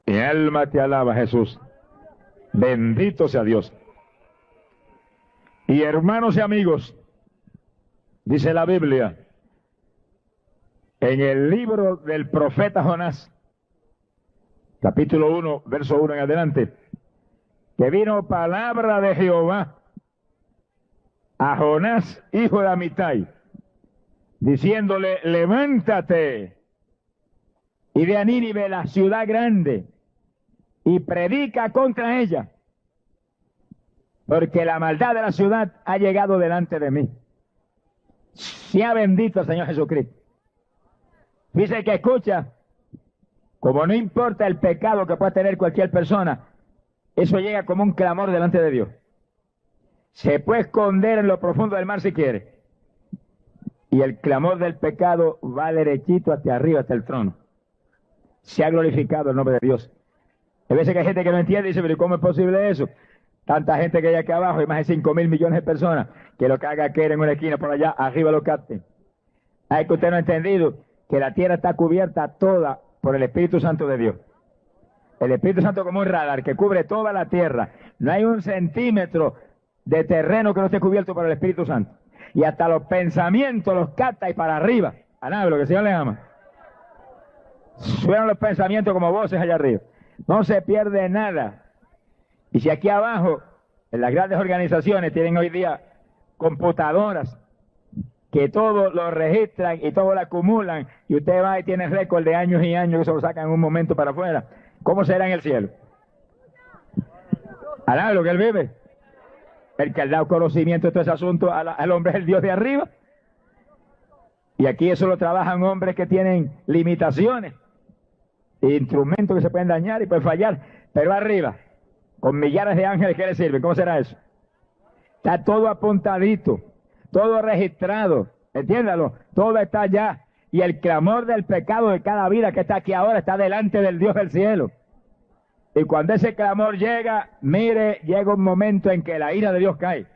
Mi alma te alaba, Jesús. Bendito sea Dios. Y hermanos y amigos, dice la Biblia, en el libro del profeta Jonás, capítulo 1, verso 1 en adelante, que vino palabra de Jehová a Jonás, hijo de Amitai, diciéndole, levántate y ve a Nínive, la ciudad grande, y predica contra ella, porque la maldad de la ciudad ha llegado delante de mí. Sea bendito el Señor Jesucristo. Dice que escucha, como no importa el pecado que pueda tener cualquier persona, eso llega como un clamor delante de Dios. Se puede esconder en lo profundo del mar si quiere, y el clamor del pecado va derechito hacia arriba, hasta el trono. Se ha glorificado el nombre de Dios. Hay veces que hay gente que no entiende y dice, pero ¿cómo es posible eso? Tanta gente que hay aquí abajo, hay más de 5.000 millones de personas, que lo que haga que en una esquina por allá, arriba lo capten. Hay que usted no ha entendido que la tierra está cubierta toda por el Espíritu Santo de Dios. El Espíritu Santo como un radar que cubre toda la tierra. No hay un centímetro de terreno que no esté cubierto por el Espíritu Santo. Y hasta los pensamientos los capta y para arriba. A nada, lo que el Señor le ama. Suenan los pensamientos como voces allá arriba. No se pierde nada. Y si aquí abajo, en las grandes organizaciones, tienen hoy día computadoras que todo lo registran y todo lo acumulan, y usted va y tiene récord de años y años que se lo sacan en un momento para afuera, ¿cómo será en el cielo? ¿Alá lo que él vive? El que ha dado conocimiento de todo ese asunto al hombre es el Dios de arriba. Y aquí eso lo trabajan hombres que tienen limitaciones, instrumentos que se pueden dañar y pueden fallar, pero arriba, con millares de ángeles que le sirven, ¿cómo será eso? Está todo apuntadito, todo registrado, entiéndalo, todo está allá, y el clamor del pecado de cada vida que está aquí ahora está delante del Dios del cielo. Y cuando ese clamor llega, mire, llega un momento en que la ira de Dios cae.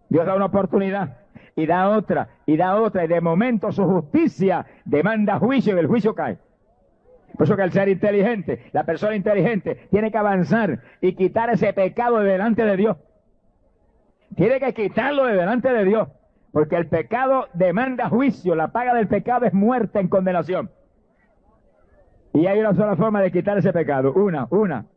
Dios da una oportunidad, y da otra, y da otra, y de momento su justicia demanda juicio, y el juicio cae. Por eso que el ser inteligente, la persona inteligente, tiene que avanzar y quitar ese pecado de delante de Dios. Tiene que quitarlo de delante de Dios, porque el pecado demanda juicio, la paga del pecado es muerte en condenación. Y hay una sola forma de quitar ese pecado, una.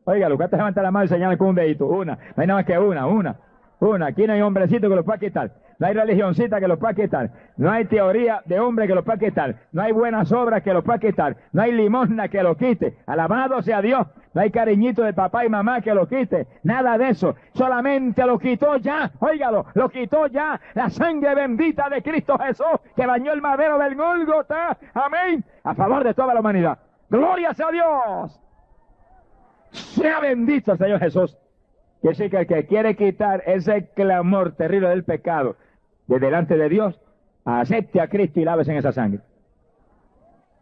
Óigalo, ¿cuántos levantan la mano y señalan con un dedito? Una, no hay nada más que una. Aquí no hay hombrecito que lo pueda quitar, no hay religioncita que lo pueda quitar, no hay teoría de hombre que lo pueda quitar, no hay buenas obras que lo pueda quitar, no hay limosna que lo quite, alabado sea Dios, no hay cariñito de papá y mamá que lo quite, nada de eso, solamente lo quitó ya, óigalo, lo quitó ya la sangre bendita de Cristo Jesús, que bañó el madero del Gólgota, amén, a favor de toda la humanidad. ¡Gloria sea Dios! Sea bendito el Señor Jesús. Quiere decir que el que quiere quitar ese clamor terrible del pecado de delante de Dios, acepte a Cristo y lávese en esa sangre.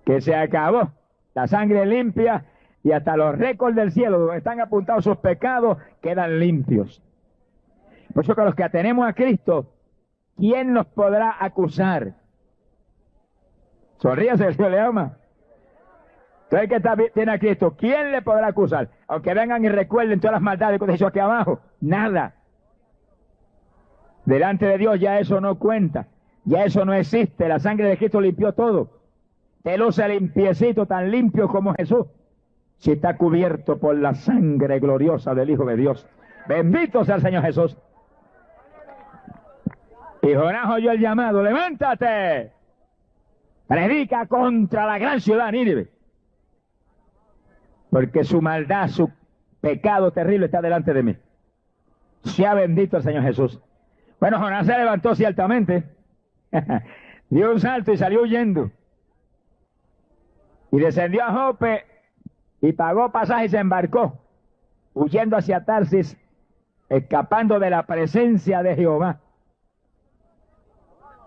Que se acabó. La sangre limpia y hasta los récords del cielo donde están apuntados sus pecados quedan limpios. Por eso que los que atenemos a Cristo, ¿quién nos podrá acusar? Sonríase, el Señor le ama. Entonces el que tiene a Cristo, ¿quién le podrá acusar? Aunque vengan y recuerden todas las maldades que hizo aquí abajo, nada. Delante de Dios ya eso no cuenta, ya eso no existe, la sangre de Cristo limpió todo. Te luce limpiecito, tan limpio como Jesús, si está cubierto por la sangre gloriosa del Hijo de Dios. Bendito sea el Señor Jesús. Y Jonás oyó el llamado, levántate, predica contra la gran ciudad Nínive, porque su maldad, su pecado terrible está delante de mí. Sea bendito el Señor Jesús. Bueno, Jonás se levantó ciertamente, dio un salto y salió huyendo. Y descendió a Jope y pagó pasaje y se embarcó, huyendo hacia Tarsis, escapando de la presencia de Jehová.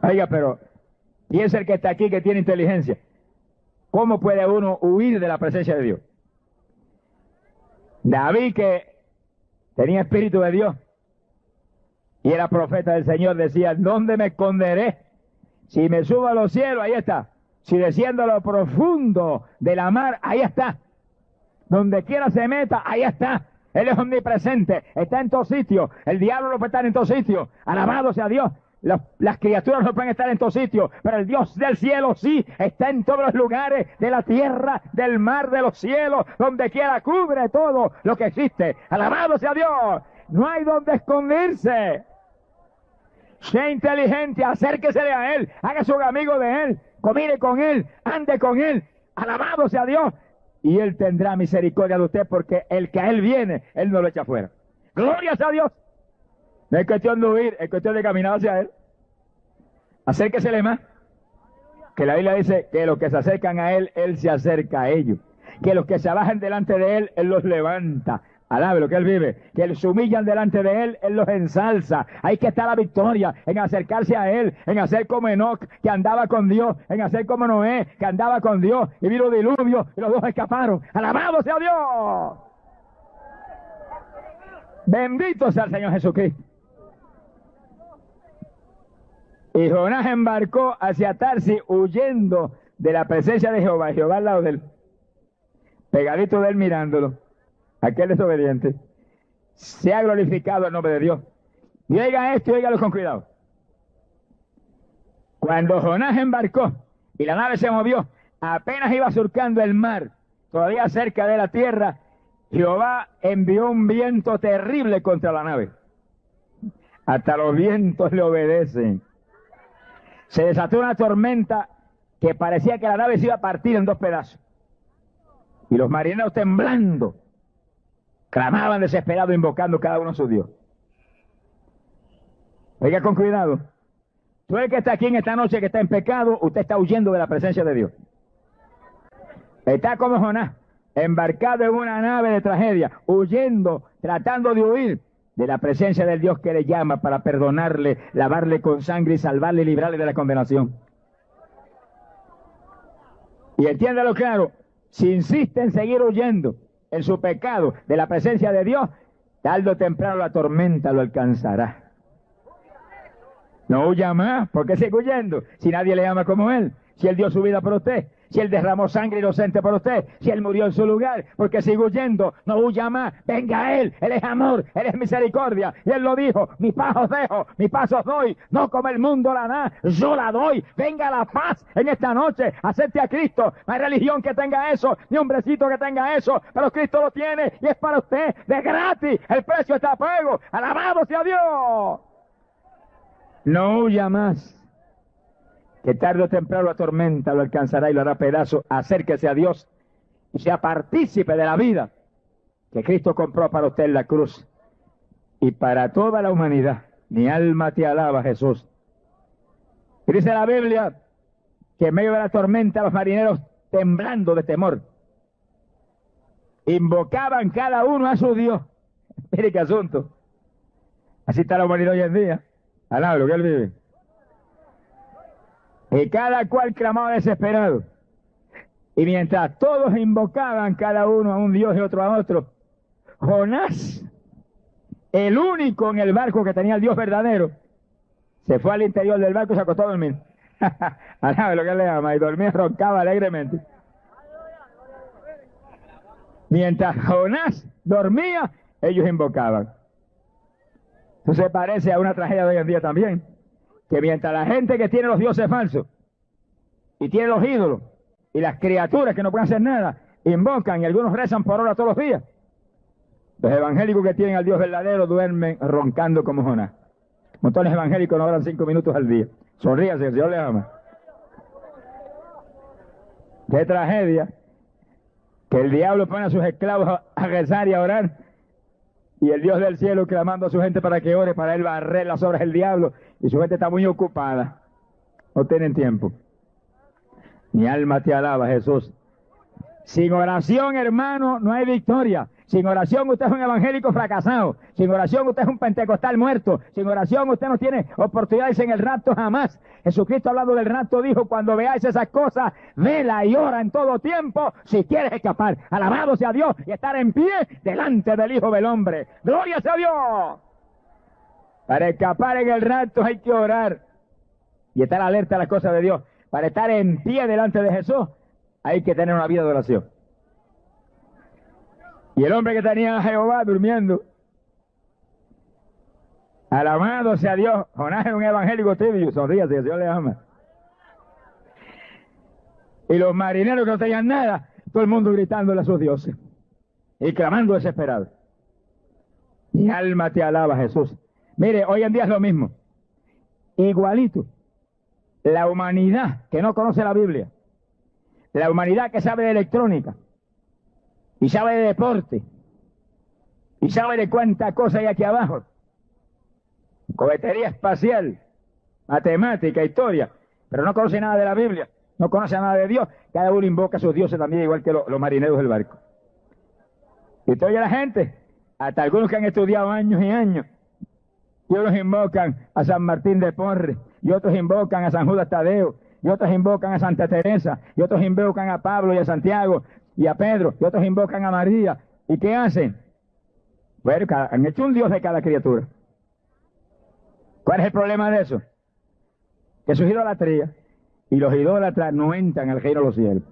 Oiga, pero piensa el que está aquí que tiene inteligencia. ¿Cómo puede uno huir de la presencia de Dios? David, que tenía espíritu de Dios y era profeta del Señor, decía, ¿dónde me esconderé? Si me subo a los cielos, ahí está. Si desciendo a lo profundo de la mar, ahí está. Donde quiera se meta, ahí está. Él es omnipresente, está en todos sitios. El diablo no puede estar en todos sitios. Alabado sea Dios. Las criaturas no pueden estar en todos sitios, pero el Dios del cielo sí, está en todos los lugares de la tierra, del mar, de los cielos, donde quiera, cubre todo lo que existe. Alabado sea Dios. No hay donde esconderse. Sea inteligente, acérquesele a Él, hágase un amigo de Él, camine con Él, ande con Él. Alabado sea Dios. Y Él tendrá misericordia de usted, porque el que a Él viene, Él no lo echa fuera. Gloria sea a Dios. No es cuestión de huir, es cuestión de caminar hacia Él. Acérquesele más. Que la Biblia dice que los que se acercan a Él, Él se acerca a ellos. Que los que se abajan delante de Él, Él los levanta. Alabe lo que Él vive. Que se humillan delante de Él, Él los ensalza. Ahí que está la victoria, en acercarse a Él, en hacer como Enoc, que andaba con Dios, en hacer como Noé, que andaba con Dios, y vino diluvio, y los dos escaparon. ¡Alabado sea Dios! Bendito sea el Señor Jesucristo. Y Jonás embarcó hacia Tarsis huyendo de la presencia de Jehová. Y Jehová al lado de él, pegadito de él mirándolo. Aquel desobediente. Se ha glorificado el nombre de Dios. Y oiga esto y óigalo con cuidado. Cuando Jonás embarcó y la nave se movió, apenas iba surcando el mar, todavía cerca de la tierra, Jehová envió un viento terrible contra la nave. Hasta los vientos le obedecen. Se desató una tormenta que parecía que la nave se iba a partir en dos pedazos. Y los marineros, temblando, clamaban desesperados, invocando cada uno a su Dios. Oiga con cuidado. Tú el que está aquí en esta noche, que está en pecado, usted está huyendo de la presencia de Dios. Está como Jonás, embarcado en una nave de tragedia, huyendo, tratando de huir de la presencia del Dios que le llama para perdonarle, lavarle con sangre y salvarle y librarle de la condenación. Y entiéndalo claro, si insiste en seguir huyendo en su pecado de la presencia de Dios, tarde o temprano la tormenta lo alcanzará. No huya más, ¿por qué sigue huyendo? Si nadie le ama como Él, si Él dio su vida por usted, si Él derramó sangre inocente por usted, si Él murió en su lugar, porque sigue huyendo, no huya más, venga a Él es amor, Él es misericordia, y Él lo dijo, mi paz os dejo, mi paz os doy, no como el mundo la da, yo la doy, venga la paz en esta noche, acepte a Cristo, no hay religión que tenga eso, ni hombrecito que tenga eso, pero Cristo lo tiene, y es para usted, de gratis, el precio está a pago, alabado sea Dios. No huya más, que tarde o temprano la tormenta lo alcanzará y lo hará pedazo. Acérquese a Dios y sea partícipe de la vida que Cristo compró para usted en la cruz y para toda la humanidad. Mi alma te alaba, Jesús. Y dice la Biblia que en medio de la tormenta los marineros, temblando de temor, invocaban cada uno a su Dios. Mire qué asunto. Así está la humanidad hoy en día. Alaba lo que Él vive. Y cada cual clamaba desesperado. Y mientras todos invocaban cada uno a un Dios y otro a otro, Jonás, el único en el barco que tenía el Dios verdadero, se fue al interior del barco y se acostó a dormir. Alaba lo que Él le ama. Y dormía, roncaba alegremente. Mientras Jonás dormía, ellos invocaban. Eso se parece a una tragedia de hoy en día también, que mientras la gente que tiene los dioses falsos y tiene los ídolos y las criaturas que no pueden hacer nada, invocan y algunos rezan por hora todos los días, los evangélicos que tienen al Dios verdadero duermen roncando como Jonás. Montones evangélicos no oran 5 minutos al día. Sonríase, el Señor le ama. Qué tragedia que el diablo pone a sus esclavos a rezar y a orar, y el Dios del cielo clamando a su gente para que ore, para Él barrer las obras del diablo, y su gente está muy ocupada, no tienen tiempo. Mi alma te alaba, Jesús. Sin oración, hermano, no hay victoria. Sin oración usted es un evangélico fracasado. Sin oración usted es un pentecostal muerto. Sin oración usted no tiene oportunidades en el rapto jamás. Jesucristo, hablando del rapto, dijo: cuando veáis esas cosas, vela y ora en todo tiempo si quieres escapar. Alabado sea Dios y estar en pie delante del Hijo del Hombre. ¡Gloria sea Dios! Para escapar en el rapto hay que orar y estar alerta a las cosas de Dios. Para estar en pie delante de Jesús hay que tener una vida de oración. Y el hombre que tenía a Jehová durmiendo, alabado sea Dios. Jonás es un evangélico tibio, sonríase, que Dios le ama. Y los marineros que no tenían nada, todo el mundo gritándole a sus dioses y clamando desesperado. Mi alma te alaba, Jesús. Mire, hoy en día es lo mismo. Igualito. La humanidad que no conoce la Biblia, la humanidad que sabe de electrónica, y sabe de deporte, y sabe de cuánta cosa hay aquí abajo, cohetería espacial, matemática, historia, pero no conoce nada de la Biblia, no conoce nada de Dios. Cada uno invoca a sus dioses también, igual que los marineros del barco. Y usted oye a la gente, hasta algunos que han estudiado años y años, y unos invocan a San Martín de Porres, y otros invocan a San Judas Tadeo, y otros invocan a Santa Teresa, y otros invocan a Pablo y a Santiago, y a Pedro, y otros invocan a María. ¿Y qué hacen? Bueno, han hecho un Dios de cada criatura. ¿Cuál es el problema de eso? Que eso es idolatría, y los idólatras no entran al reino de los cielos.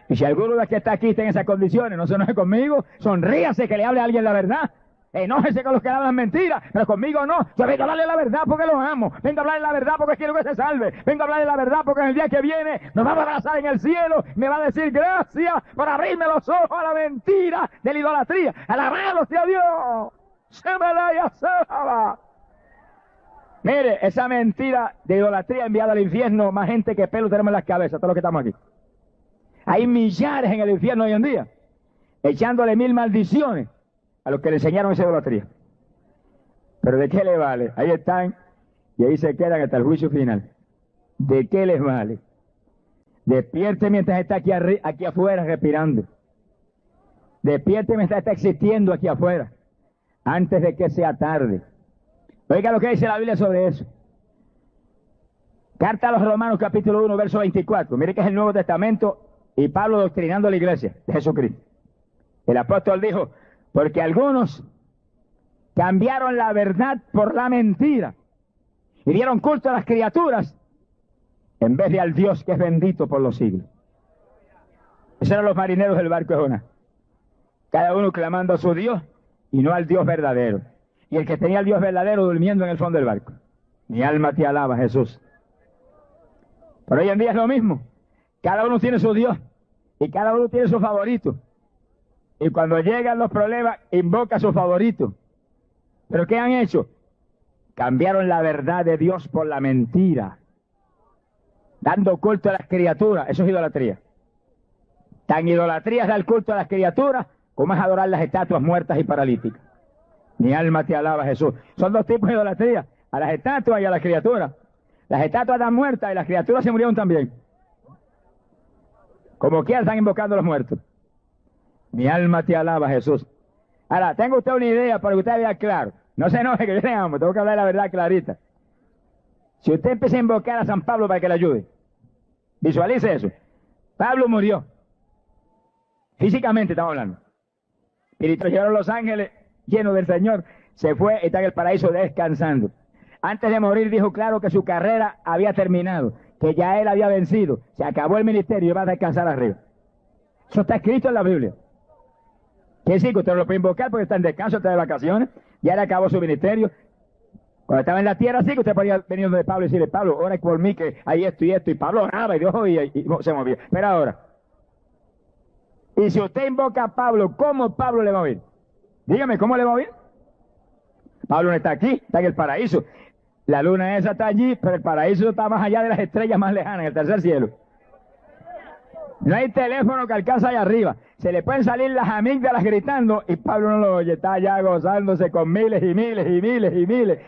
Y si alguno de los que está aquí está en esas condiciones, no se enoje conmigo, sonríase que le hable a alguien la verdad. Enójese con los que hablan mentiras, pero conmigo no. Yo vengo a hablarle la verdad porque lo amo. Vengo a hablarle la verdad porque quiero que se salve. Vengo a hablarle la verdad porque en el día que viene nos vamos a abrazar en el cielo. Me va a decir gracias por abrirme los ojos a la mentira de la idolatría. Alabado sea Dios. Se me da y salva. Mire, esa mentira de idolatría enviada al infierno, más gente que pelo tenemos en las cabezas, todos los que estamos aquí. Hay millares en el infierno hoy en día, echándole 1000 maldiciones a los que le enseñaron esa idolatría. Pero ¿de qué le vale? Ahí están y ahí se quedan hasta el juicio final. ¿De qué les vale? Despierte mientras está aquí afuera respirando. Despierte mientras está existiendo aquí afuera, antes de que sea tarde. Oiga lo que dice la Biblia sobre eso. Carta a los Romanos, capítulo 1, verso 24. Mire que es el Nuevo Testamento y Pablo doctrinando a la iglesia de Jesucristo. El apóstol dijo, porque algunos cambiaron la verdad por la mentira y dieron culto a las criaturas en vez de al Dios que es bendito por los siglos. Esos eran los marineros del barco de Jonás. Cada uno clamando a su Dios y no al Dios verdadero. Y el que tenía al Dios verdadero durmiendo en el fondo del barco. Mi alma te alaba, Jesús. Pero hoy en día es lo mismo. Cada uno tiene su Dios y cada uno tiene su favorito. Y cuando llegan los problemas, invoca a su favorito. ¿Pero qué han hecho? Cambiaron la verdad de Dios por la mentira. Dando culto a las criaturas. Eso es idolatría. Tan idolatría es dar culto a las criaturas como es adorar las estatuas muertas y paralíticas. Mi alma te alaba, Jesús. Son dos tipos de idolatría. A las estatuas y a las criaturas. Las estatuas están muertas y las criaturas se murieron también. Como quiera están invocando a los muertos. Mi alma te alaba, Jesús. Ahora, tengo usted una idea para que usted vea claro. No se enoje que yo le amo, tengo que hablar la verdad clarita. Si usted empieza a invocar a San Pablo para que le ayude, visualice eso. Pablo murió. Físicamente estamos hablando. Y lo llevaron los ángeles llenos del Señor. Se fue y está en el paraíso descansando. Antes de morir dijo claro que su carrera había terminado, que ya él había vencido. Se acabó el ministerio y va a descansar arriba. Eso está escrito en la Biblia. Quiere decir que usted lo puede invocar porque está en descanso, está de vacaciones, ya le acabó su ministerio. Cuando estaba en la tierra, sí que usted podía venir de Pablo y decirle, Pablo, ora por mí que hay esto y esto. Y Pablo oraba y Dios oía y se movía. Pero ahora, y si usted invoca a Pablo, ¿cómo Pablo le va a oír? Dígame, ¿cómo le va a oír? Pablo no está aquí, está en el paraíso. La luna esa está allí, pero el paraíso está más allá de las estrellas más lejanas, en el tercer cielo. No hay teléfono que alcanza allá arriba. Se le pueden salir las amígdalas gritando y Pablo no lo oye. Está allá gozándose con miles y miles y miles y miles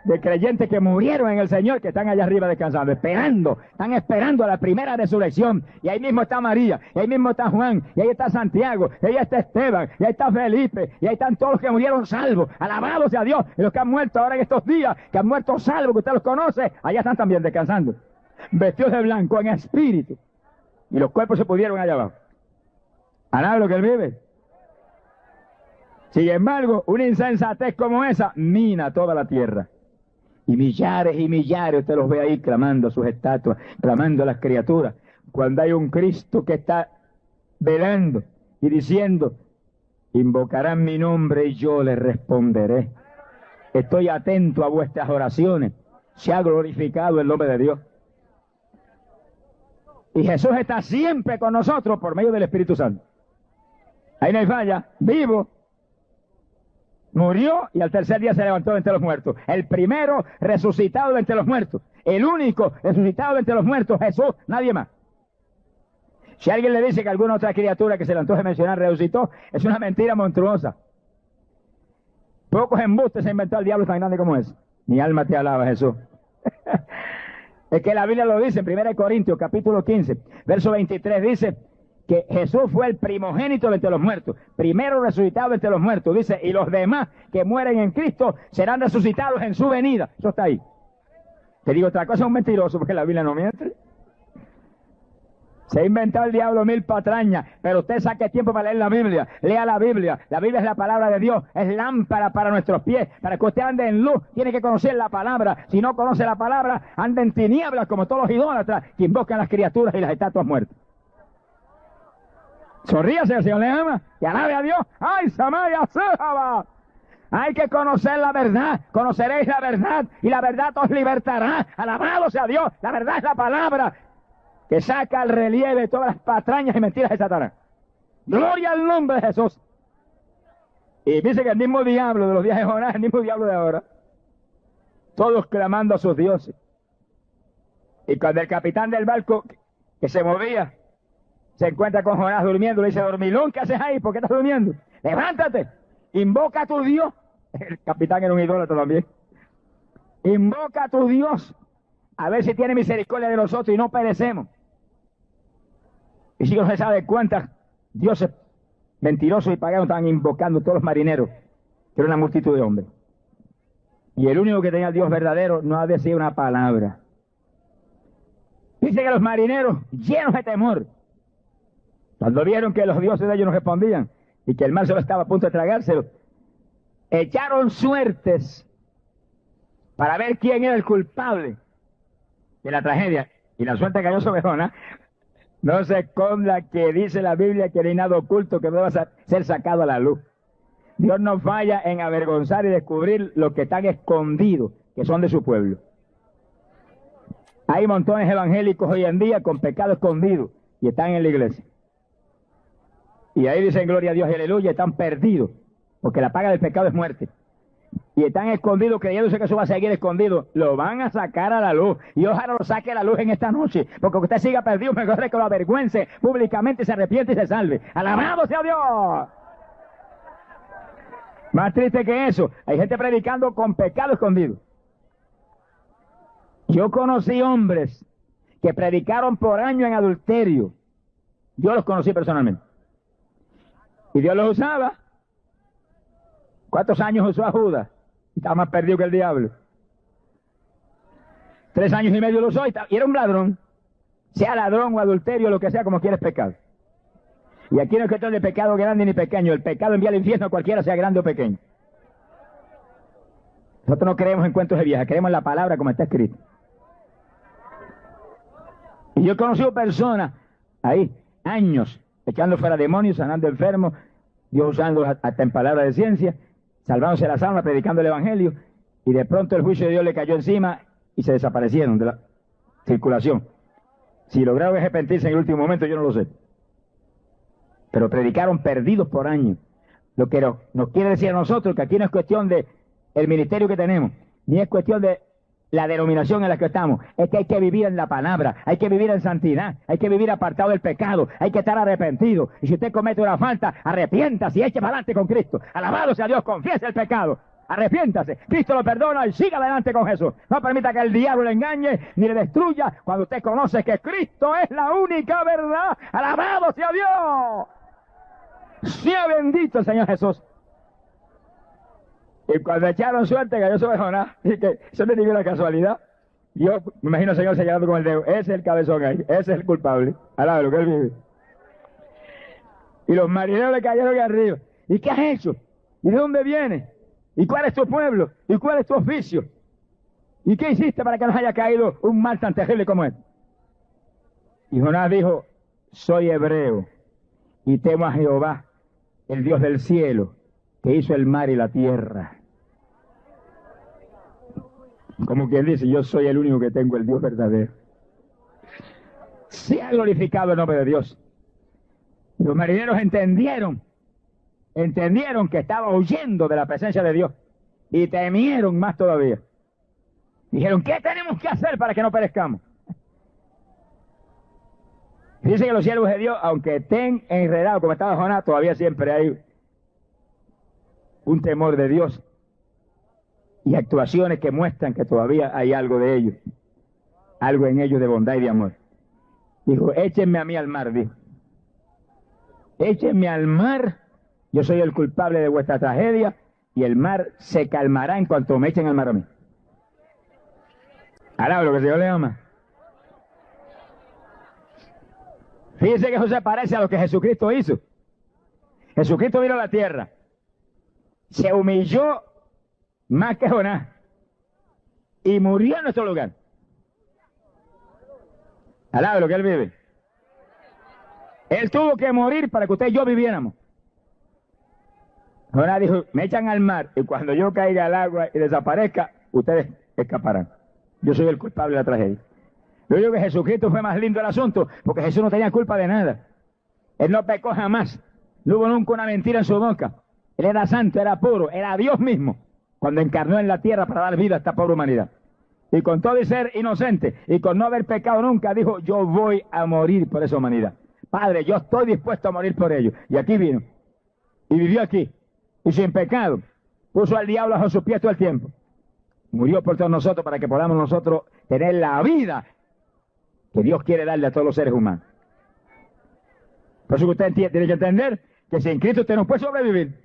de creyentes que murieron en el Señor, que están allá arriba descansando, esperando. Están esperando a la primera resurrección. Y ahí mismo está María, y ahí mismo está Juan, y ahí está Santiago, y ahí está Esteban, y ahí está Felipe, y ahí están todos los que murieron salvos. Alabados sea Dios. Y los que han muerto ahora en estos días, que han muerto salvos, que usted los conoce, allá están también descansando. Vestidos de blanco en espíritu. Y los cuerpos se pudieron allá abajo. ¿A nada lo que él vive? Sin embargo, una insensatez como esa mina toda la tierra. Y millares, usted los ve ahí clamando a sus estatuas, clamando a las criaturas. Cuando hay un Cristo que está velando y diciendo, Invocarán mi nombre y yo les responderé. Estoy atento a vuestras oraciones. Se ha glorificado el nombre de Dios. Y Jesús está siempre con nosotros por medio del Espíritu Santo. Ahí no hay falla. Vivo. Murió y al tercer día se levantó de entre los muertos. El primero resucitado de entre los muertos. El único resucitado de entre los muertos. Jesús, nadie más. Si alguien le dice que alguna otra criatura que se le antoje mencionar resucitó, es una mentira monstruosa. Pocos embustes se inventó el diablo tan grande como ese. Mi alma te alaba, Jesús. Es que la Biblia lo dice en 1 Corintios, capítulo 15, verso 23, dice que Jesús fue el primogénito de entre los muertos, primero resucitado de entre los muertos, dice, y los demás que mueren en Cristo serán resucitados en su venida. Eso está ahí. Te digo otra cosa, es un mentiroso, porque la Biblia no miente. Se ha inventado el diablo mil patrañas, pero usted saque tiempo para leer la Biblia. Lea la Biblia. La Biblia es la palabra de Dios, es lámpara para nuestros pies. Para que usted ande en luz, tiene que conocer la palabra. Si no conoce la palabra, anda en tinieblas como todos los idólatras que invocan las criaturas y las estatuas muertas. Sonríase, el Señor le ama, y alabe a Dios. ¡Ay, Samaria, Sejaba! Hay que conocer la verdad. Conoceréis la verdad, y la verdad os libertará. Alabado sea Dios. La verdad es la palabra que saca al relieve todas las patrañas y mentiras de Satanás. Gloria al nombre de Jesús. Y dice que el mismo diablo de los días de Jonás, el mismo diablo de ahora, todos clamando a sus dioses. Y cuando el capitán del barco que se movía se encuentra con Jonás durmiendo, le dice: dormilón, ¿qué haces ahí? ¿Por qué estás durmiendo? Levántate, invoca a tu Dios. El capitán era un idólatra también. Invoca a tu Dios, a ver si tiene misericordia de nosotros y no perecemos. Y si no se sabe cuántas dioses mentirosos y paganos estaban invocando todos los marineros, que era una multitud de hombres. Y el único que tenía el Dios verdadero no ha decir una palabra. Dice que los marineros, llenos de temor, cuando vieron que los dioses de ellos no respondían y que el mar solo estaba a punto de tragárselo, echaron suertes para ver quién era el culpable de la tragedia. Y la suerte cayó sobre Jonás. No sé con la que dice la Biblia que no hay nada oculto que deba ser sacado a la luz. Dios no falla en avergonzar y descubrir lo que están escondidos, que son de su pueblo. Hay montones evangélicos hoy en día con pecado escondido y están en la iglesia. Y ahí dicen gloria a Dios y aleluya, están perdidos, porque la paga del pecado es muerte. Y están escondidos creyéndose que eso va a seguir escondido. Lo van a sacar a la luz. Y ojalá lo saque a la luz en esta noche. Porque usted siga perdido, mejor es que lo avergüence públicamente, se arrepiente y se salve. ¡Alabado sea Dios! Más triste que eso, hay gente predicando con pecado escondido. Yo conocí hombres que predicaron por años en adulterio. Yo los conocí personalmente. Y Dios los usaba. ¿Cuántos años usó a Judas? Y estaba más perdido que el diablo. 3 años y medio lo usó y era un ladrón. Sea ladrón o adulterio, lo que sea, como quieres pecar. Y aquí no es cuestión de pecado grande ni pequeño. El pecado envía al infierno a cualquiera, sea grande o pequeño. Nosotros no creemos en cuentos de viejas, creemos en la palabra como está escrito. Y yo he conocido personas ahí, años, echando fuera demonios, sanando enfermos, Dios usándolos hasta en palabras de ciencia, salvándose las almas, predicando el evangelio, y de pronto el juicio de Dios le cayó encima y se desaparecieron de la circulación. Si lograron arrepentirse en el último momento, yo no lo sé. Pero predicaron perdidos por años. Lo que nos quiere decir a nosotros que aquí no es cuestión de el ministerio que tenemos, ni es cuestión de la denominación en la que estamos, es que hay que vivir en la palabra, hay que vivir en santidad, hay que vivir apartado del pecado, hay que estar arrepentido. Y si usted comete una falta, arrepiéntase y eche para adelante con Cristo. Alabado sea Dios, confiese el pecado, arrepiéntase, Cristo lo perdona y siga adelante con Jesús. No permita que el diablo le engañe ni le destruya cuando usted conoce que Cristo es la única verdad. Alabado sea Dios. Sea bendito el Señor Jesús. Y cuando echaron suerte cayó sobre Jonás, y que eso no es ninguna casualidad. Yo me imagino al Señor señalando con el dedo: ese es el cabezón ahí, ese es el culpable. Alábalo, que él vive. Y los marineros le cayeron aquí arriba. ¿Y qué has hecho? ¿Y de dónde vienes? ¿Y cuál es tu pueblo? ¿Y cuál es tu oficio? ¿Y qué hiciste para que nos haya caído un mal tan terrible como este? Y Jonás dijo: soy hebreo y temo a Jehová, el Dios del cielo, que hizo el mar y la tierra. Como quien dice, yo soy el único que tengo el Dios verdadero. Se ha glorificado el nombre de Dios. Y los marineros entendieron que estaba huyendo de la presencia de Dios y temieron más todavía. Dijeron, ¿qué tenemos que hacer para que no perezcamos? Dice que los siervos de Dios, aunque estén enredados como estaba Jonás, todavía siempre hay un temor de Dios y actuaciones que muestran que todavía hay algo de ellos, algo en ellos de bondad y de amor. Dijo, échenme a mí al mar, dijo. Échenme al mar, yo soy el culpable de vuestra tragedia, y el mar se calmará en cuanto me echen al mar a mí. Alaba lo que el Señor le ama. Fíjense que eso se parece a lo que Jesucristo hizo. Jesucristo vino a la tierra, se humilló más que Jonás y murió en nuestro lugar. Alaba lo que Él vive. Él tuvo que morir para que usted y yo viviéramos. Jonás dijo, me echan al mar y cuando yo caiga al agua y desaparezca, ustedes escaparán. Yo soy el culpable de la tragedia. Yo digo que Jesucristo fue más lindo el asunto, porque Jesús no tenía culpa de nada. Él no pecó jamás. No hubo nunca una mentira en su boca. Él era santo, era puro, era Dios mismo, cuando encarnó en la tierra para dar vida a esta pobre humanidad. Y con todo y ser inocente, y con no haber pecado nunca, dijo, yo voy a morir por esa humanidad. Padre, yo estoy dispuesto a morir por ellos. Y aquí vino. Y vivió aquí. Y sin pecado. Puso al diablo bajo sus pies todo el tiempo. Murió por todos nosotros para que podamos nosotros tener la vida que Dios quiere darle a todos los seres humanos. Por eso que usted tiene que entender que sin Cristo usted no puede sobrevivir.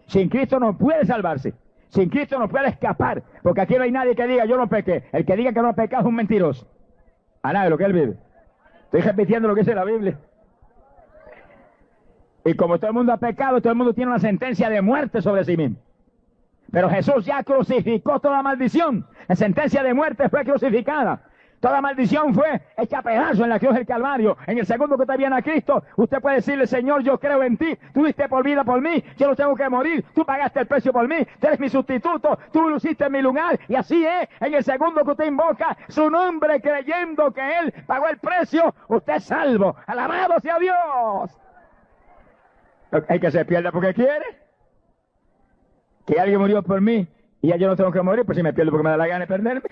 Sin Cristo no puede salvarse. Sin Cristo no puede escapar. Porque aquí no hay nadie que diga yo no pequé. El que diga que no ha pecado es un mentiroso. A nadie lo que él vive. Estoy repitiendo lo que dice la Biblia. Y como todo el mundo ha pecado, todo el mundo tiene una sentencia de muerte sobre sí mismo. Pero Jesús ya crucificó toda maldición. La sentencia de muerte fue crucificada. Toda maldición fue hecha a pedazos en la cruz del Calvario. En el segundo que usted viene a Cristo, usted puede decirle, Señor, yo creo en ti. Tú diste por vida por mí. Yo no tengo que morir. Tú pagaste el precio por mí. Tú eres mi sustituto. Tú luciste en mi lugar. Y así es. En el segundo que usted invoca su nombre creyendo que Él pagó el precio, usted es salvo. Alabado sea Dios. Hay que se pierda porque quiere. Que alguien murió por mí y ya yo no tengo que morir, pues si me pierdo porque me da la gana de perderme.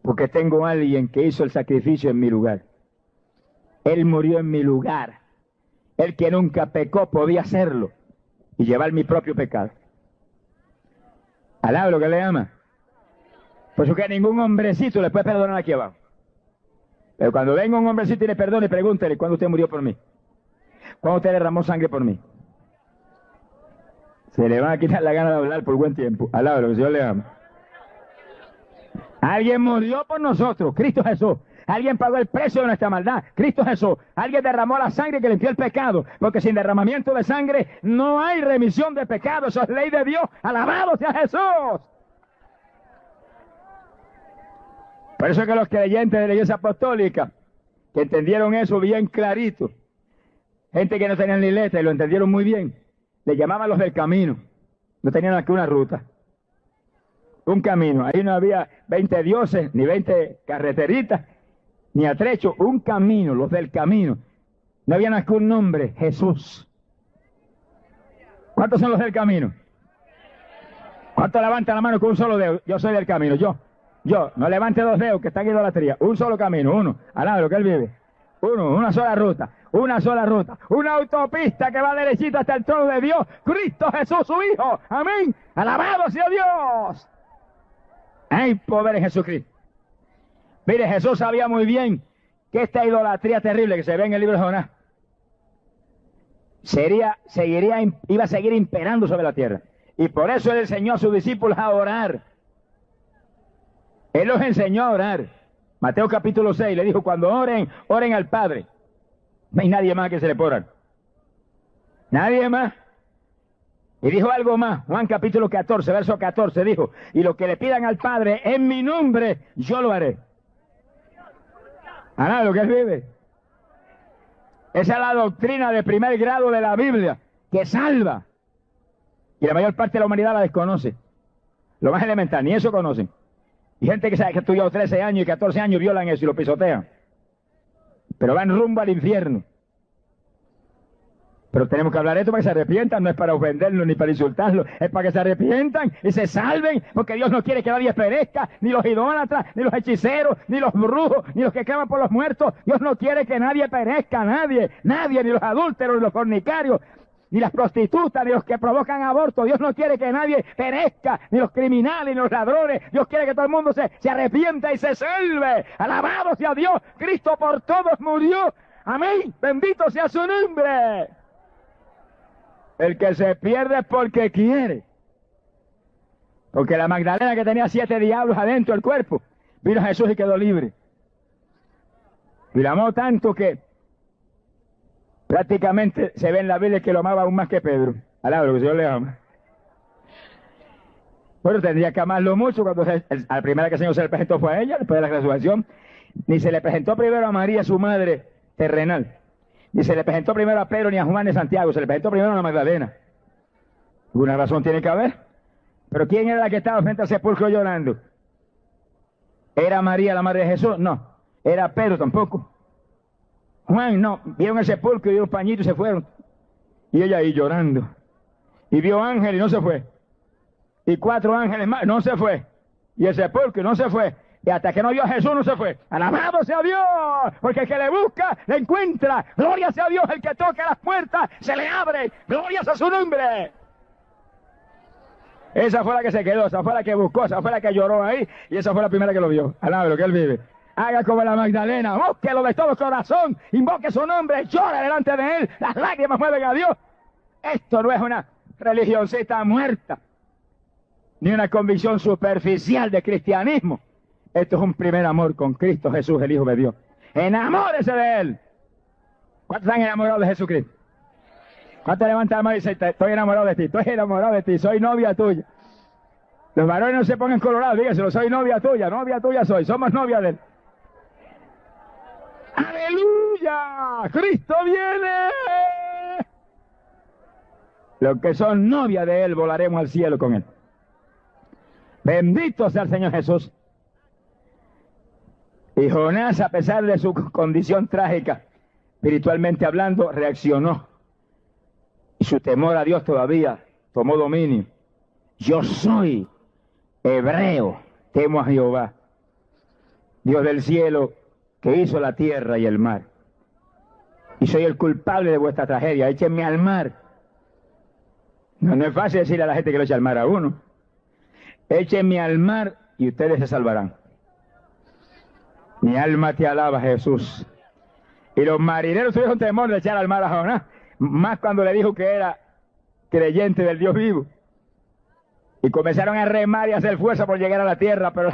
Porque tengo a alguien que hizo el sacrificio en mi lugar. Él murió en mi lugar. El que nunca pecó podía hacerlo y llevar mi propio pecado. Alaba lo que le ama. Por eso que ningún hombrecito le puede perdonar aquí abajo. Pero cuando venga un hombrecito y le perdone, pregúntele, ¿cuándo usted murió por mí? ¿Cuándo usted derramó sangre por mí? Se le va a quitar la gana de hablar por buen tiempo. Alaba lo que el Señor le ama. Alguien murió por nosotros, Cristo Jesús. Alguien pagó el precio de nuestra maldad, Cristo Jesús. Alguien derramó la sangre que limpió el pecado, porque sin derramamiento de sangre no hay remisión de pecado. Eso es ley de Dios. Alabado sea Jesús. Por eso es que los creyentes de la Iglesia Apostólica, que entendieron eso bien clarito, gente que no tenía ni letra y lo entendieron muy bien, le llamaban los del camino. No tenían aquí una ruta. Un camino. Ahí no había 20 dioses, ni 20 carreteritas, ni atrechos. Un camino, los del camino. No había aquí un nombre, Jesús. ¿Cuántos son los del camino? ¿Cuántos levantan la mano con un solo dedo? Yo soy del camino, yo. No levante dos dedos que están en idolatría. Un solo camino, uno. Al lado de lo que él vive. Uno, una sola ruta. Una sola ruta. Una autopista que va derechita hasta el trono de Dios. Cristo Jesús, su Hijo. Amén. Alabado sea Dios. Hay poder en Jesucristo. Mire, Jesús sabía muy bien que esta idolatría terrible que se ve en el libro de Jonás iba a seguir imperando sobre la tierra. Y por eso Él enseñó a sus discípulos a orar. Él los enseñó a orar. Mateo capítulo 6 le dijo, cuando oren, oren al Padre. No hay nadie más que se le pueda orar. Nadie más. Y dijo algo más, Juan capítulo 14, verso 14, dijo, y lo que le pidan al Padre en mi nombre, yo lo haré. Hará lo que Él vive. Esa es la doctrina de primer grado de la Biblia, que salva. Y la mayor parte de la humanidad la desconoce. Lo más elemental, ni eso conocen. Y gente que sabe que estudió 13 años y 14 años violan eso y lo pisotean. Pero van rumbo al infierno. Pero tenemos que hablar de esto para que se arrepientan, no es para ofenderlos ni para insultarlos, es para que se arrepientan y se salven, porque Dios no quiere que nadie perezca, ni los idólatras, ni los hechiceros, ni los brujos, ni los que claman por los muertos. Dios no quiere que nadie perezca, nadie, ni los adúlteros, ni los fornicarios, ni las prostitutas, ni los que provocan aborto. Dios no quiere que nadie perezca, ni los criminales, ni los ladrones. Dios quiere que todo el mundo se arrepienta y se salve. Alabado sea Dios, Cristo por todos murió. Amén, bendito sea su nombre. El que se pierde es porque quiere. Porque la Magdalena, que tenía 7 diablos adentro del cuerpo, vino a Jesús y quedó libre. Y lo amó tanto que prácticamente se ve en la Biblia que lo amaba aún más que Pedro. Alaba lo que el Señor le ama. Bueno, tendría que amarlo mucho cuando a la primera que el Señor se le presentó fue a ella, después de la resurrección. Ni se le presentó primero a María, su madre terrenal. Ni se le presentó primero a Pedro, ni a Juan, ni a Santiago. Se le presentó primero a la Magdalena. Alguna razón tiene que haber. Pero ¿quién era la que estaba frente al sepulcro llorando? ¿Era María, la madre de Jesús? No. ¿Era Pedro? Tampoco. Juan, no. Vieron el sepulcro y dio un pañito y se fueron. Y ella ahí llorando. Y vio ángel y no se fue. Y 4 ángeles más, no se fue. Y el sepulcro no se fue. Y hasta que no vio a Jesús no se fue. Alabado sea Dios, porque el que le busca, le encuentra. Gloria sea Dios, el que toca las puertas, se le abre. Gloria sea su nombre. Esa fue la que se quedó, esa fue la que buscó, esa fue la que lloró ahí, y esa fue la primera que lo vio. Alabado, que él vive. Haga como la Magdalena, búsquelo de todo corazón, invoque su nombre, llore delante de él, las lágrimas mueven a Dios. Esto no es una religioncita muerta, ni una convicción superficial de cristianismo. Esto es un primer amor con Cristo Jesús, el Hijo de Dios. Enamórese de Él. ¿Cuántos están enamorados de Jesucristo? ¿Cuántos levantan la mano y dicen, estoy enamorado de ti, estoy enamorado de ti, soy novia tuya? Los varones no se pongan colorados, dígaselo, soy novia tuya soy, somos novia de Él. ¡Aleluya! ¡Cristo viene! Los que son novia de Él volaremos al cielo con Él. Bendito sea el Señor Jesús. Y Jonás, a pesar de su condición trágica, espiritualmente hablando, reaccionó. Y su temor a Dios todavía tomó dominio. Yo soy hebreo, temo a Jehová, Dios del cielo, que hizo la tierra y el mar. Y soy el culpable de vuestra tragedia, échenme al mar. No es fácil decirle a la gente que lo eche al mar a uno. Échenme al mar y ustedes se salvarán. Mi alma te alaba, Jesús. Y los marineros tuvieron temor de echar al mar a Jonás, más cuando le dijo que era creyente del Dios vivo. Y comenzaron a remar y a hacer fuerza por llegar a la tierra, pero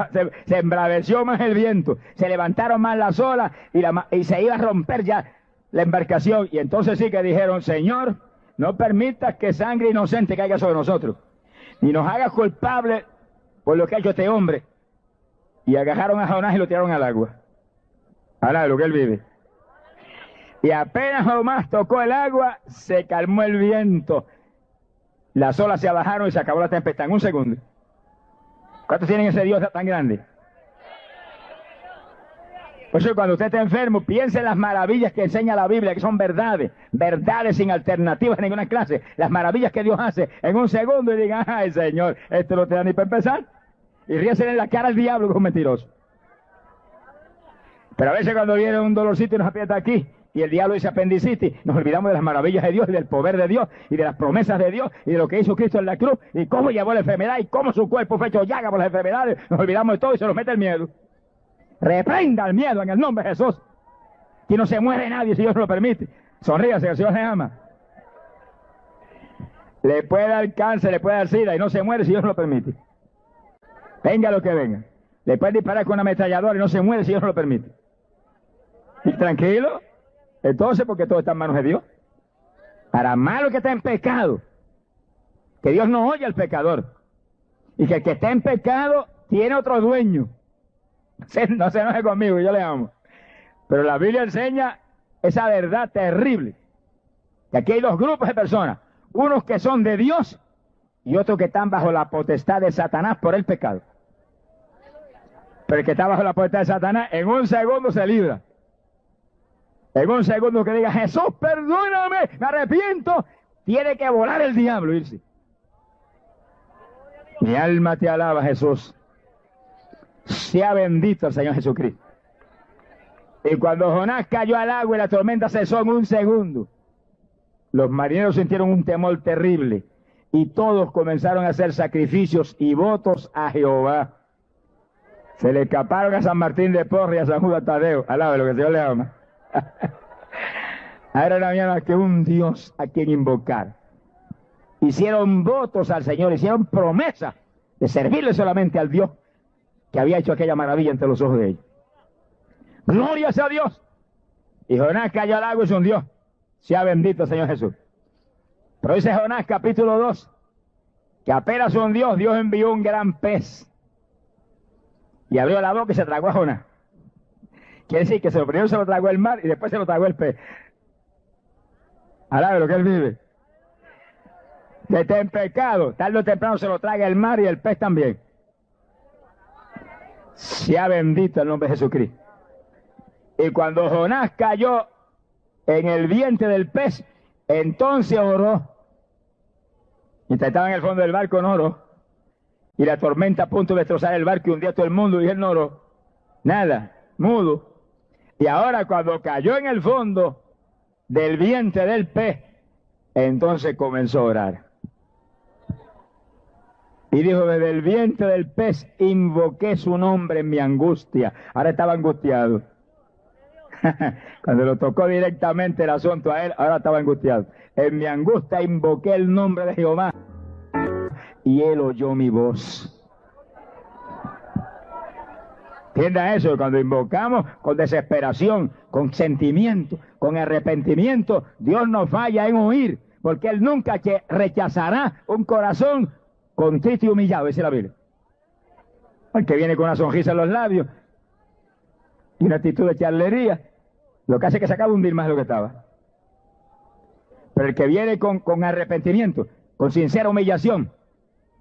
se embraveció más el viento, se levantaron más las olas y se iba a romper ya la embarcación. Y entonces sí que dijeron, Señor, no permitas que sangre inocente caiga sobre nosotros, ni nos hagas culpables por lo que ha hecho este hombre. Y agarraron a Jonás y lo tiraron al agua. Alá, lo que él vive. Y apenas Jonás tocó el agua, se calmó el viento. Las olas se abajaron y se acabó la tempestad en un segundo. ¿Cuántos tienen ese Dios tan grande? Por eso cuando usted está enfermo, piense en las maravillas que enseña la Biblia, que son verdades, verdades sin alternativas en ninguna clase. Las maravillas que Dios hace en un segundo y diga, ay Señor, esto no te da ni para empezar. Y ríese en la cara al diablo que es un mentiroso. Pero a veces cuando viene un dolorcito y nos aprieta aquí, y el diablo dice apendicitis, nos olvidamos de las maravillas de Dios y del poder de Dios y de las promesas de Dios y de lo que hizo Cristo en la cruz y cómo llevó la enfermedad y cómo su cuerpo fue hecho llaga por las enfermedades. Nos olvidamos de todo y se nos mete el miedo. Reprenda el miedo en el nombre de Jesús. Que no se muere nadie si Dios no lo permite. Sonríase, que el Señor le ama. Le puede dar cáncer, le puede dar sida y no se muere si Dios no lo permite. Venga lo que venga. Le puede disparar con una ametralladora y no se muere si Dios no lo permite. Y tranquilo. Entonces, porque todo está en manos de Dios. Para malo que está en pecado, que Dios no oye al pecador. Y que el que está en pecado tiene otro dueño. No se enoje conmigo, yo le amo. Pero la Biblia enseña esa verdad terrible. Que aquí hay 2 grupos de personas. unos que son de Dios y otros que están bajo la potestad de Satanás por el pecado. Pero el que está bajo la potestad de Satanás, en un segundo se libra. En un segundo que diga, Jesús, perdóname, me arrepiento, tiene que volar el diablo y irse. Mi alma te alaba, Jesús. Sea bendito el Señor Jesucristo. Y cuando Jonás cayó al agua y la tormenta cesó en un segundo, los marineros sintieron un temor terrible y todos comenzaron a hacer sacrificios y votos a Jehová. Se le escaparon a San Martín de Porres y a San Judas Tadeo. Alabe lo que el Señor le ama. Ahora no había más que un Dios a quien invocar. Hicieron votos al Señor, hicieron promesa de servirle solamente al Dios que había hecho aquella maravilla entre los ojos de ellos. ¡Gloria sea a Dios! Y Jonás cayó al agua y se hundió. Sea bendito el Señor Jesús. Pero dice Jonás capítulo 2, que apenas se hundió, Dios envió un gran pez. Y abrió la boca y se tragó a Jonás. Quiere decir que primero se lo tragó el mar y después se lo tragó el pez. Alabe lo que él vive. Que está en pecado, tarde o temprano se lo traga el mar y el pez también. Sea bendito el nombre de Jesucristo. Y cuando Jonás cayó en el vientre del pez, entonces oró. Mientras estaba en el fondo del barco, no oró. Y la tormenta a punto de destrozar el barco y hundía a todo el mundo, y él no oró. Nada, mudo. Y ahora cuando cayó en el fondo del vientre del pez, entonces comenzó a orar. Y dijo, desde el vientre del pez invoqué su nombre en mi angustia. Ahora estaba angustiado. Cuando lo tocó directamente el asunto a él, ahora estaba angustiado. En mi angustia invoqué el nombre de Jehová y él oyó mi voz. Entienda eso, cuando invocamos con desesperación, con sentimiento, con arrepentimiento, Dios no falla en oír, porque él nunca rechazará un corazón contrito y humillado, dice la Biblia. El que viene con una sonrisa en los labios y una actitud de charlería, lo que hace es que se acaba de hundir más de lo que estaba. Pero el que viene con arrepentimiento, con sincera humillación,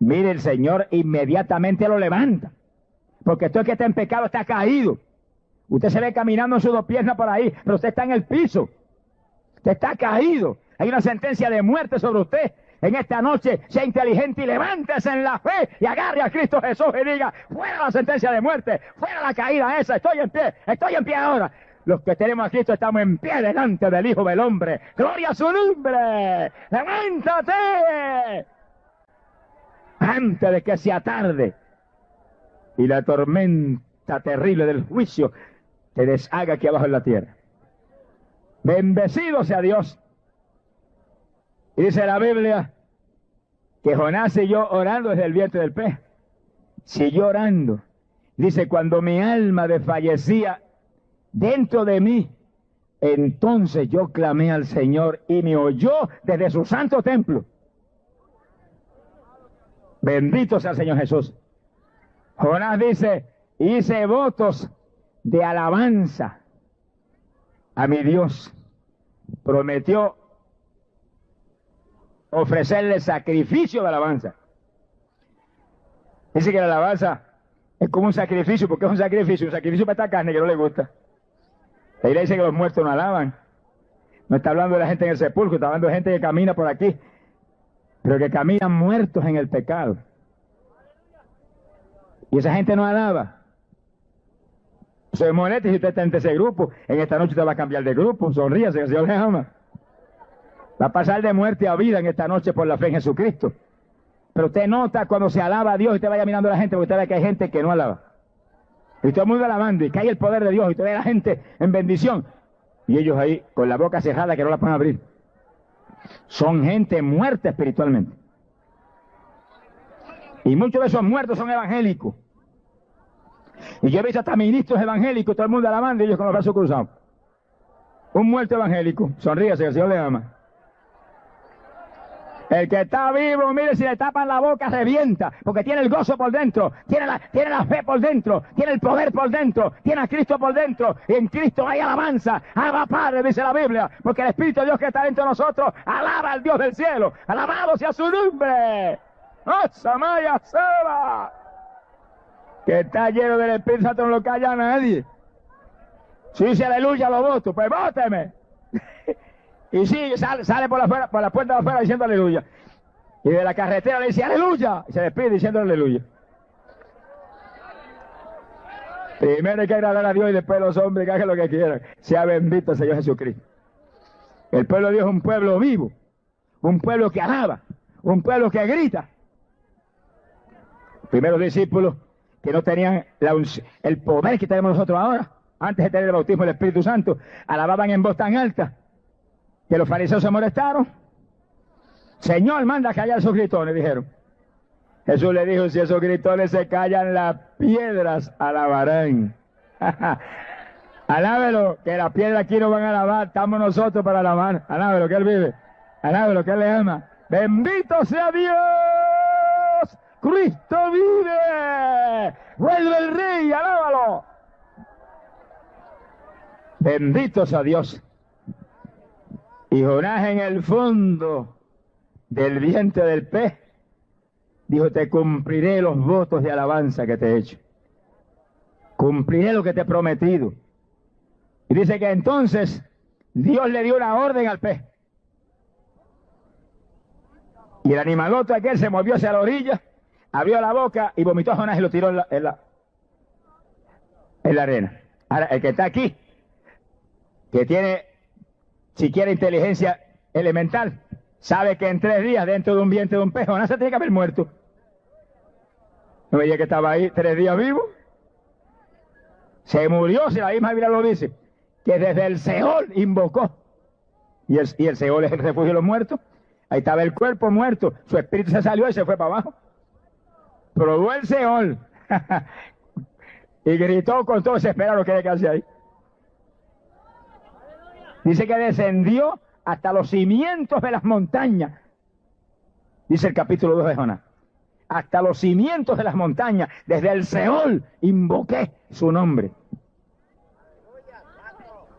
mire, el Señor inmediatamente lo levanta. Porque todo el que está en pecado está caído. Usted se ve caminando en sus dos piernas por ahí, pero usted está en el piso. Usted está caído. Hay una sentencia de muerte sobre usted. En esta noche, sea inteligente y levántese en la fe y agarre a Cristo Jesús y diga, fuera la sentencia de muerte, fuera la caída esa, estoy en pie ahora. Los que tenemos a Cristo estamos en pie delante del Hijo del Hombre. ¡Gloria a su nombre! ¡Levántate! Antes de que sea tarde y la tormenta terrible del juicio te deshaga aquí abajo en la tierra. Bendecido sea Dios. Y dice la Biblia que Jonás siguió orando desde el vientre del pez. Siguió orando. Dice, cuando mi alma desfallecía dentro de mí, entonces yo clamé al Señor y me oyó desde su santo templo. Bendito sea el Señor Jesús. Jonás dice, hice votos de alabanza a mi Dios. Prometió ofrecerle sacrificio de alabanza. Dice que la alabanza es como un sacrificio. ¿Por qué es un sacrificio? Un sacrificio para esta carne que no le gusta. La Biblia dice que los muertos no alaban. No está hablando de la gente en el sepulcro, está hablando de gente que camina por aquí, pero que caminan muertos en el pecado. Y esa gente no alaba. Se moleste si usted está en ese grupo. En esta noche usted va a cambiar de grupo. Sonríase, que el Señor le ama. Va a pasar de muerte a vida en esta noche por la fe en Jesucristo. Pero usted nota cuando se alaba a Dios y usted vaya mirando a la gente, porque usted ve que hay gente que no alaba. Y todo el mundo alabando y que hay el poder de Dios y usted ve a la gente en bendición. Y ellos ahí con la boca cerrada que no la pueden abrir. Son gente muerta espiritualmente. Y muchos de esos muertos son evangélicos. Y yo he visto hasta ministros evangélicos, todo el mundo alabando y ellos con los brazos cruzados. Un muerto evangélico, sonríase, que el Señor le ama. El que está vivo, mire, si le tapan la boca, revienta, porque tiene el gozo por dentro, tiene la fe por dentro, tiene el poder por dentro, tiene a Cristo por dentro, y en Cristo hay alabanza. Alaba Padre, dice la Biblia, porque el Espíritu de Dios que está dentro de nosotros alaba al Dios del cielo. Alabado sea su nombre. ¡Oh, Samaya Seba! Que está lleno del Espíritu Santo, no lo calla nadie. Si dice aleluya, lo voto, pues vóteme. Y sí, sale por la puerta de afuera diciendo aleluya. Y de la carretera le dice aleluya. Y se despide diciendo aleluya. Primero hay que agradar a Dios y después los hombres que hagan lo que quieran. Sea bendito el Señor Jesucristo. El pueblo de Dios es un pueblo vivo. Un pueblo que alaba. Un pueblo que grita. Primeros discípulos que no tenían el poder que tenemos nosotros ahora, antes de tener el bautismo del Espíritu Santo, alababan en voz tan alta que los fariseos se molestaron. Señor, manda callar esos gritones, dijeron. Jesús le dijo, si esos gritones se callan, las piedras alabarán. Alábelo, que las piedras aquí no van a alabar, estamos nosotros para alabar. Alábelo, que Él vive. Alábelo, que Él le ama. Bendito sea Dios. Cristo vive. Vuelve el Rey, alábalo. Bendito sea Dios. Y Jonás en el fondo del vientre del pez dijo, te cumpliré los votos de alabanza que te he hecho. Cumpliré lo que te he prometido. Y dice que entonces Dios le dio una orden al pez. Y el animalote aquel se movió hacia la orilla, abrió la boca y vomitó a Jonás y lo tiró en la arena. Ahora, el que está aquí, que tiene siquiera inteligencia elemental, sabe que en 3 días dentro de un vientre de un pez, Jonás se tiene que haber muerto. ¿No veía que estaba ahí 3 días vivo? Se murió, si la misma Biblia lo dice, que desde el Seol invocó. Y el Seol es el refugio de los muertos. Ahí estaba el cuerpo muerto, su espíritu se salió y se fue para abajo. Probó el Seol y gritó con todo desesperado lo que hay que hacer ahí. Dice que descendió hasta los cimientos de las montañas. Dice el capítulo 2 de Jonás. Hasta los cimientos de las montañas, desde el Seol, invoqué su nombre.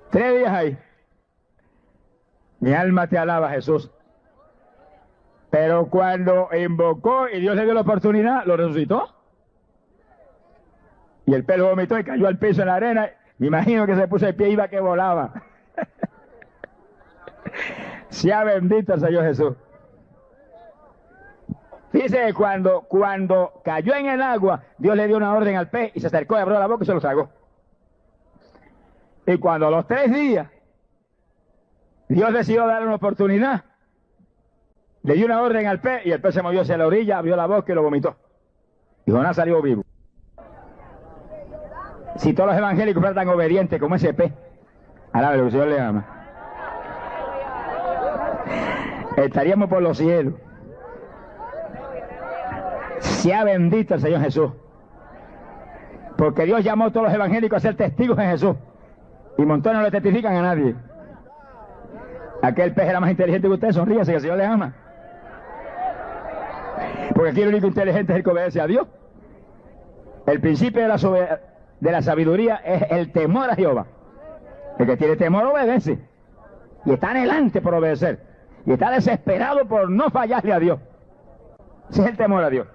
3 días ahí. Mi alma te alaba, Jesús. Pero cuando invocó y Dios le dio la oportunidad, lo resucitó. Y el pez lo vomitó y cayó al piso en la arena. Me imagino que se puso de pie y iba que volaba. Sea bendito el Señor Jesús. Dice que cuando cayó en el agua, Dios le dio una orden al pez y se acercó y abrió la boca y se lo tragó. Y cuando a los 3 días Dios decidió darle una oportunidad, le dio una orden al pez y el pez se movió hacia la orilla, abrió la boca y lo vomitó. Y Jonás salió vivo. Si todos los evangélicos fueran tan obedientes como ese pez, alábelo, que el Señor le ama, estaríamos por los cielos. Sea bendito el Señor Jesús. Porque Dios llamó a todos los evangélicos a ser testigos de Jesús. Y montones no le testifican a nadie. Aquel pez era más inteligente que usted, sonríase que el Señor le ama. Porque aquí el único inteligente es el que obedece a Dios. El principio de la sabiduría es el temor a Jehová. El que tiene temor obedece. Y está anhelante por obedecer. Y está desesperado por no fallarle a Dios. Ese es el temor a Dios.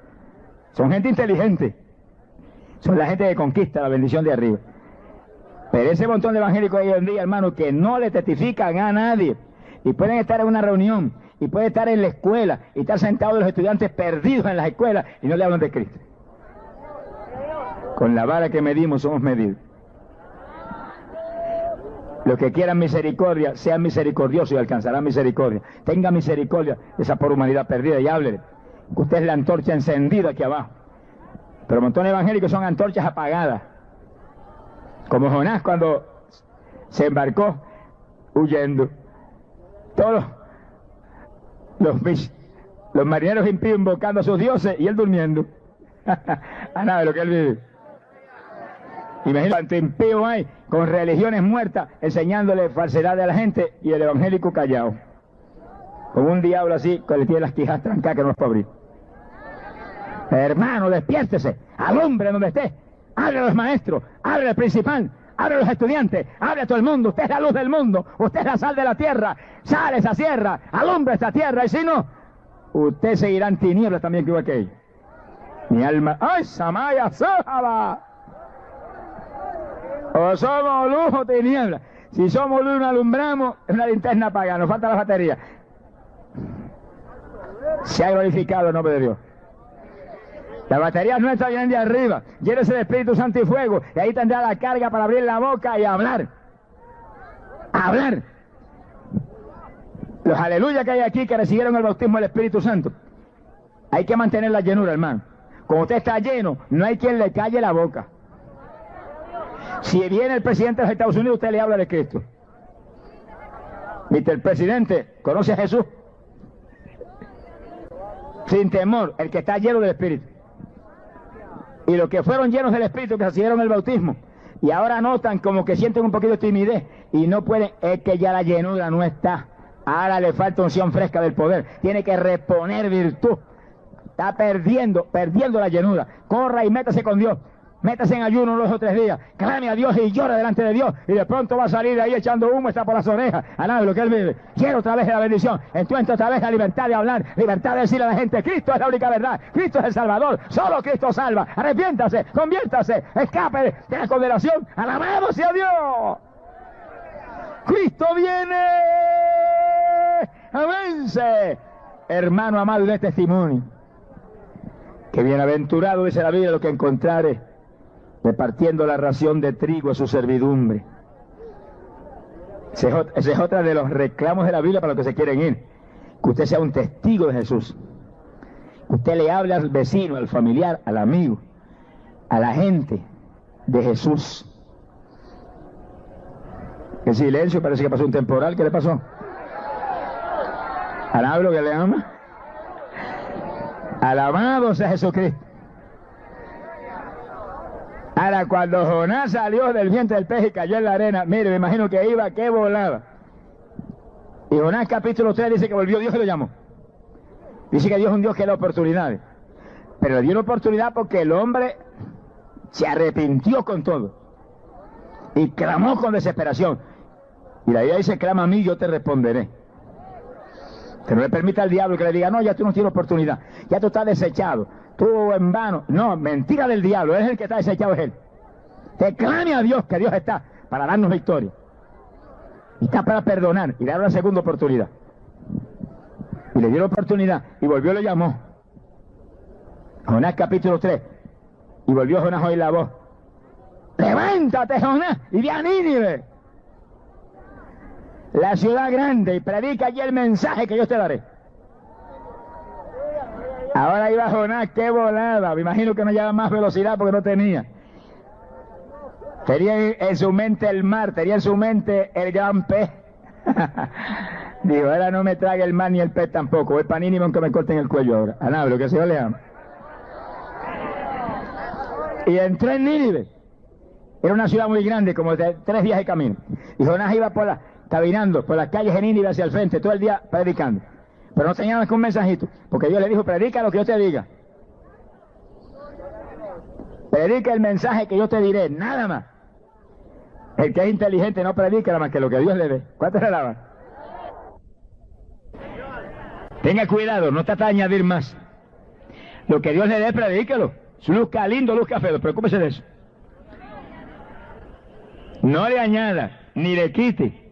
Son gente inteligente. Son la gente que conquista la bendición de arriba. Pero ese montón de evangélicos hoy en día, hermano, que no le testifican a nadie. Y pueden estar en una reunión. Y pueden estar en la escuela. Y estar sentados los estudiantes perdidos en las escuelas. Y no le hablan de Cristo. Con la vara que medimos somos medidos. Los que quieran misericordia, sean misericordiosos y alcanzarán misericordia. Tenga misericordia de esa pobre humanidad perdida y háblele. Usted es la antorcha encendida aquí abajo. Pero montones evangélicos son antorchas apagadas. Como Jonás cuando se embarcó huyendo. Todos los marineros impíos invocando a sus dioses y él durmiendo. A nada de lo que él vive. Imagínate cuánto impío hay con religiones muertas enseñándole falsedad a la gente y el evangélico callado. con un diablo así, que le tiene las quijas trancadas que no los puede abrir. Hermano, despiértese, alumbre donde esté, hable a los maestros, hable al principal, hable a los estudiantes, hable a todo el mundo. Usted es la luz del mundo, usted es la sal de la tierra. Sale esa tierra, alumbre esta tierra, y si no, usted seguirá en tinieblas también que igual que ella. Mi alma, ¡ay, Samaya, Sojaba! O somos luz o tinieblas. Si somos luz, nos alumbramos, es una linterna apagada, nos falta la batería. Se ha glorificado el nombre de Dios. Las baterías nuestras vienen de arriba, llénese de Espíritu Santo y fuego, y ahí tendrá la carga para abrir la boca y hablar. Hablar. Los aleluya que hay aquí que recibieron el bautismo del Espíritu Santo. Hay que mantener la llenura, hermano. Como usted está lleno, no hay quien le calle la boca. Si viene el presidente de los Estados Unidos, usted le habla de Cristo. ¿Viste? El presidente conoce a Jesús. Sin temor, el que está lleno del Espíritu. Y los que fueron llenos del Espíritu, que recibieron el bautismo, y ahora notan como que sienten un poquito de timidez, y no pueden, es que ya la llenura no está. Ahora le falta unción fresca del poder. Tiene que reponer virtud. Está perdiendo la llenura. Corra y métase con Dios. Métase en ayuno 2 o 3 días. Clame a Dios y llore delante de Dios. Y de pronto va a salir de ahí echando humo, está por las orejas. Alabe lo que Él vive. Quiero otra vez la bendición. Encuentro otra vez la libertad de hablar. Libertad de decirle a la gente: Cristo es la única verdad. Cristo es el Salvador. Solo Cristo salva. Arrepiéntase, conviértase, escape de la condenación. Alabado sea Dios. Cristo viene. Avance. Hermano amado, de testimonio. Que bienaventurado, dice la Biblia, lo que encontrare repartiendo la ración de trigo a su servidumbre. Ese es otra de los reclamos de la Biblia para los que se quieren ir. Que usted sea un testigo de Jesús. Que usted le hable al vecino, al familiar, al amigo, a la gente de Jesús. ¿Qué silencio? Parece que pasó un temporal. ¿Qué le pasó? ¿Alaba lo que le ama? Alabado sea Jesucristo. Ahora, cuando Jonás salió del vientre del pez y cayó en la arena, mire, me imagino que iba, que volaba. Y Jonás capítulo 3 dice que volvió Dios y lo llamó. Dice que Dios es un Dios que da oportunidades. Pero le dio una oportunidad porque el hombre se arrepintió con todo. Y clamó con desesperación. Y la Biblia dice: clama a mí, yo te responderé. Que no le permita al diablo que le diga: no, ya tú no tienes oportunidad, ya tú estás desechado, tú en vano. No, mentira del diablo, es el que está desechado, es él. Te clame a Dios, que Dios está para darnos victoria. Y está para perdonar y dar una segunda oportunidad. Y le dio la oportunidad y volvió y lo llamó. Jonás capítulo 3. Y volvió Jonás a oír la voz: levántate, Jonás, y ve a Nínive, la ciudad grande, y predica allí el mensaje que yo te daré. Ahora iba Jonás, qué volada. Me imagino que no llevaba más velocidad porque no tenía. Tenía en su mente el mar, tenía en su mente el gran pez. Dijo: ahora no me trague el mar ni el pez tampoco. Voy para Nínive aunque me corten el cuello ahora. Alablo, que el Señor le ama. Y entró en Nínive. Era una ciudad muy grande, como de 3 días de camino. Y Jonás iba caminando por las calles de Nínive hacia el frente, todo el día predicando. Pero no tenía más que un mensajito, porque Dios le dijo: predica lo que yo te diga. Predica el mensaje que yo te diré, nada más. El que es inteligente no predica nada más que lo que Dios le dé. ¿Cuántos le alaban? Tenga cuidado, no trata de añadir más. Lo que Dios le dé, predíquelo. Luzca lindo, luzca feo, preocúpese de eso. No le añada, ni le quite.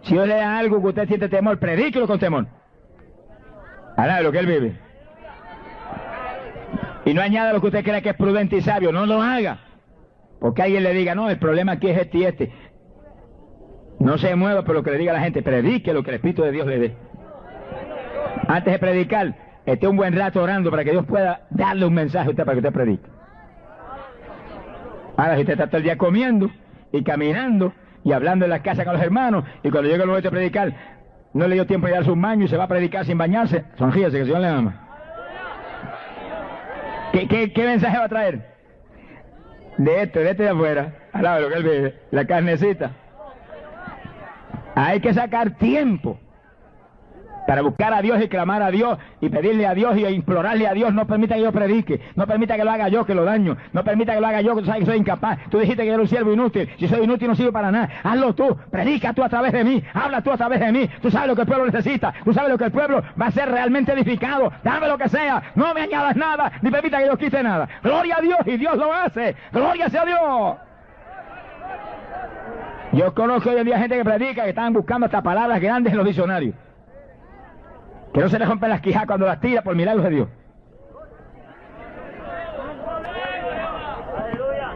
Si Dios le da algo que usted siente temor, predíquelo con temor. Hará lo que Él vive. Y no añada lo que usted cree que es prudente y sabio, no lo haga. Porque alguien le diga: no, el problema aquí es este y este. No se mueva por lo que le diga a la gente, predique lo que el Espíritu de Dios le dé. Antes de predicar, esté un buen rato orando para que Dios pueda darle un mensaje a usted para que usted predique. Ahora, si usted está todo el día comiendo y caminando y hablando en la casa con los hermanos, y cuando llega el momento de predicar, no le dio tiempo de darse un baño y se va a predicar sin bañarse, sonríese, que el Señor le ama. ¿Qué mensaje va a traer? De este de afuera, al lado de lo que Él vive, la carnecita. Hay que sacar tiempo Para buscar a Dios y clamar a Dios y pedirle a Dios y implorarle a Dios. No permita que yo predique, no permita que lo haga yo, que lo daño, no permita que lo haga yo, que tú sabes que soy incapaz. Tú dijiste que yo era un siervo inútil. Si soy inútil no sirvo para nada. Hazlo tú, predica tú a través de mí, habla tú a través de mí. Tú sabes lo que el pueblo necesita, tú sabes lo que el pueblo va a ser realmente edificado. Dame lo que sea, no me añadas nada, ni permita que yo quite nada. Gloria a Dios, y Dios lo hace. Gloria sea a Dios. Yo conozco hoy en día gente que predica, que están buscando hasta palabras grandes en los diccionarios, que no se les rompen las quijas cuando las tira por milagros de Dios.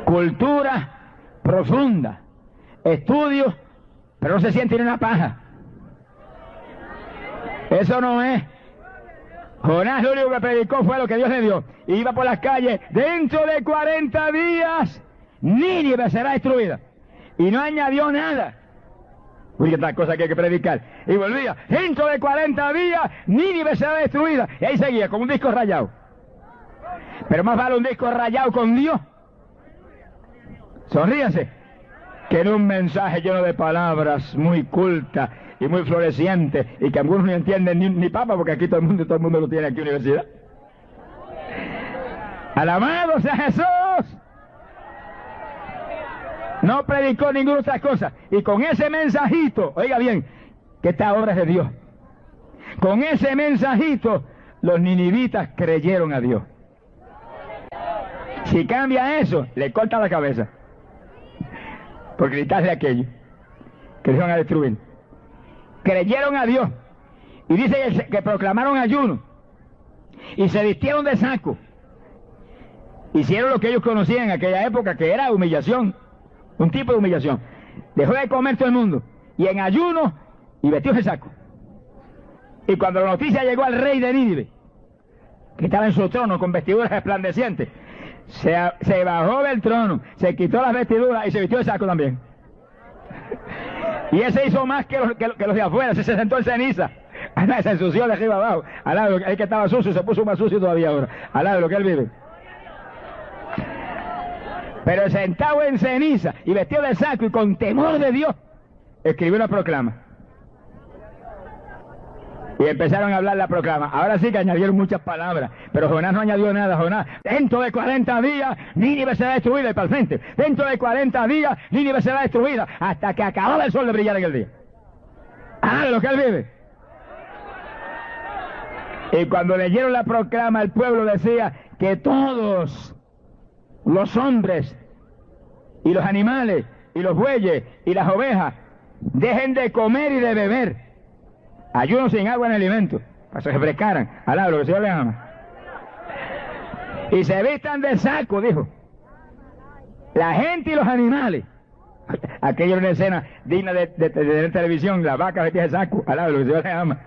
Cultura profunda, estudios, pero no se siente ni una paja. Eso no es. Jonás lo único que predicó fue lo que Dios le dio. Y iba por las calles, dentro de 40 días, Nínive será destruida. Y no añadió nada. Uy, qué tal cosa que hay que predicar. Y volvía, dentro de 40 días, Nínive será destruida. Y ahí seguía, con un disco rayado. Pero más vale un disco rayado con Dios. Sonríase. Que en un mensaje lleno de palabras muy cultas y muy florecientes, y que algunos no entienden ni papa, porque aquí todo el mundo lo tiene aquí en la universidad. Alabado sea Jesús. No predicó ninguna otra cosa. Y con ese mensajito, oiga bien, que esta obra es de Dios. Con ese mensajito, los ninivitas creyeron a Dios. Si cambia eso, le corta la cabeza. Por gritarle aquello, que les van a destruir. Creyeron a Dios. Y dice que proclamaron ayuno. Y se vistieron de saco. Hicieron lo que ellos conocían en aquella época, que era humillación. Un tipo de humillación. Dejó de comer todo el mundo. Y en ayuno, y vestió de saco. Y cuando la noticia llegó al rey de Nínive, que estaba en su trono con vestiduras resplandecientes, se bajó del trono, se quitó las vestiduras y se vistió de saco también. Y ese hizo más que los de afuera, se sentó en ceniza. Se ensució de arriba abajo. Al lado, el que estaba sucio se puso más sucio todavía ahora. Al lado de lo que él vive. Pero sentado en ceniza y vestido de saco y con temor de Dios, escribió una proclama. Y empezaron a hablar la proclama. Ahora sí que añadieron muchas palabras, pero Jonás no añadió nada. Jonás, dentro de 40 días, Nínive será destruida, y para el frente. Dentro de 40 días, Nínive será destruida, hasta que acababa el sol de brillar en el día. Ah, de lo que él vive. Y cuando leyeron la proclama, el pueblo decía que todos los hombres y los animales y los bueyes y las ovejas dejen de comer y de beber, ayuno sin agua en alimento, para que se refrescaran, al lado, lo que el Señor les ama, y se vistan de saco, dijo, la gente y los animales. Aquello era una escena digna de tener televisión, las vacas vestidas de saco, al lado, lo que el Señor les ama,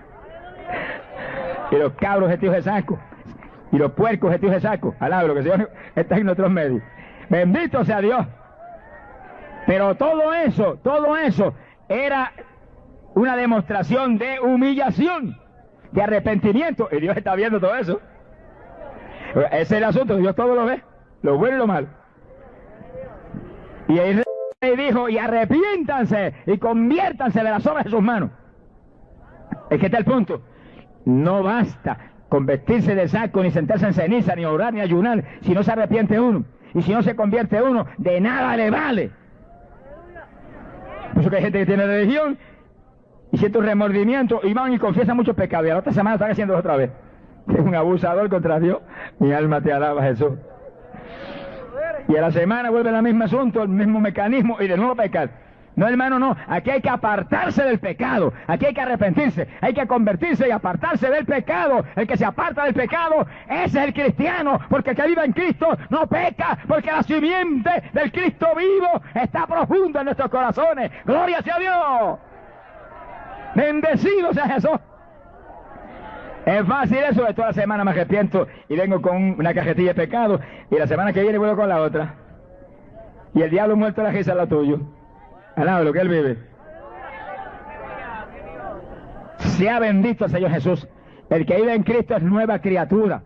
y los cabros vestidos de saco, y los puercos vestidos de saco, al lado, lo que el Señor está en nuestros medios. Bendito sea Dios. Pero todo eso era una demostración de humillación, de arrepentimiento, y Dios está viendo todo eso. Ese es el asunto, Dios todo lo ve, lo bueno y lo malo. Y el rey dijo, y arrepiéntanse y conviértanse de las obras de sus manos. Es que está el punto. No basta con vestirse de saco, ni sentarse en ceniza, ni orar, ni ayunar, si no se arrepiente uno. Y si no se convierte uno, de nada le vale. Por eso que hay gente que tiene religión y siente un remordimiento y van y confiesan muchos pecados, y a la otra semana están haciéndolo otra vez. Es un abusador contra Dios. Mi alma te alaba, Jesús. Y a la semana vuelve el mismo asunto, el mismo mecanismo, y de nuevo pecar. No, hermano, no. Aquí hay que apartarse del pecado. Aquí hay que arrepentirse. Hay que convertirse y apartarse del pecado. El que se aparta del pecado, ese es el cristiano. Porque el que vive en Cristo no peca. Porque la simiente del Cristo vivo está profunda en nuestros corazones. ¡Gloria sea a Dios! ¡Bendecido sea Jesús! Es fácil eso. De toda la semana me arrepiento y vengo con una cajetilla de pecado. Y la semana que viene vuelvo con la otra. Y el diablo muerto la risa es lo tuyo. Al lado de lo que él vive. Sea bendito el Señor Jesús. El que vive en Cristo es nueva criatura.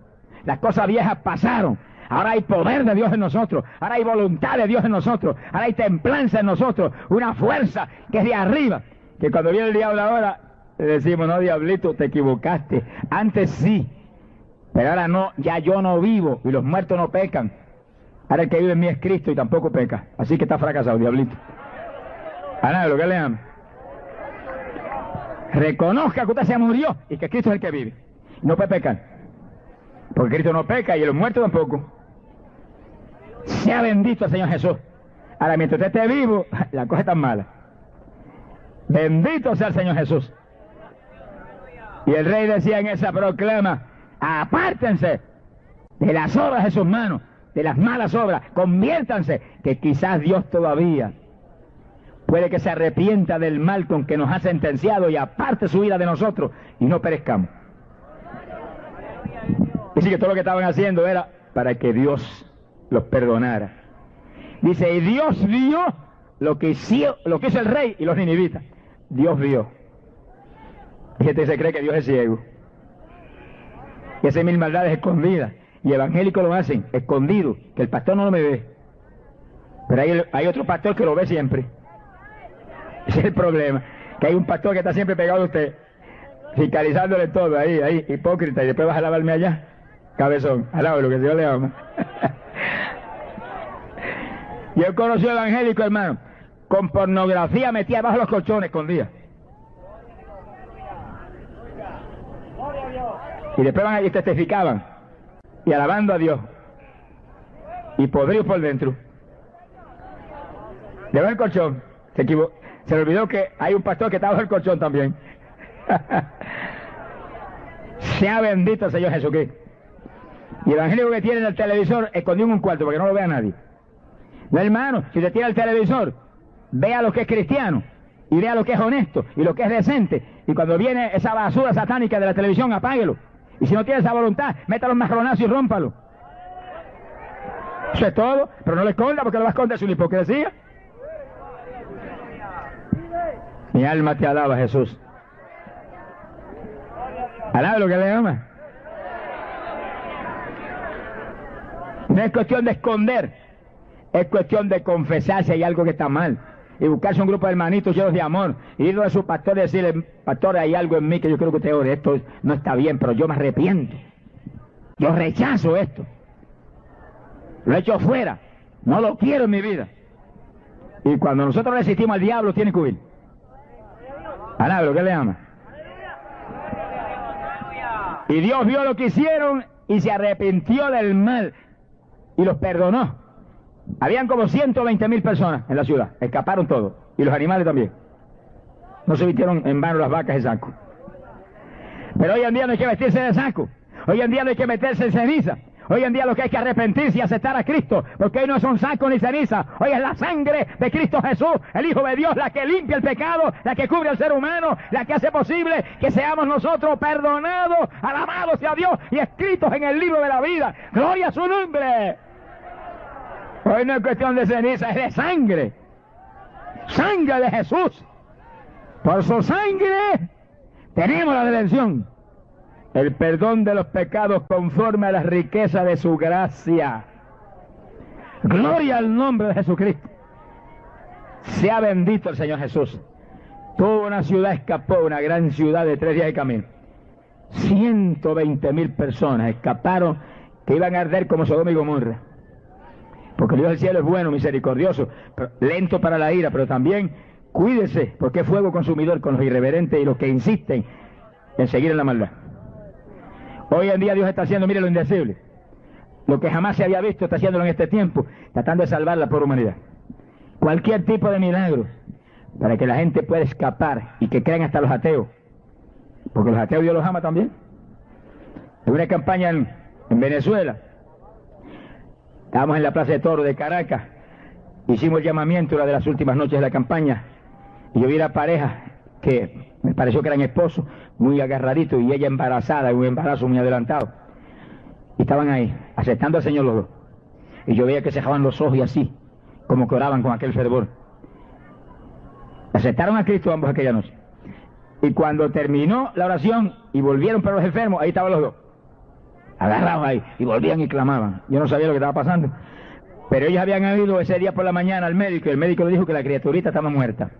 Las cosas viejas pasaron. Ahora hay poder de Dios en nosotros. Ahora hay voluntad de Dios en nosotros. Ahora hay templanza en nosotros. Una fuerza que es de arriba. Que cuando viene el diablo ahora, Le decimos, no, diablito, te equivocaste. Antes sí, pero ahora no, ya yo no vivo y los muertos no pecan. Ahora el que vive en mí es Cristo y tampoco peca. Así que está fracasado, diablito. A nada, lo que le ama. Reconozca que usted se murió y que Cristo es el que vive. No puede pecar. Porque Cristo no peca y los muertos tampoco. Sea bendito el Señor Jesús. Ahora, mientras usted esté vivo, la cosa es tan mala. Bendito sea el Señor Jesús. Y el rey decía en esa proclama, apártense de las obras de sus manos, de las malas obras, conviértanse, que quizás Dios todavía puede que se arrepienta del mal con que nos ha sentenciado y aparte su vida de nosotros y no perezcamos. Dice que todo lo que estaban haciendo era para que Dios los perdonara. Dice, y Dios vio lo que hizo el rey y los ninivitas. Dios vio. Y gente se cree que Dios es ciego. Y hace mil maldades escondidas. Y evangélicos lo hacen, escondido, que el pastor no lo me ve. Pero hay otro pastor que lo ve siempre. Ese es el problema. Que hay un pastor que está siempre pegado a usted, fiscalizándole todo, ahí, hipócrita, y después vas a lavarme allá, cabezón, al lado de lo que Dios le ama. Yo conocí a evangélico, hermano, con pornografía metida bajo los colchones, escondida. Y después van allí y testificaban, y alabando a Dios, y podridos por dentro. Debajo del colchón, se le olvidó que hay un pastor que está bajo el colchón también. Sea bendito el Señor Jesucristo. Y el evangélico que tiene en el televisor escondido en un cuarto para que no lo vea nadie. No, hermano, si usted tiene el televisor, vea lo que es cristiano y vea lo que es honesto y lo que es decente. Y cuando viene esa basura satánica de la televisión, apáguelo. Y si no tiene esa voluntad, métalo en marronazo y rómpalo. Eso es todo, pero no lo esconda porque lo va a esconder, es una hipocresía. Mi alma te alaba, Jesús. Alaba lo que le ama. No es cuestión de esconder, es cuestión de confesar si hay algo que está mal. Y buscarse un grupo de hermanitos llenos de amor. Y ir a su pastor y decirle, pastor, hay algo en mí que yo creo que usted ore. Esto no está bien, pero yo me arrepiento. Yo rechazo esto. Lo he hecho fuera. No lo quiero en mi vida. Y cuando nosotros resistimos al diablo, tiene que huir. Alaba lo que le ama. Y Dios vio lo que hicieron y se arrepintió del mal y los perdonó. Habían como 120.000 personas en la ciudad, escaparon todos, y los animales también. No se vistieron en vano las vacas de saco. Pero hoy en día no hay que vestirse de saco, hoy en día no hay que meterse en ceniza. Hoy en día lo que hay que arrepentirse y aceptar a Cristo, porque hoy no son saco ni ceniza, hoy es la sangre de Cristo Jesús, el Hijo de Dios, la que limpia el pecado, la que cubre al ser humano, la que hace posible que seamos nosotros perdonados, alabados sea Dios y escritos en el libro de la vida. ¡Gloria a su nombre! Hoy no es cuestión de ceniza, es de sangre. Sangre de Jesús. Por su sangre tenemos la redención. El perdón de los pecados conforme a la riqueza de su gracia. Gloria al nombre de Jesucristo. Sea bendito el Señor Jesús. Toda una ciudad escapó, una gran ciudad de 3 días de camino. 120.000 personas escaparon que iban a arder como Sodoma y Gomorra. Porque Dios del cielo es bueno, misericordioso, lento para la ira, pero también cuídese, porque es fuego consumidor con los irreverentes y los que insisten en seguir en la maldad. Hoy en día Dios está haciendo, mire lo indecible, lo que jamás se había visto, está haciéndolo en este tiempo, tratando de salvar la pobre humanidad. Cualquier tipo de milagro, para que la gente pueda escapar y que crean hasta los ateos, porque los ateos Dios los ama también. Hay una campaña en Venezuela. Estábamos en la Plaza de Toros de Caracas, hicimos el llamamiento una de las últimas noches de la campaña, y yo vi a la pareja que me pareció que eran esposos, muy agarraditos, y ella embarazada, un embarazo muy adelantado. Y estaban ahí, aceptando al Señor los dos. Y yo veía que cejaban los ojos y así, como que oraban con aquel fervor. Aceptaron a Cristo ambos aquella noche. Y cuando terminó la oración y volvieron para los enfermos, ahí estaban los dos. Agarrados ahí, y volvían y clamaban. Yo no sabía lo que estaba pasando. Pero ellos habían ido ese día por la mañana al médico, y el médico le dijo que la criaturita estaba muerta.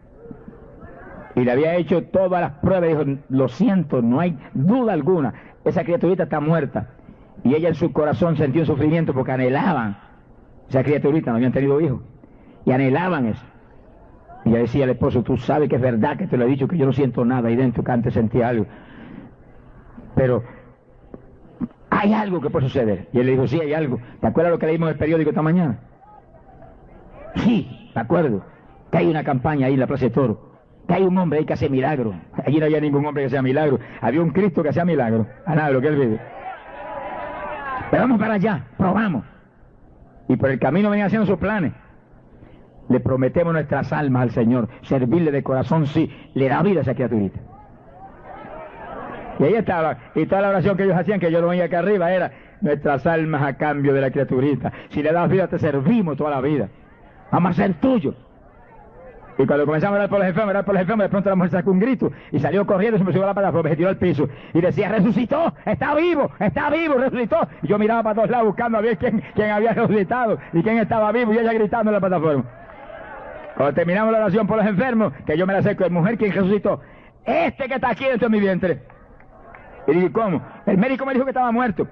Y le había hecho todas las pruebas y dijo, lo siento, no hay duda alguna, esa criaturita está muerta. Y ella en su corazón sentía un sufrimiento porque anhelaban, esa criaturita, no habían tenido hijos, y anhelaban eso. Y ella decía al esposo, tú sabes que es verdad que te lo he dicho, que yo no siento nada ahí dentro, que antes sentía algo. Pero hay algo que puede suceder. Y él le dijo, sí, hay algo. ¿Te acuerdas lo que leímos en el periódico esta mañana? Sí, me acuerdo. Que hay una campaña ahí en la Plaza de Toro. Que hay un hombre ahí que hace milagros. Allí no había ningún hombre que hacía milagros. Había un Cristo que hacía milagros. A nada de lo que él vive. Pero vamos para allá, probamos. Y por el camino venían haciendo sus planes. Le prometemos nuestras almas al Señor. Servirle de corazón, sí. Le da vida a esa criaturita. Y ahí estaba. Y toda la oración que ellos hacían, que yo lo veía acá arriba, era nuestras almas a cambio de la criaturita. Si le das vida, te servimos toda la vida. Vamos a ser tuyos. Y cuando comenzamos a orar por los enfermos, de pronto la mujer sacó un grito y salió corriendo y se me subió a la plataforma, se tiró al piso y decía, resucitó, está vivo, resucitó. Y yo miraba para todos lados buscando a ver quién había resucitado y quién estaba vivo, y ella gritando en la plataforma. Cuando terminamos la oración por los enfermos, que yo me la acerco, de mujer, ¿quién resucitó? Este que está aquí dentro de mi vientre. Y dije, ¿cómo? El médico me dijo que estaba muerto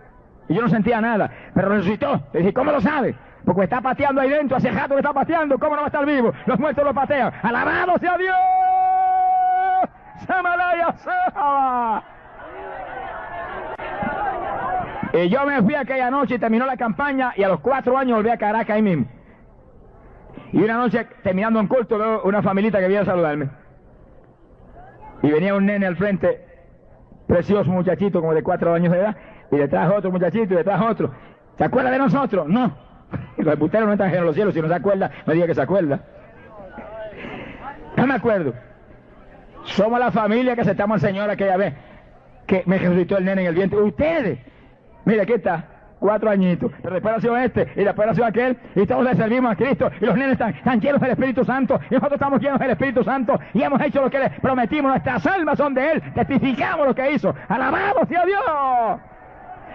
y yo no sentía nada, pero resucitó. Le dije, ¿cómo lo sabe? Porque está pateando ahí dentro, hace rato que está pateando, ¿cómo no va a estar vivo? Los muertos lo patean. ¡Alabado sea Dios! ¡Samalaya Saba! Y yo me fui aquella noche y terminó la campaña y a los 4 años volví a Caracas ahí mismo. Y una noche, terminando un culto, veo una familita que viene a saludarme. Y venía un nene al frente, precioso muchachito, como de 4 años de edad, y detrás otro muchachito y detrás otro. ¿Se acuerda de nosotros? No. Los embusteros no están en los cielos, si no se acuerda, no diga que se acuerda. No me acuerdo. Somos la familia que aceptamos al Señor aquella vez que me resucitó el nene en el vientre. Ustedes, mire, aquí está, 4 añitos, pero después nació este, y después nació aquel, y todos le servimos a Cristo, y los nenes están llenos del Espíritu Santo, y nosotros estamos llenos del Espíritu Santo, y hemos hecho lo que les prometimos, nuestras almas son de Él, testificamos lo que hizo. ¡Alabado sea Dios!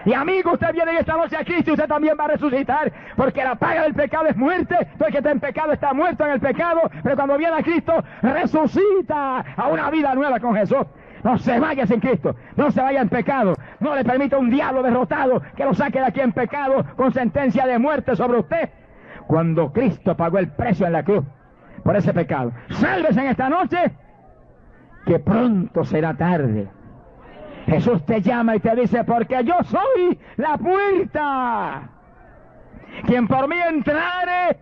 Y amigo, usted viene esta noche a Cristo y usted también va a resucitar, porque la paga del pecado es muerte. Todo el que está en pecado está muerto en el pecado, pero cuando viene a Cristo resucita a una vida nueva con Jesús. No se vaya sin Cristo, no se vaya en pecado, no le permita un diablo derrotado que lo saque de aquí en pecado con sentencia de muerte sobre usted, cuando Cristo pagó el precio en la cruz por ese pecado. Sálvese en esta noche, que pronto será tarde. Jesús te llama y te dice, porque yo soy la puerta. Quien por mí entrare,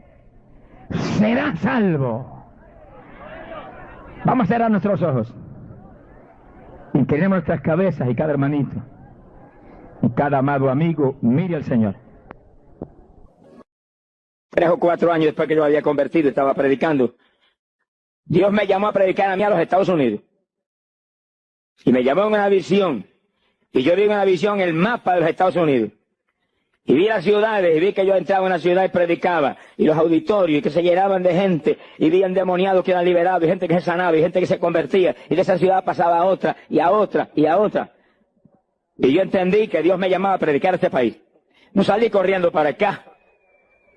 será salvo. Vamos a cerrar nuestros ojos. Inclinemos nuestras cabezas y cada hermanito y cada amado amigo mire al Señor. 3 o 4 años después que yo había convertido y estaba predicando, Dios me llamó a predicar a mí a los Estados Unidos. Y me llamó en una visión, y yo vi en una visión el mapa de los Estados Unidos. Y vi las ciudades, y vi que yo entraba en una ciudad y predicaba, y los auditorios, y que se llenaban de gente, y vi endemoniados que eran liberados, y gente que se sanaba, y gente que se convertía, y de esa ciudad pasaba a otra, y a otra, y a otra. Y yo entendí que Dios me llamaba a predicar a este país. No salí corriendo para acá.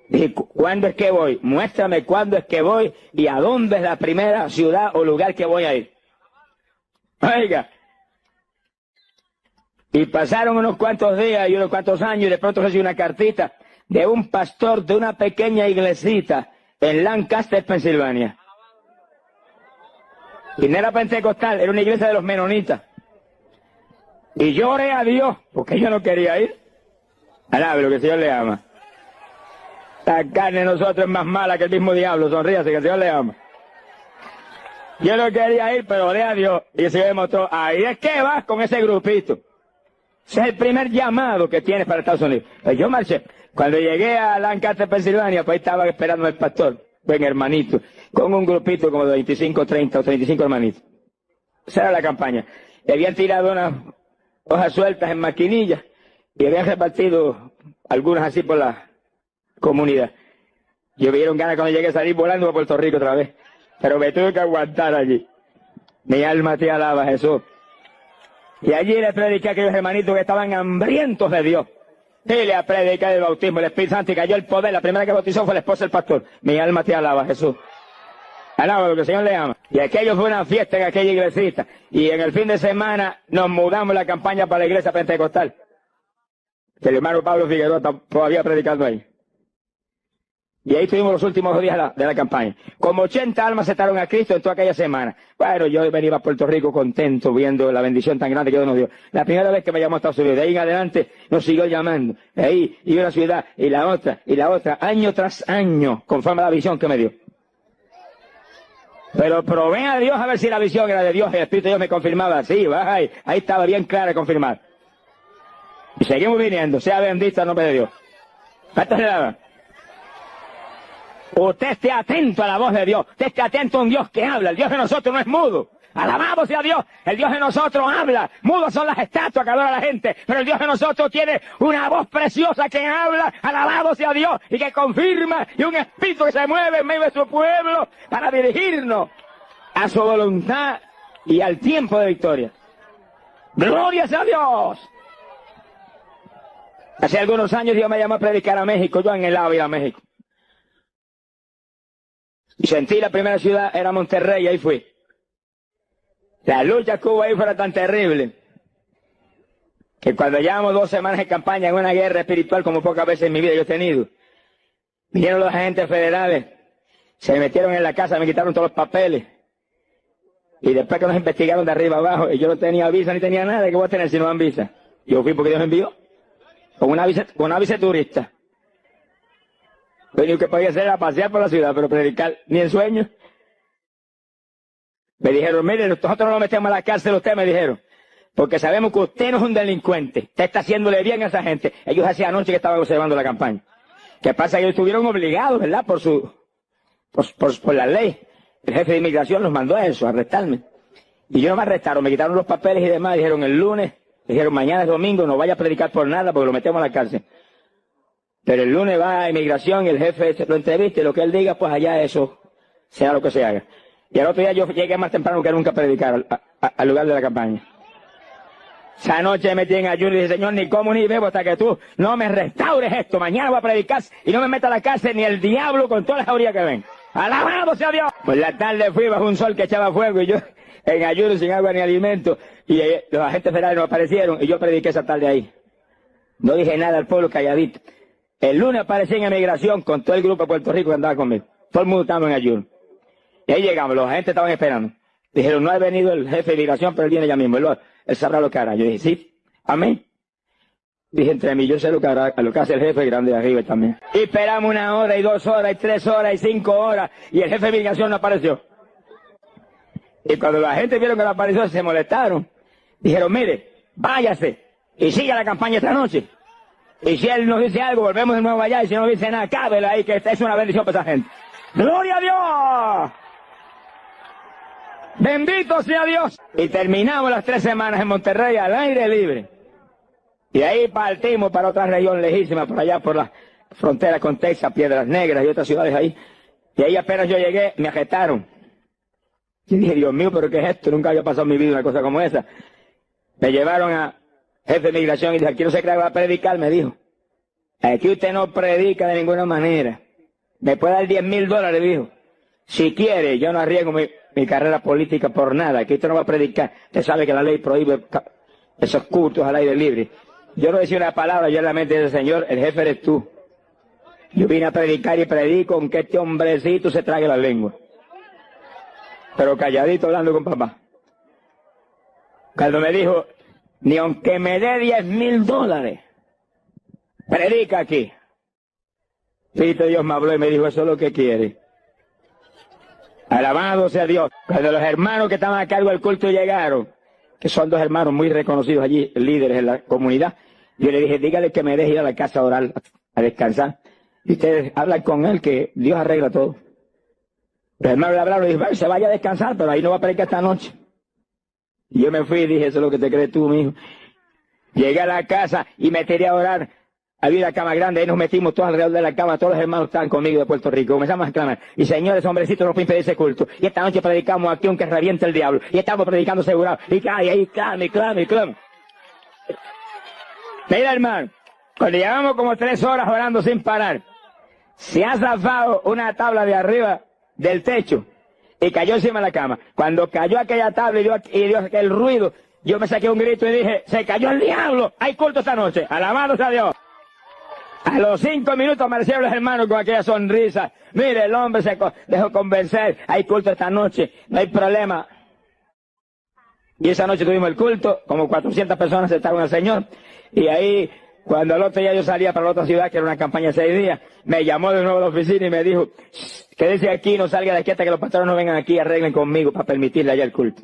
Dije, ¿cuándo es que voy? Muéstrame cuándo es que voy, y a dónde es la primera ciudad o lugar que voy a ir. Oiga, y pasaron unos cuantos días y unos cuantos años y de pronto recibí una cartita de un pastor de una pequeña iglesita en Lancaster, Pensilvania. Y no era pentecostal, era una iglesia de los menonitas. Y yo oré a Dios, porque yo no quería ir. Alabe lo que el Señor le ama. La carne de nosotros es más mala que el mismo diablo, sonríase que el Señor le ama. Yo no quería ir, pero oré a Dios y se me mostró, ahí es que vas con ese grupito. Ese es el primer llamado que tienes para Estados Unidos. Pues yo marché. Cuando llegué a Lancaster, Pensilvania, pues estaba esperando el pastor, buen hermanito, con un grupito como de 25, 30 o 35 hermanitos. Esa era la campaña. Y habían tirado unas hojas sueltas en maquinillas y habían repartido algunas así por la comunidad. Yo me dieron ganas cuando llegué a salir volando a Puerto Rico otra vez. Pero me tuve que aguantar allí. Mi alma te alaba, Jesús. Y allí le prediqué a aquellos hermanitos que estaban hambrientos de Dios. Y le prediqué el bautismo, el Espíritu Santo, y cayó el poder. La primera que bautizó fue la esposa del pastor. Mi alma te alaba, Jesús. Alaba lo que el Señor le ama. Y aquello fue una fiesta en aquella iglesita. Y en el fin de semana nos mudamos la campaña para la iglesia pentecostal. El hermano Pablo Figueroa está todavía predicando ahí. Y ahí estuvimos los últimos días de la campaña. Como 80 almas aceptaron a Cristo en toda aquella semana. Bueno, yo venía a Puerto Rico contento viendo la bendición tan grande que Dios nos dio. La primera vez que me llamó a Estados Unidos, de ahí en adelante nos siguió llamando. De ahí, y una ciudad, y la otra, año tras año, conforme a la visión que me dio. Pero probé a Dios a ver si la visión era de Dios, el Espíritu de Dios me confirmaba. Sí, ahí estaba bien clara confirmar. Y seguimos viniendo, sea bendito el nombre de Dios. Usted esté atento a la voz de Dios, usted esté atento a un Dios que habla, el Dios de nosotros no es mudo. Alabado sea Dios, el Dios de nosotros habla, mudos son las estatuas que adora la gente, pero el Dios de nosotros tiene una voz preciosa que habla, alabado sea Dios, y que confirma, y un espíritu que se mueve en medio de su pueblo para dirigirnos a su voluntad y al tiempo de victoria. ¡Gloria sea Dios! Hace algunos años Dios me llamó a predicar a México, yo anhelaba ir a México. Y sentí la primera ciudad, era Monterrey, y ahí fui. La lucha que hubo ahí fue tan terrible, que cuando llevamos 2 semanas de campaña en una guerra espiritual como pocas veces en mi vida yo he tenido, vinieron los agentes federales, se metieron en la casa, me quitaron todos los papeles, y después que nos investigaron de arriba abajo, y yo no tenía visa ni tenía nada, ¿qué voy a tener si no dan visa? Yo fui porque Dios me envió, con una visa turista. Lo único que podía hacer era pasear por la ciudad, pero predicar ni en sueños. Me dijeron, mire, nosotros no lo metemos a la cárcel, usted me dijeron, porque sabemos que usted no es un delincuente, usted está haciéndole bien a esa gente. Ellos hacía anoche que estaban observando la campaña. ¿Qué pasa? Ellos estuvieron obligados, ¿verdad? Por la ley. El jefe de inmigración los mandó a eso, a arrestarme. Y yo no me arrestaron, me quitaron los papeles y demás, dijeron el lunes, dijeron mañana es domingo, no vaya a predicar por nada porque lo metemos a la cárcel. Pero el lunes va a inmigración y el jefe lo entrevista y lo que él diga, pues allá eso sea lo que se haga. Y al otro día yo llegué más temprano que nunca a predicar al lugar de la campaña. Esa noche me metí en ayuno y dije, Señor, ni como ni bebo hasta que tú no me restaures esto. Mañana voy a predicar y no me meta a la cárcel ni el diablo con toda la jauría que ven. ¡Alabado sea Dios! Pues la tarde fui bajo un sol que echaba fuego y yo en ayuno sin agua ni alimento. Y los agentes federales no aparecieron y yo prediqué esa tarde ahí. No dije nada al pueblo calladito. El lunes aparecí en emigración con todo el grupo de Puerto Rico que andaba conmigo. Todo el mundo estaba en ayuno. Y ahí llegamos, los agentes estaban esperando. Dijeron, no ha venido el jefe de migración, pero él viene ya mismo. Él sabrá lo que hará. Yo dije, sí, amén. Dije entre mí, yo sé lo que hará, lo que hace el jefe grande de arriba también. Y esperamos 1 hora, y 2 horas, y 3 horas, y 5 horas, y el jefe de migración no apareció. Y cuando la gente vieron que no apareció, se molestaron. Dijeron, mire, váyase, y siga la campaña esta noche. Y si él nos dice algo, volvemos de nuevo allá, y si no dice nada, cábela ahí, que esta es una bendición para esa gente. ¡Gloria a Dios! ¡Bendito sea Dios! Y terminamos las 3 semanas en Monterrey al aire libre. Y de ahí partimos para otra región lejísima, por allá por la frontera con Texas, Piedras Negras y otras ciudades ahí. Y ahí apenas yo llegué, me arrestaron. Y dije, Dios mío, ¿pero qué es esto? Nunca había pasado en mi vida una cosa como esa. Me llevaron a jefe de migración y dije, aquí no se cree que va a predicar, me dijo. Aquí usted no predica de ninguna manera. Me puede dar $10,000, dijo. Si quiere, yo no arriesgo mi carrera política por nada. Aquí usted no va a predicar. Usted sabe que la ley prohíbe esos cultos al aire libre. Yo no decía una palabra, yo en la mente de ese Señor, el jefe eres tú. Yo vine a predicar y predico aunque este hombrecito se trague la lengua. Pero calladito hablando con papá. Cuando me dijo, ni aunque me dé $10,000, predica aquí. Espíritu de Dios me habló y me dijo, eso es lo que quiere. Alabado sea Dios. Cuando los hermanos que estaban a cargo del culto llegaron, que son 2 hermanos muy reconocidos allí, líderes en la comunidad, yo le dije, dígale que me deje ir a la casa a orar, a descansar. Y ustedes hablan con él que Dios arregla todo. Los hermanos le hablaron y dijeron, se vaya a descansar, pero ahí no va a predicar esta noche. Y yo me fui y dije, eso es lo que te crees tú, mijo. Llegué a la casa y me tiré a orar. Había una cama grande, ahí nos metimos todos alrededor de la cama, todos los hermanos estaban conmigo de Puerto Rico. Comenzamos a clamar. Y señores, hombrecitos, no pueden impedir ese culto. Y esta noche predicamos aquí aunque reviente el diablo. Y estamos predicando asegurado. Y ahí clame. Mira, hermano, cuando llevamos como 3 horas orando sin parar, se ha zafado una tabla de arriba del techo y cayó encima de la cama. Cuando cayó aquella tabla y dio aquel ruido, yo me saqué un grito y dije, se cayó el diablo, hay culto esta noche, alabado sea Dios. A los 5 minutos aparecieron los hermanos con aquella sonrisa. Mire, el hombre se dejó convencer, hay culto esta noche, no hay problema. Y esa noche tuvimos el culto, como 400 personas aceptaron al Señor, y ahí, cuando el otro día yo salía para la otra ciudad, que era una campaña de 6 días, me llamó de nuevo a la oficina y me dijo, quédese aquí, no salga de aquí hasta que los pastores no vengan aquí y arreglen conmigo para permitirle allá el culto.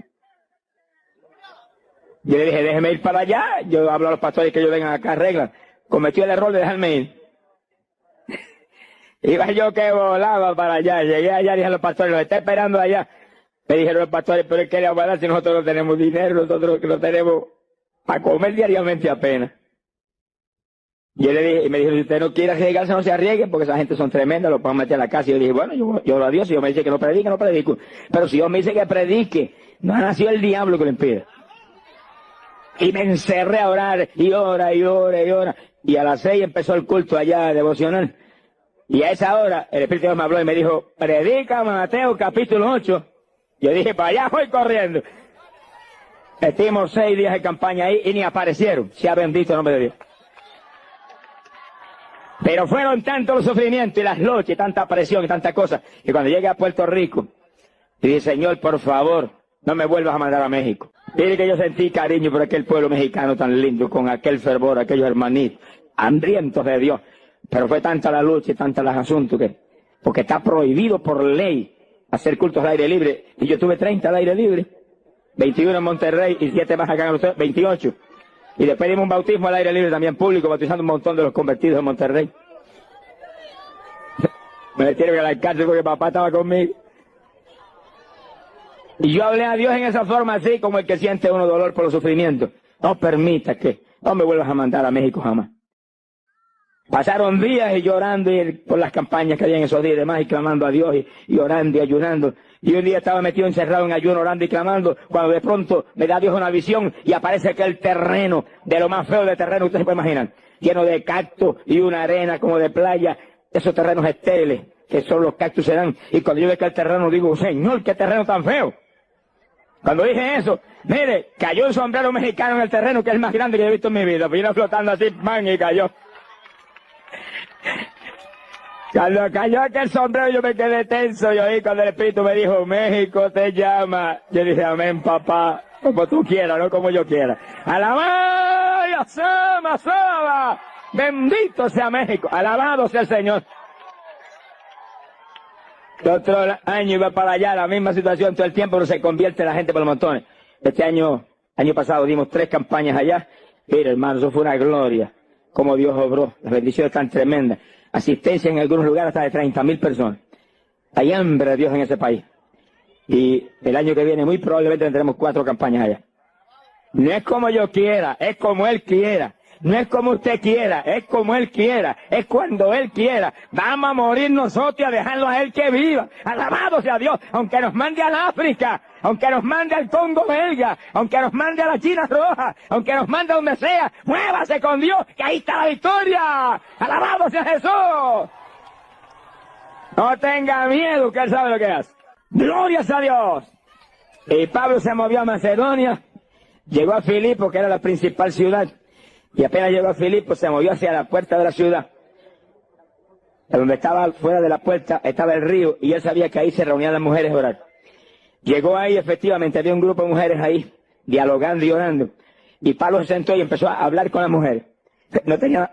Yo le dije, déjeme ir para allá, yo hablo a los pastores que ellos vengan acá, arreglan. Cometió el error de dejarme ir. Iba yo que volaba para allá, llegué allá, dije a los pastores, los está esperando allá. Me dijeron los pastores, pero es que le vamos a dar si nosotros no tenemos dinero, nosotros no tenemos para comer diariamente apenas. Y yo le dije, y me dijo, si usted no quiere arriesgarse, no se arriesgue, porque esa gente son tremendas, lo pueden meter a la casa. Y yo dije, bueno, yo oro a Dios, si Dios me dice que no predique, no predico. Pero si Dios me dice que predique, no ha nacido el diablo que lo impida. Y me encerré a orar, y ora, y ora, y ora. Y a las 6 empezó el culto allá devocional. Y a esa hora, el Espíritu de Dios me habló y me dijo, predica Mateo capítulo 8. Yo dije, para allá voy corriendo. Estuvimos 6 días de campaña ahí y ni aparecieron. Sea bendito el nombre de Dios. Pero fueron tantos los sufrimientos y las luchas y tanta presión y tanta cosa. Y cuando llegué a Puerto Rico, dije, Señor, por favor, no me vuelvas a mandar a México. Dile que yo sentí cariño por aquel pueblo mexicano tan lindo, con aquel fervor, aquellos hermanitos, hambrientos de Dios. Pero fue tanta la lucha y tanta los asuntos que, porque está prohibido por ley hacer cultos al aire libre. Y yo tuve 30 al aire libre, 21 en Monterrey y 7 más acá en los 28. Y después dimos un bautismo al aire libre también público, bautizando un montón de los convertidos en Monterrey. Me metieron a la cárcel porque papá estaba conmigo. Y yo hablé a Dios en esa forma así, como el que siente uno dolor por los sufrimientos. No permita que, no me vuelvas a mandar a México jamás. Pasaron días y llorando por las campañas que había en esos días y demás, y clamando a Dios y orando y ayunando. Y un día estaba metido encerrado en ayuno, orando y clamando, cuando de pronto me da Dios una visión y aparece aquel terreno, de lo más feo de terreno, ustedes se pueden imaginar, lleno de cactus y una arena como de playa, esos terrenos estériles, que solo los cactus se dan. Y cuando yo veo aquel terreno digo, Señor, qué terreno tan feo. Cuando dije eso, mire, cayó un sombrero mexicano en el terreno, que es el más grande que yo he visto en mi vida. Vino flotando así, man, y cayó. Cuando cayó aquel sombrero yo me quedé tenso, y oí cuando el Espíritu me dijo, México te llama. Yo dije, amén, papá, como tú quieras, no como yo quiera. Alabado, Asama, bendito sea México, alabado sea el Señor. El otro año iba para allá, la misma situación todo el tiempo, pero se convierte la gente por los montones. Este año pasado dimos 3 campañas allá. Mira, hermano, eso fue una gloria, como Dios obró, las bendiciones tan tremendas. Asistencia en algunos lugares hasta de 30.000 personas. Hay hambre de Dios en ese país. Y el año que viene muy probablemente tendremos 4 campañas allá. No es como yo quiera, es como Él quiera. No es como usted quiera, es como Él quiera, es cuando Él quiera. Vamos a morir nosotros y a dejarlo a Él que viva. Alabado sea Dios, aunque nos mande al África, aunque nos mande al Congo belga, aunque nos mande a la China roja, aunque nos mande a donde sea, muévase con Dios, que ahí está la victoria. Alabado sea Jesús. No tenga miedo, que Él sabe lo que hace. Glorias a Dios. Y Pablo se movió a Macedonia, llegó a Filipo, que era la principal ciudad. Y apenas llegó a Filipo, se movió hacia la puerta de la ciudad. Donde estaba fuera de la puerta, estaba el río, y él sabía que ahí se reunían las mujeres a orar. Llegó ahí, efectivamente, había un grupo de mujeres ahí, dialogando y orando. Y Pablo se sentó y empezó a hablar con las mujeres.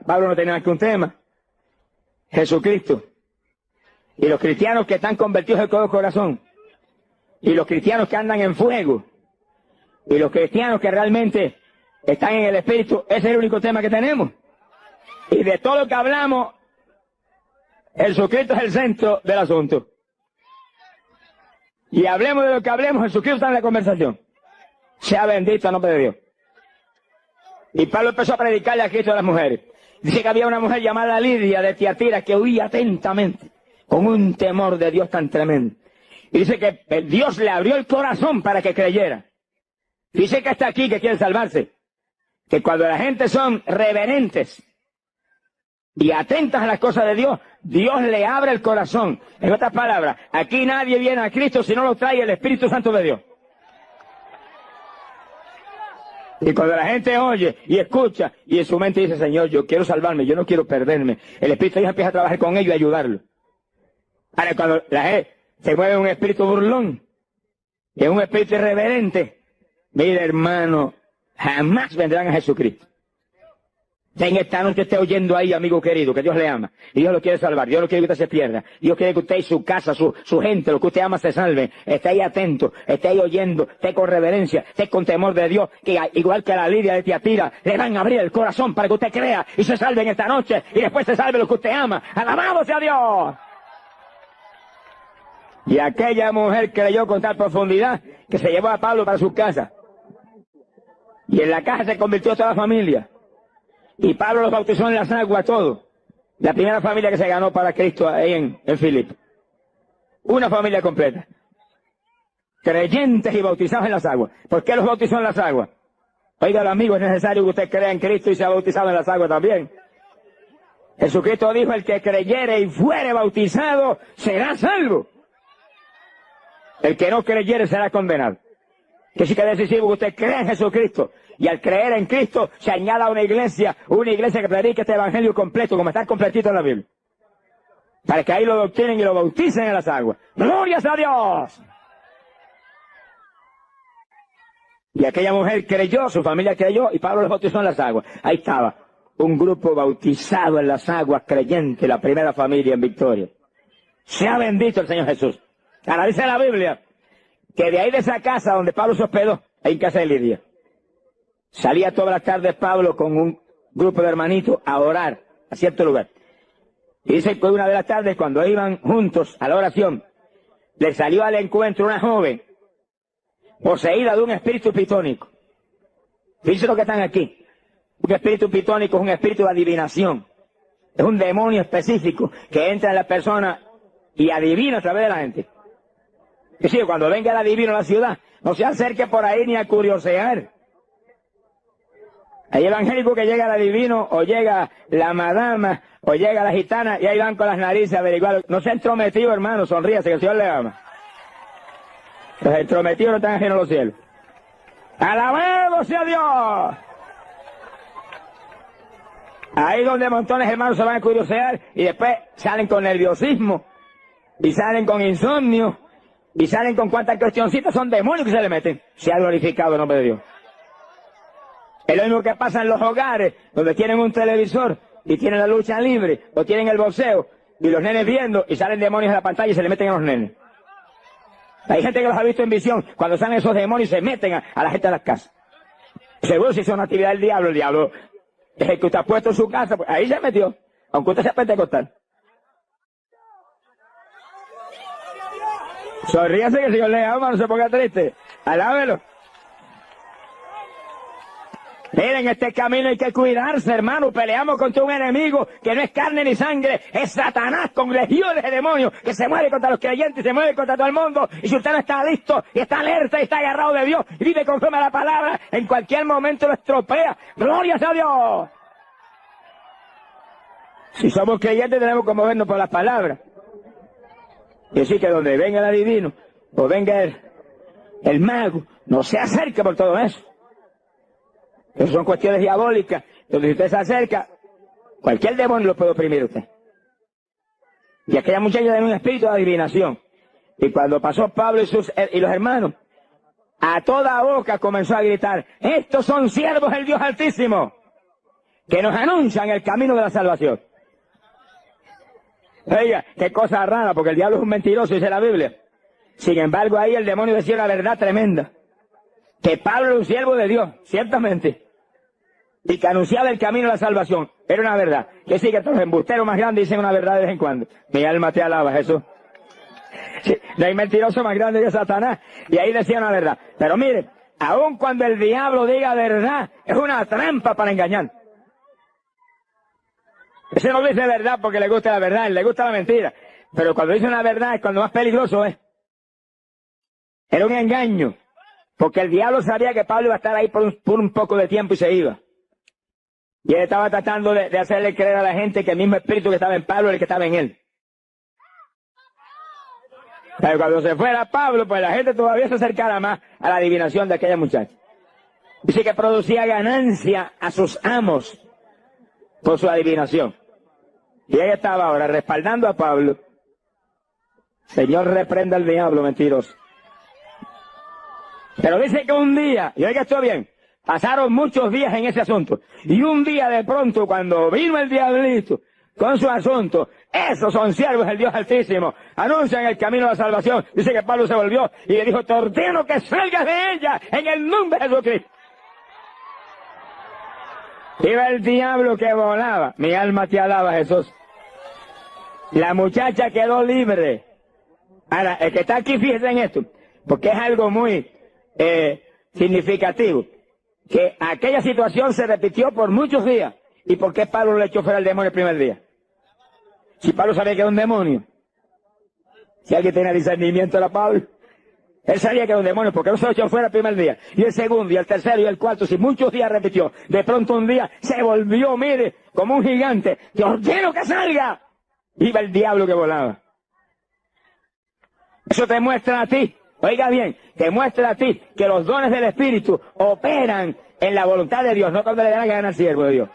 Pablo no tenía más que un tema. Jesucristo. Y los cristianos que están convertidos de todo corazón. Y los cristianos que andan en fuego. Y los cristianos que realmente están en el Espíritu, ese es el único tema que tenemos. Y de todo lo que hablamos, Jesucristo es el centro del asunto. Y hablemos de lo que hablemos, Jesucristo está en la conversación. Sea bendito el nombre de Dios. Y Pablo empezó a predicarle a Cristo a las mujeres. Dice que había una mujer llamada Lidia de Tiatira que oía atentamente, con un temor de Dios tan tremendo. Y dice que Dios le abrió el corazón para que creyera. Dice que está aquí, que quiere salvarse. Que cuando la gente son reverentes, y atentas a las cosas de Dios, Dios le abre el corazón. En otras palabras, aquí nadie viene a Cristo si no lo trae el Espíritu Santo de Dios. Y cuando la gente oye y escucha y en su mente dice, Señor, yo quiero salvarme, yo no quiero perderme, el Espíritu de Dios empieza a trabajar con ellos y ayudarlo. Ahora, cuando la gente se mueve un espíritu burlón y es un espíritu irreverente, mire, hermano, jamás vendrán a Jesucristo. En esta noche esté oyendo ahí, amigo querido, que Dios le ama. Y Dios lo quiere salvar. Dios no quiere que usted se pierda. Dios quiere que usted y su casa, su gente, lo que usted ama, se salve. Esté ahí atento, esté ahí oyendo, esté con reverencia, esté con temor de Dios, que igual que a la Lidia de Tiatira, le van a abrir el corazón para que usted crea y se salve en esta noche y después se salve lo que usted ama. ¡Alabado sea Dios! Y aquella mujer creyó con tal profundidad que se llevó a Pablo para su casa. Y en la casa se convirtió toda la familia. Y Pablo los bautizó en las aguas, todo. La primera familia que se ganó para Cristo ahí en Filipo. Una familia completa. Creyentes y bautizados en las aguas. ¿Por qué los bautizó en las aguas? Oiga, amigo, es necesario que usted crea en Cristo y sea bautizado en las aguas también. Jesucristo dijo, el que creyere y fuere bautizado será salvo. El que no creyere será condenado. Que sí que es decisivo que usted crea en Jesucristo. Y al creer en Cristo se añada una iglesia que predique este evangelio completo, como está completito en la Biblia. Para que ahí lo doctrinen y lo bauticen en las aguas. ¡Glorias a Dios! Y aquella mujer creyó, su familia creyó, y Pablo los bautizó en las aguas. Ahí estaba, un grupo bautizado en las aguas, creyente, la primera familia en Victoria. Sea bendito el Señor Jesús. Ahora dice la Biblia que de ahí de esa casa donde Pablo se hospedó, ahí en casa de Lidia, salía todas las tardes Pablo con un grupo de hermanitos a orar a cierto lugar. Y dice que una de las tardes, cuando iban juntos a la oración, le salió al encuentro una joven poseída de un espíritu pitónico. Fíjense lo que están aquí. Un espíritu pitónico es un espíritu de adivinación. Es un demonio específico que entra en la persona y adivina a través de la gente. Que sí, cuando venga el adivino a la ciudad, no se acerque por ahí ni a curiosear. Hay evangélico que llega el adivino, o llega la madama, o llega la gitana, y ahí van con las narices a averiguar. No se ha entrometido, hermano, sonríase, que el Señor le ama. Los entrometidos no están ajenos a los cielos. ¡Alabado sea Dios! Ahí donde montones de hermanos se van a curiosear, y después salen con nerviosismo, y salen con insomnio, y salen con cuantas cuestioncitas, son demonios que se le meten. Se ha glorificado el nombre de Dios. Es lo mismo que pasa en los hogares, donde tienen un televisor y tienen la lucha libre, o tienen el boxeo, y los nenes viendo, y salen demonios en la pantalla y se le meten a los nenes. Hay gente que los ha visto en visión, cuando salen esos demonios se meten a la gente de las casas. Seguro si es una actividad del diablo, el diablo es el que usted ha puesto en su casa, pues ahí se metió, aunque usted sea pentecostal. Sonríase que el Señor le ama, no se ponga triste. Alábelo. Miren, este camino hay que cuidarse, hermano. Peleamos contra un enemigo que no es carne ni sangre, es Satanás con legiones de demonios que se mueve contra los creyentes, se mueve contra todo el mundo. Y si usted no está listo, y está alerta, y está agarrado de Dios, y vive conforme a la palabra, en cualquier momento lo estropea. ¡Glorias a Dios! Si somos creyentes tenemos que movernos por las palabras. Y así que donde venga el adivino, o venga el mago, no se acerque por todo eso. Esas son cuestiones diabólicas, donde si usted se acerca, cualquier demonio lo puede oprimir a usted. Y aquella muchacha tenía un espíritu de adivinación. Y cuando pasó Pablo y los hermanos, a toda boca comenzó a gritar, estos son siervos del Dios Altísimo, que nos anuncian el camino de la salvación. Oiga, qué cosa rara, porque el diablo es un mentiroso, dice la Biblia. Sin embargo, ahí el demonio decía una verdad tremenda. Que Pablo era un siervo de Dios, ciertamente. Y que anunciaba el camino de la salvación. Era una verdad. Que sí, que los embusteros más grandes dicen una verdad de vez en cuando. Mi alma te alaba, Jesús. Sí, no hay mentiroso más grande que Satanás. Y ahí decía una verdad. Pero mire, aun cuando el diablo diga verdad, es una trampa para engañar. Ese no dice verdad porque le gusta la verdad, le gusta la mentira. Pero cuando dice una verdad es cuando más peligroso es. Era un engaño. Porque el diablo sabía que Pablo iba a estar ahí por un poco de tiempo y se iba. Y él estaba tratando de hacerle creer a la gente que el mismo espíritu que estaba en Pablo era el que estaba en él. Pero cuando se fuera Pablo, pues la gente todavía se acercara más a la adivinación de aquella muchacha. Dice que producía ganancia a sus amos por su adivinación. Y ella estaba ahora respaldando a Pablo. Señor, reprenda al diablo mentiroso. Pero dice que un día, y oiga esto bien, pasaron muchos días en ese asunto. Y un día de pronto, cuando vino el diablito con su asunto, esos son siervos del Dios Altísimo, anuncian el camino de la salvación. Dice que Pablo se volvió y le dijo, te ordeno que salgas de ella en el nombre de Jesucristo. Iba el diablo que volaba. Mi alma te alaba, Jesús. La muchacha quedó libre. Ahora, el que está aquí, fíjese en esto, porque es algo muy significativo, que aquella situación se repitió por muchos días. ¿Y por qué Pablo le echó fuera el demonio el primer día? Si Pablo sabía que era un demonio. Si alguien tiene discernimiento era Pablo. Él sabía que era un demonio, porque no se lo echó fuera el primer día. Y el segundo, y el tercero, y el cuarto, si muchos días repitió. De pronto un día se volvió, mire, como un gigante. ¡Te ordeno que salga! Iba el diablo que volaba. Eso te muestra a ti, oiga bien, te muestra a ti que los dones del Espíritu operan en la voluntad de Dios, no cuando le da la gana al siervo de Dios.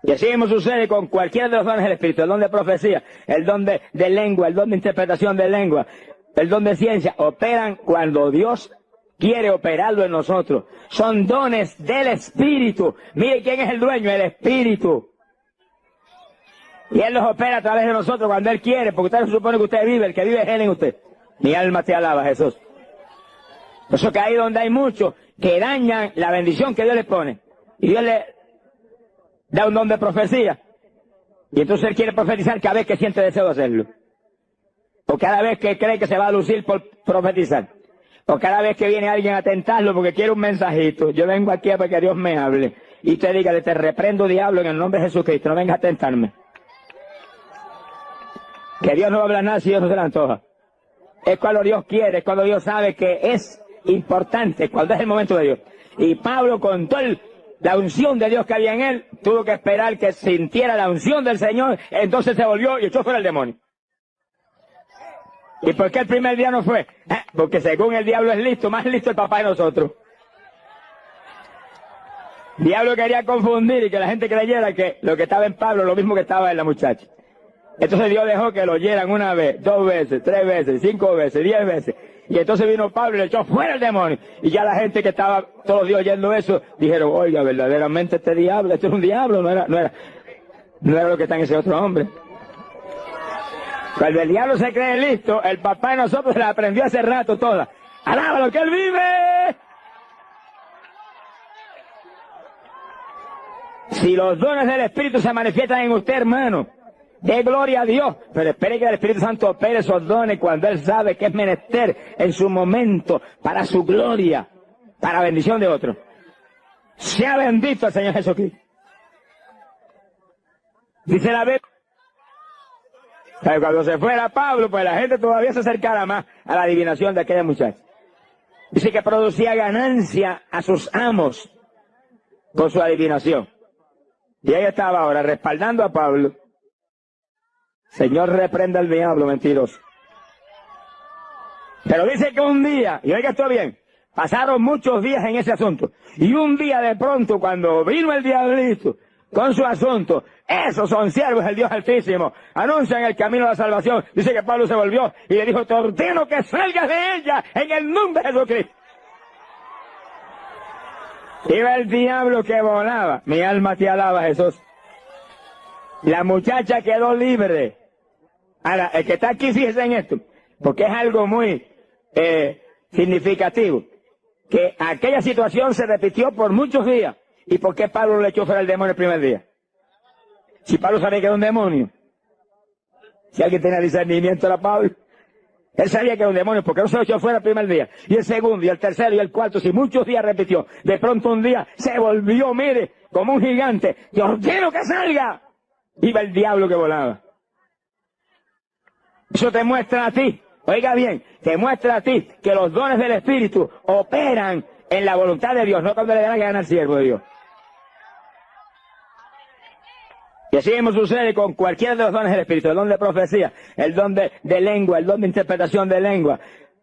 Y así mismo sucede con cualquiera de los dones del Espíritu, el don de profecía, el don de lengua, el don de interpretación de lengua, el don de ciencia, operan cuando Dios quiere operarlo en nosotros. Son dones del Espíritu. Mire quién es el dueño, el Espíritu. Y Él los opera a través de nosotros cuando Él quiere, porque usted no supone que usted vive, el que vive es Él en usted. Mi alma te alaba, Jesús. Por eso que ahí donde hay muchos que dañan la bendición que Dios les pone. Y Dios le da un don de profecía. Y entonces Él quiere profetizar cada vez que siente deseo de hacerlo. O cada vez que cree que se va a lucir por profetizar. O cada vez que viene alguien a tentarlo porque quiere un mensajito. Yo vengo aquí para que Dios me hable. Y te diga, te reprendo, diablo, en el nombre de Jesucristo. No vengas a tentarme. Que Dios no va a hablar nada si Dios no se le antoja. Es cuando Dios quiere, es cuando Dios sabe que es importante, cuando es el momento de Dios. Y Pablo, con toda la unción de Dios que había en él, tuvo que esperar que sintiera la unción del Señor, entonces se volvió y echó fuera el demonio. ¿Y por qué el primer día no fue? Porque según el diablo es listo, más listo el papá de nosotros. El diablo quería confundir y que la gente creyera que lo que estaba en Pablo es lo mismo que estaba en la muchacha. Entonces Dios dejó que lo oyeran una vez, 2 veces, 3 veces, 5 veces, 10 veces. Y entonces vino Pablo y le echó fuera el demonio. Y ya la gente que estaba todos los días oyendo eso, dijeron, oiga, verdaderamente este diablo, este es un diablo, no era lo que está en ese otro hombre. Cuando el diablo se cree listo, el papá de nosotros la aprendió hace rato toda. ¡Alábalo que él vive! Si los dones del Espíritu se manifiestan en usted, hermano, dé gloria a Dios, pero espere que el Espíritu Santo opere esos dones cuando Él sabe que es menester en su momento para su gloria, para bendición de otros. Sea bendito el Señor Jesucristo. Dice la Biblia, pero cuando se fuera Pablo, pues la gente todavía se acercara más a la adivinación de aquella muchacha. Dice que producía ganancia a sus amos con su adivinación. Y ella estaba ahora respaldando a Pablo. Señor, reprenda al diablo mentiroso. Pero dice que un día, y oiga esto bien, pasaron muchos días en ese asunto. Y un día de pronto, cuando vino el diablito con su asunto, esos son siervos del Dios Altísimo, anuncian el camino de la salvación. Dice que Pablo se volvió y le dijo, te ordeno que salgas de ella en el nombre de Jesucristo. Iba el diablo que volaba. Mi alma te alaba, Jesús. La muchacha quedó libre. Ahora, el que está aquí, fíjese en esto, porque es algo muy significativo, que aquella situación se repitió por muchos días. ¿Y por qué Pablo le echó fuera el demonio el primer día? Si Pablo sabía que era un demonio. Si alguien tenía discernimiento era Pablo. Él sabía que era un demonio, porque no se lo echó fuera el primer día. Y el segundo, y el tercero, y el cuarto, si muchos días repitió. De pronto un día se volvió, mire, como un gigante. ¡Te ordeno que salga! Iba el diablo que volaba. Eso te muestra a ti, oiga bien, te muestra a ti que los dones del Espíritu operan en la voluntad de Dios, no cuando le da la gana al siervo de Dios. Y así mismo sucede con cualquiera de los dones del Espíritu, el don de profecía, el don de lengua, el don de interpretación de lengua,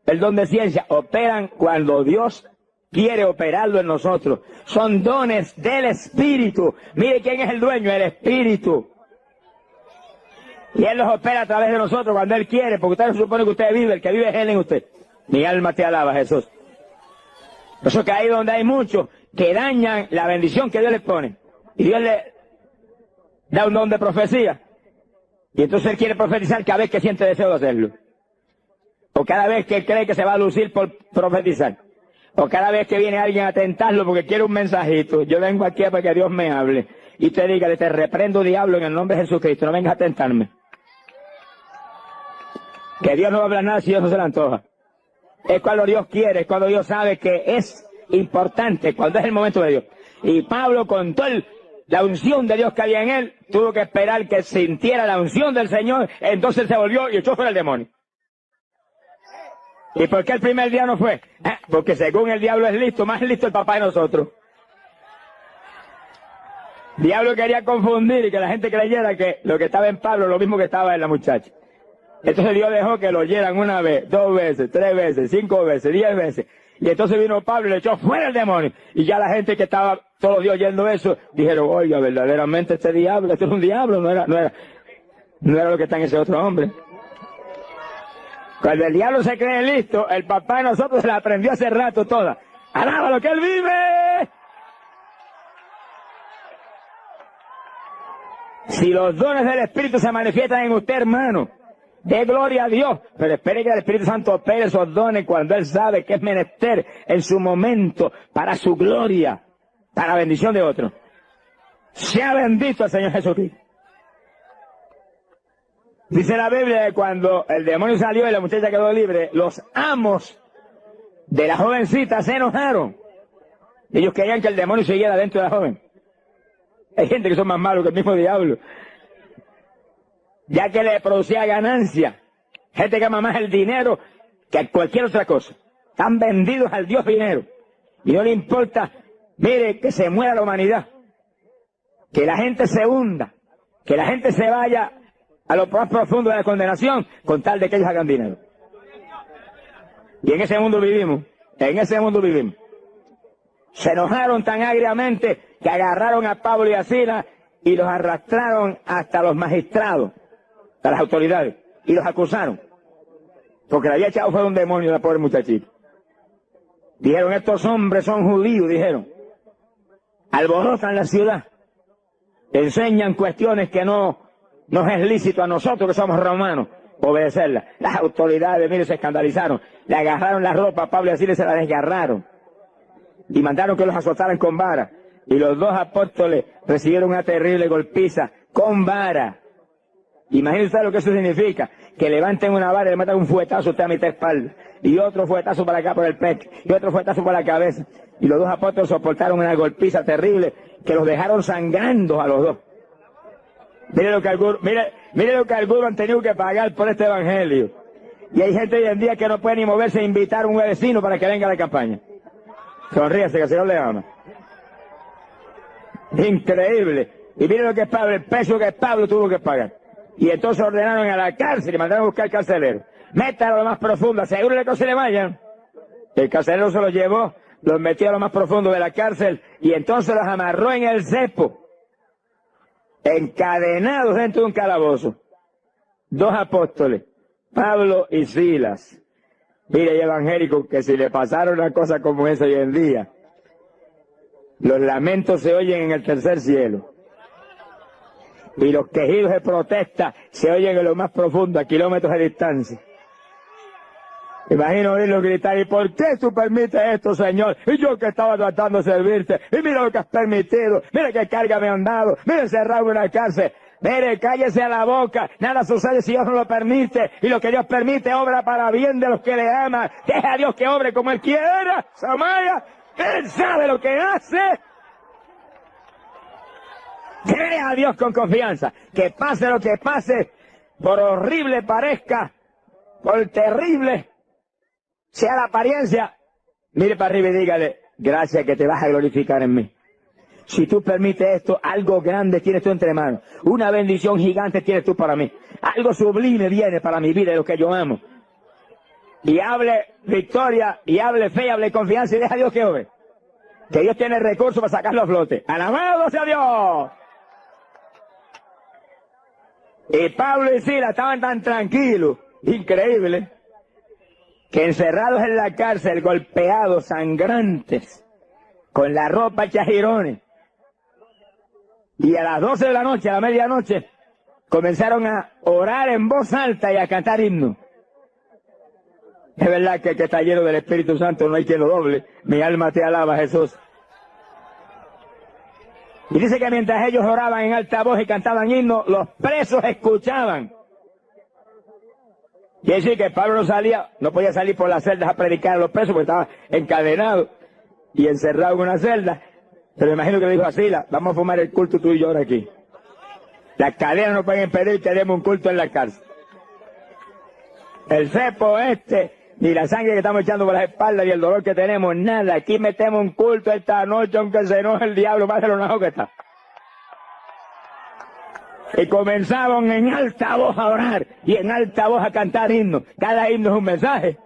el don de ciencia, operan cuando Dios quiere operarlo en nosotros. Son dones del Espíritu. Mire quién es el dueño, el Espíritu. Y Él los opera a través de nosotros cuando Él quiere, porque usted no supone que usted vive, el que vive es Él en usted. Mi alma te alaba, Jesús. Por eso que ahí donde hay muchos que dañan la bendición que Dios les pone. Y Dios le da un don de profecía. Y entonces Él quiere profetizar cada vez que siente deseo de hacerlo. O cada vez que Él cree que se va a lucir por profetizar. O cada vez que viene alguien a tentarlo porque quiere un mensajito. Yo vengo aquí para que Dios me hable. Y te diga, te reprendo, diablo, en el nombre de Jesucristo. No vengas a tentarme. Que Dios no va a hablar nada si Dios no se le antoja. Es cuando Dios quiere, es cuando Dios sabe que es importante, cuando es el momento de Dios. Y Pablo, con toda la unción de Dios que había en él, tuvo que esperar que sintiera la unción del Señor, entonces se volvió y echó fuera el demonio. ¿Y por qué el primer día no fue? Porque según el diablo es listo, más listo el papá de nosotros. El diablo quería confundir y que la gente creyera que lo que estaba en Pablo es lo mismo que estaba en la muchacha. Entonces Dios dejó que lo oyeran una vez, 2 veces, 3 veces, 5 veces, 10 veces. Y entonces vino Pablo y le echó fuera el demonio. Y ya la gente que estaba todos los días oyendo eso, dijeron, oiga, verdaderamente este es un diablo, no era lo que está en ese otro hombre. Cuando el diablo se cree listo, el papá de nosotros se la aprendió hace rato toda. ¡Alaba lo que él vive! Si los dones del Espíritu se manifiestan en usted, hermano, dé gloria a Dios, pero espere que el Espíritu Santo opere esos dones cuando Él sabe que es menester en su momento para su gloria, para bendición de otros. Sea bendito el Señor Jesucristo. Dice la Biblia que cuando el demonio salió y la muchacha quedó libre, los amos de la jovencita se enojaron. Ellos querían que el demonio siguiera dentro de la joven. Hay gente que son más malos que el mismo diablo, ya que le producía ganancia. Gente que ama más el dinero que cualquier otra cosa. Están vendidos al Dios dinero. Y no le importa, mire, que se muera la humanidad. Que la gente se hunda. Que la gente se vaya a lo más profundo de la condenación con tal de que ellos hagan dinero. Y en ese mundo vivimos. En ese mundo vivimos. Se enojaron tan agriamente que agarraron a Pablo y a Silas y los arrastraron hasta los magistrados, a las autoridades, y los acusaron. Porque le había echado fuera un demonio a la pobre muchachita. Dijeron, estos hombres son judíos, dijeron. Alborotan la ciudad. Enseñan cuestiones que no nos es lícito a nosotros que somos romanos obedecerlas. Las autoridades, mire, se escandalizaron. Le agarraron la ropa a Pablo y a Silas y se la desgarraron. Y mandaron que los azotaran con vara. Y los 2 apóstoles recibieron una terrible golpiza con vara. Imagínense lo que eso significa. Que levanten una vara y le matan un fuetazo a usted a mitad de espalda. Y otro fuetazo para acá por el pecho. Y otro fuetazo por la cabeza. Y los 2 apóstoles soportaron una golpiza terrible que los dejaron sangrando a los 2. Mire lo que algunos han tenido que pagar por este evangelio. Y hay gente hoy en día que no puede ni moverse e invitar a un vecino para que venga a la campaña. Sonríase, que el Señor le ama. Increíble. Y mire lo que es Pablo, el peso que Pablo tuvo que pagar. Y entonces ordenaron a la cárcel y mandaron a buscar al carcelero. Métalo a lo más profundo, asegúrele que se le vayan. El carcelero se los llevó, los metió a lo más profundo de la cárcel y entonces los amarró en el cepo, encadenados dentro de un calabozo. 2 apóstoles, Pablo y Silas. Mire, hay evangélicos que si le pasara una cosa como esa hoy en día, los lamentos se oyen en el tercer cielo. Y los quejidos de protesta se oyen en lo más profundo, a kilómetros de distancia. Imagino oírlo gritar, ¿y por qué tú permites esto, Señor? Y yo que estaba tratando de servirte, y mira lo que has permitido, mira qué carga me han dado, mira encerrado en una cárcel. Mire, cállese a la boca, nada sucede si Dios no lo permite, y lo que Dios permite obra para bien de los que le aman. Deja a Dios que obre como Él quiera, Samaya, Él sabe lo que hace. Cree a Dios con confianza, que pase lo que pase, por horrible parezca, por terrible sea la apariencia, mire para arriba y dígale, gracias que te vas a glorificar en mí. Si tú permites esto, algo grande tienes tú entre manos. Una bendición gigante tienes tú para mí. Algo sublime viene para mi vida, de lo que yo amo. Y hable victoria, y hable fe, y hable confianza, y deja a Dios que obre. Que Dios tiene recursos para sacarlo a flote. ¡Alabado sea Dios! Y Pablo y Silas estaban tan tranquilos, increíble, que encerrados en la cárcel, golpeados, sangrantes, con la ropa hecha jirones. Y a las 12 de la noche, a la medianoche, comenzaron a orar en voz alta y a cantar himnos. Es verdad que el que está lleno del Espíritu Santo no hay quien lo doble. Mi alma te alaba, Jesús. Y dice que mientras ellos oraban en alta voz y cantaban himnos, los presos escuchaban. Quiere decir que Pablo no salía, no podía salir por las celdas a predicar a los presos porque estaba encadenado y encerrado en una celda. Pero me imagino que le dijo a Silas, vamos a formar el culto tú y yo ahora aquí. Las cadenas no pueden impedir que demos un culto en la cárcel. El cepo ni la sangre que estamos echando por las espaldas y el dolor que tenemos, nada. Aquí metemos un culto esta noche, aunque se enoje el diablo, más de lo enojado que está. Y comenzaban en alta voz a orar y en alta voz a cantar himnos. Cada himno es un mensaje.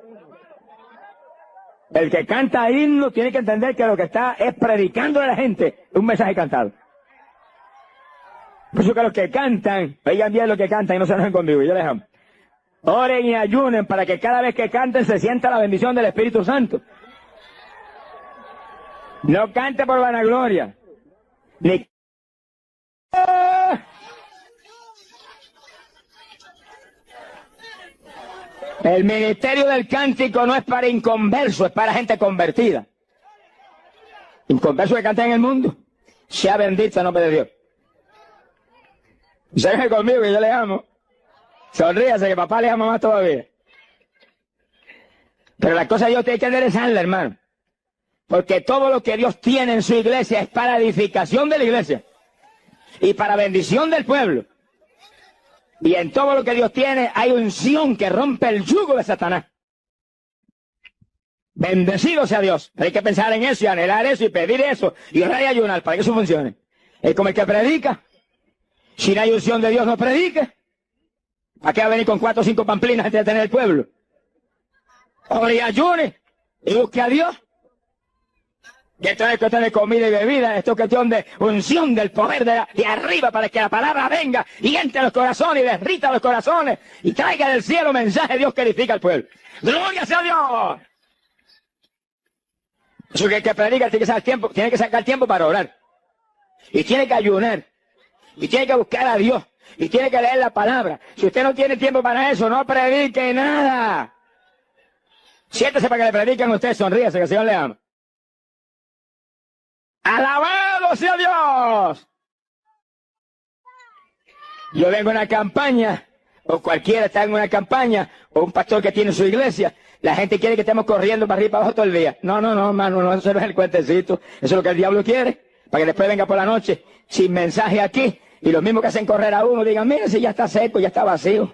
El que canta himno tiene que entender que lo que está es predicando a la gente un mensaje cantado. Por eso que los que cantan, oigan bien lo que cantan y no se enojen conmigo, yo les amo. Oren y ayunen para que cada vez que canten se sienta la bendición del Espíritu Santo. No cante por vanagloria. Ni... El ministerio del cántico no es para inconversos, es para gente convertida. Inconversos que cantan en el mundo, sea bendito el nombre de Dios. Séñase conmigo que yo le amo. Sonríase que papá le ama más todavía. Pero la cosa de Dios tiene que enderezarla, hermano. Porque todo lo que Dios tiene en su iglesia es para edificación de la iglesia. Y para bendición del pueblo. Y en todo lo que Dios tiene hay unción que rompe el yugo de Satanás. Bendecido sea Dios. Hay que pensar en eso y anhelar eso y pedir eso. Y orar y ayunar para que eso funcione. Es como el que predica. Si no hay unción de Dios, no predique. ¿Para qué va a venir con 4 o 5 pamplinas antes de tener el pueblo? Ore y ayune y busque a Dios. Y esto no es cuestión de comida y bebida, esto es cuestión de unción del poder de arriba para que la palabra venga y entre a los corazones y derrita los corazones y traiga del cielo mensaje de Dios que edifica al pueblo. ¡Gloria sea a Dios! Eso que el que predica tiene que sacar tiempo para orar. Y tiene que ayunar. Y tiene que buscar a Dios. Y tiene que leer la palabra. Si usted no tiene tiempo para eso, no predique nada. Siéntese para que le prediquen a usted, sonríase, que el Señor le ama. ¡Alabado sea Dios! Yo vengo en una campaña, o cualquiera está en una campaña, o un pastor que tiene su iglesia. La gente quiere que estemos corriendo para arriba y para abajo todo el día. No, hermano, no, eso no es el cuentecito. Eso es lo que el diablo quiere, para que después venga por la noche sin mensaje aquí. Y los mismos que hacen correr a uno digan, mire, si ya está seco, ya está vacío.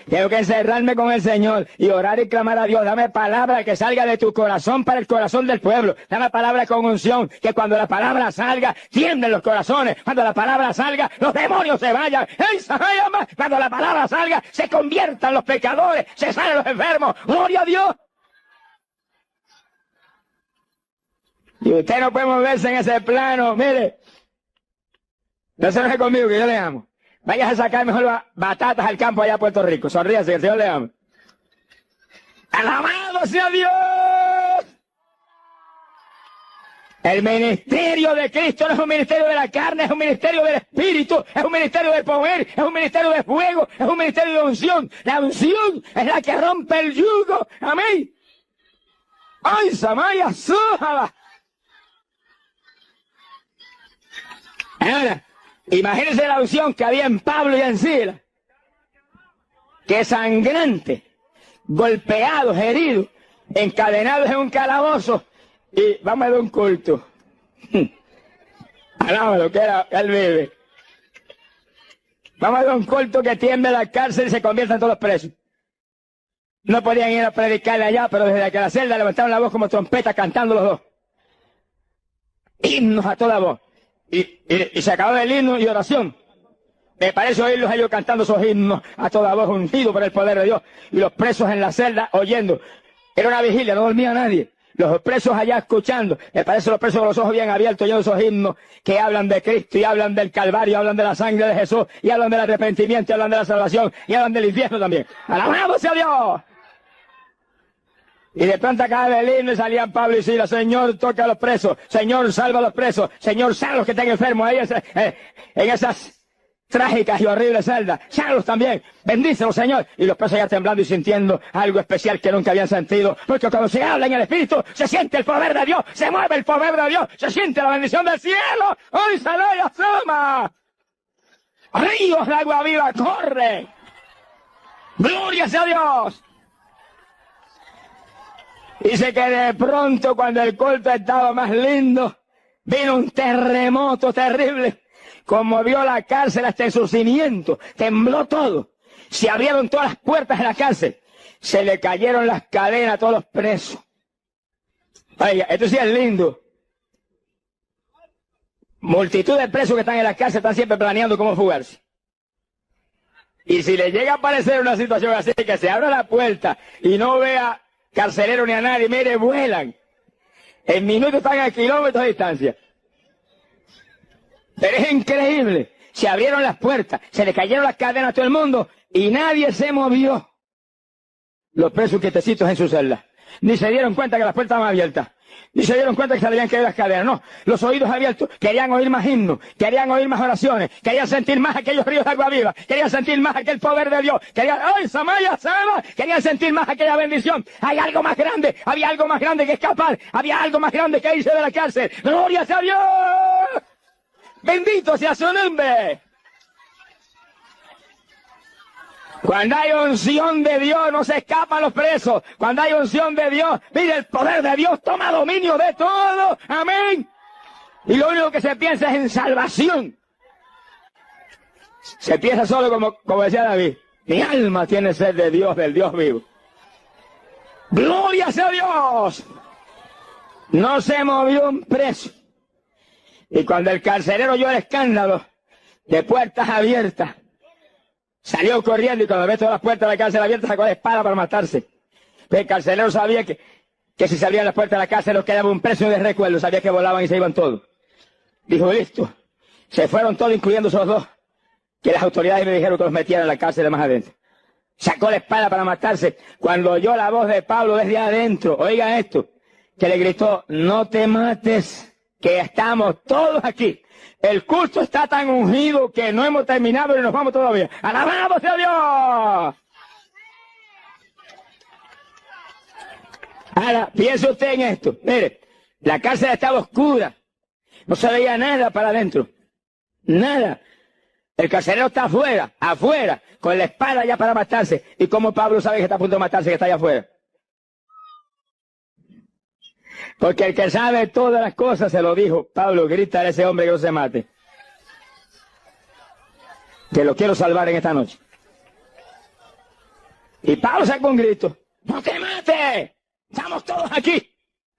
Tengo que encerrarme con el Señor y orar y clamar a Dios. Dame palabra que salga de tu corazón para el corazón del pueblo. Dame palabra con unción, que cuando la palabra salga, tiemblen los corazones. Cuando la palabra salga, los demonios se vayan. Cuando la palabra salga, se conviertan los pecadores, se salen los enfermos. ¡Gloria a Dios! Y usted no puede moverse en ese plano, mire. No se enoje conmigo, que yo le amo. Vayas a sacar mejor batatas al campo allá a Puerto Rico. Sonríase, que el Señor le ama. ¡Alabado sea Dios! El ministerio de Cristo no es un ministerio de la carne, es un ministerio del Espíritu, es un ministerio de poder, es un ministerio de fuego, es un ministerio de unción. La unción es la que rompe el yugo. Amén. ¡Ay, Samaya, sújala! Ahora, imagínense la unción que había en Pablo y en Silas. Que sangrante, golpeados, heridos, encadenados en un calabozo. Y vamos a ver un culto. Alábalo, que era, él vive. Vamos a ver un culto que tiemble la cárcel y se convierta en todos los presos. No podían ir a predicarle allá, pero desde que la celda levantaron la voz como trompeta cantando los dos. Himnos a toda voz. Y se acabó el himno y oración. Me parece oírlos ellos cantando esos himnos a toda voz, ungidos por el poder de Dios. Y los presos en la celda oyendo. Era una vigilia, no dormía nadie. Los presos allá escuchando. Me parece los presos con los ojos bien abiertos oyendo esos himnos que hablan de Cristo y hablan del Calvario, hablan de la sangre de Jesús y hablan del arrepentimiento y hablan de la salvación y hablan del infierno también. ¡Alabado sea Dios! Y de pronto acababa el himno y salían Pablo y Silas. Señor, toca a los presos. Señor, salva a los presos. Señor, sana a los que estén enfermos ahí en esas trágicas y horribles celdas. Sánalos también. Bendícelos, Señor. Y los presos ya temblando y sintiendo algo especial que nunca habían sentido. Porque cuando se habla en el Espíritu, se siente el poder de Dios. Se mueve el poder de Dios. Se siente la bendición del cielo. ¡Hoy sale y asoma! Ríos de agua viva corren. ¡Gloria sea Dios! Dice que de pronto, cuando el culto estaba más lindo, vino un terremoto terrible. Conmovió la cárcel hasta en sus cimientos. Tembló todo. Se abrieron todas las puertas de la cárcel. Se le cayeron las cadenas a todos los presos. Oiga, esto sí es lindo. Multitud de presos que están en la cárcel están siempre planeando cómo fugarse. Y si le llega a aparecer una situación así, que se abra la puerta y no vea carcelero ni a nadie, mire, vuelan. En minutos están a kilómetros de distancia. Pero es increíble. Se abrieron las puertas, se le cayeron las cadenas a todo el mundo y nadie se movió. Los presos quietecitos en su celda. Ni se dieron cuenta que las puertas estaban abiertas. Ni se dieron cuenta que se le habían caído las cadenas. No, los oídos abiertos. Querían oír más himnos, querían oír más oraciones, querían sentir más aquellos ríos de agua viva, querían sentir más aquel poder de Dios, querían, ¡ay, Samaya, Sama! Querían sentir más aquella bendición. Hay algo más grande, había algo más grande que escapar, había algo más grande que irse de la cárcel. ¡Gloria sea Dios! ¡Bendito sea su nombre! Cuando hay unción de Dios, no se escapan los presos. Cuando hay unción de Dios, mire, el poder de Dios toma dominio de todo. Amén. Y lo único que se piensa es en salvación. Se piensa solo como decía David. Mi alma tiene sed de Dios, del Dios vivo. ¡Gloria sea Dios! No se movió un preso. Y cuando el carcelero oyó el escándalo de puertas abiertas, salió corriendo y cuando ve todas las puertas de la cárcel abiertas sacó la espada para matarse. Pero el carcelero sabía que si salían las puertas de la cárcel nos quedaba un preso de recuerdo, sabía que volaban y se iban todos. Dijo, listo. Se fueron todos, incluyendo esos dos, que las autoridades me dijeron que los metieran en la cárcel de más adentro. Sacó la espada para matarse. Cuando oyó la voz de Pablo desde adentro, oigan esto, que le gritó, no te mates, que estamos todos aquí. El culto está tan ungido que no hemos terminado y nos vamos todavía. ¡Alabado sea Dios! Ahora, piense usted en esto. Mire, la cárcel estaba oscura. No se veía nada para adentro. Nada. El carcelero está afuera, con la espada ya para matarse. ¿Y cómo Pablo sabe que está a punto de matarse, que está allá afuera? Porque el que sabe todas las cosas se lo dijo. Pablo, grita a ese hombre que no se mate. Que lo quiero salvar en esta noche. Y Pablo sacó un grito. ¡No te mates! ¡Estamos todos aquí!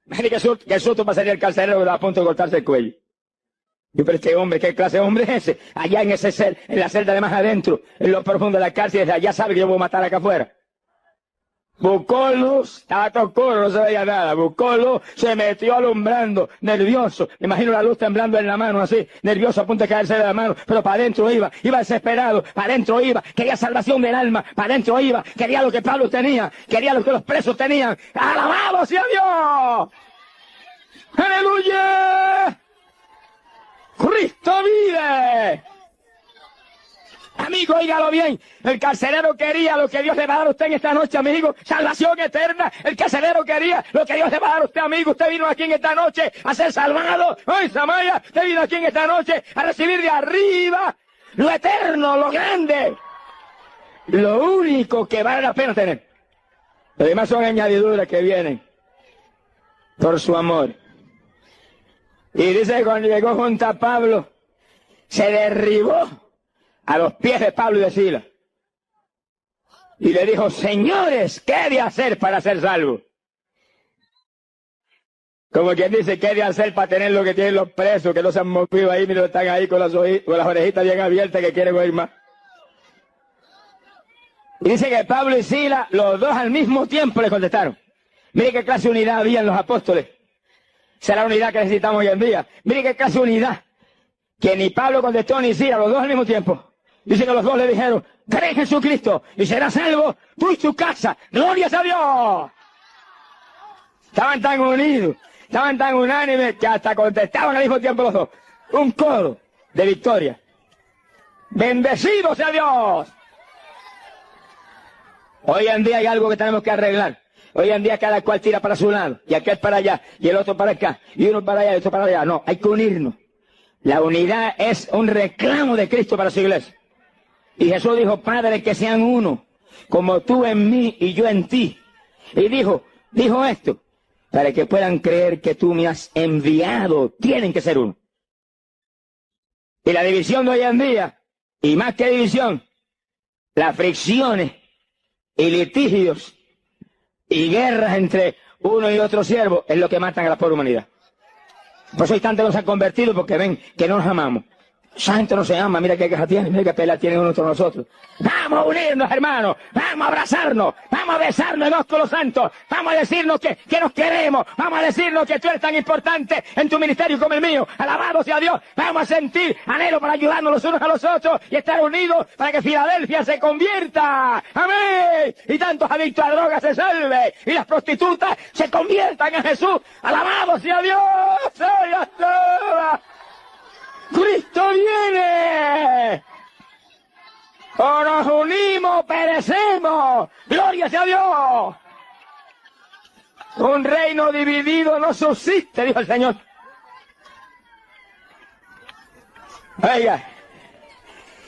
Mire que susto pasaría el carcelero que estaba a punto de cortarse el cuello. Yo, pero este hombre, ¿qué clase de hombre es ese? Allá en la celda de más adentro, en lo profundo de la cárcel, desde allá sabe que yo voy a matar acá afuera. Buscó luz, estaba todo oscuro, no se veía nada. Buscó luz, se metió alumbrando, nervioso. Me imagino la luz temblando en la mano, así, nervioso, a punto de caerse de la mano. Pero para adentro iba desesperado, para adentro iba. Quería salvación del alma, para adentro iba. Quería lo que Pablo tenía, quería lo que los presos tenían. ¡Alabado sea Dios! ¡Aleluya! ¡Cristo vive! Amigo, óigalo bien, el carcelero quería lo que Dios le va a dar a usted en esta noche, amigo, salvación eterna. El carcelero quería lo que Dios le va a dar a usted, amigo. Usted vino aquí en esta noche a ser salvado. ¡Ay, Samaya! Usted vino aquí en esta noche a recibir de arriba lo eterno, lo grande, lo único que vale la pena tener. Lo demás son añadiduras que vienen por su amor. Y dice que cuando llegó junto a Pablo, se derribó a los pies de Pablo y de Silas. y le dijo, señores, ¿qué he de hacer para ser salvo? Como quien dice, ¿qué he de hacer para tener lo que tienen los presos, que no se han movido ahí, mira, están ahí con las orejitas bien abiertas que quieren oír más? Y dice que Pablo y Silas, los dos al mismo tiempo le contestaron. Mire qué clase de unidad había en los apóstoles. Será la unidad que necesitamos hoy en día. Mire qué clase de unidad. Que ni Pablo contestó ni Silas, los dos al mismo tiempo. Dice que los dos le dijeron, cree en Jesucristo y serás salvo tú y tu casa. ¡Glorias a Dios! Estaban tan unidos, estaban tan unánimes que hasta contestaban al mismo tiempo los dos. Un coro de victoria. ¡Bendecido sea Dios! Hoy en día hay algo que tenemos que arreglar. Hoy en día cada cual tira para su lado, y aquel para allá, y el otro para acá, y uno para allá, y otro para allá. No, hay que unirnos. La unidad es un reclamo de Cristo para su iglesia. Y Jesús dijo, Padre, que sean uno, como tú en mí y yo en ti. Y dijo esto, para que puedan creer que tú me has enviado, tienen que ser uno. Y la división de hoy en día, y más que división, las fricciones y litigios y guerras entre uno y otro siervo es lo que matan a la pobre humanidad. Por eso hay tantos que nos han convertido porque ven que no nos amamos. Esa gente no se ama, mira qué queja tiene, mira qué pelea tiene uno entre nosotros. Vamos a unirnos, hermanos, vamos a abrazarnos, vamos a besarnos los con los santos, vamos a decirnos que nos queremos, vamos a decirnos que tú eres tan importante en tu ministerio como el mío. Alabado sea Dios, vamos a sentir anhelo para ayudarnos los unos a los otros y estar unidos para que Filadelfia se convierta. ¡Amén! Y tantos adictos a drogas se salven y las prostitutas se conviertan en Jesús. Alabado sea Dios. ¡Sea toda! ¡Cristo viene! ¡O nos unimos, perecemos! ¡Gloria sea Dios! Un reino dividido no subsiste, dijo el Señor. Oiga,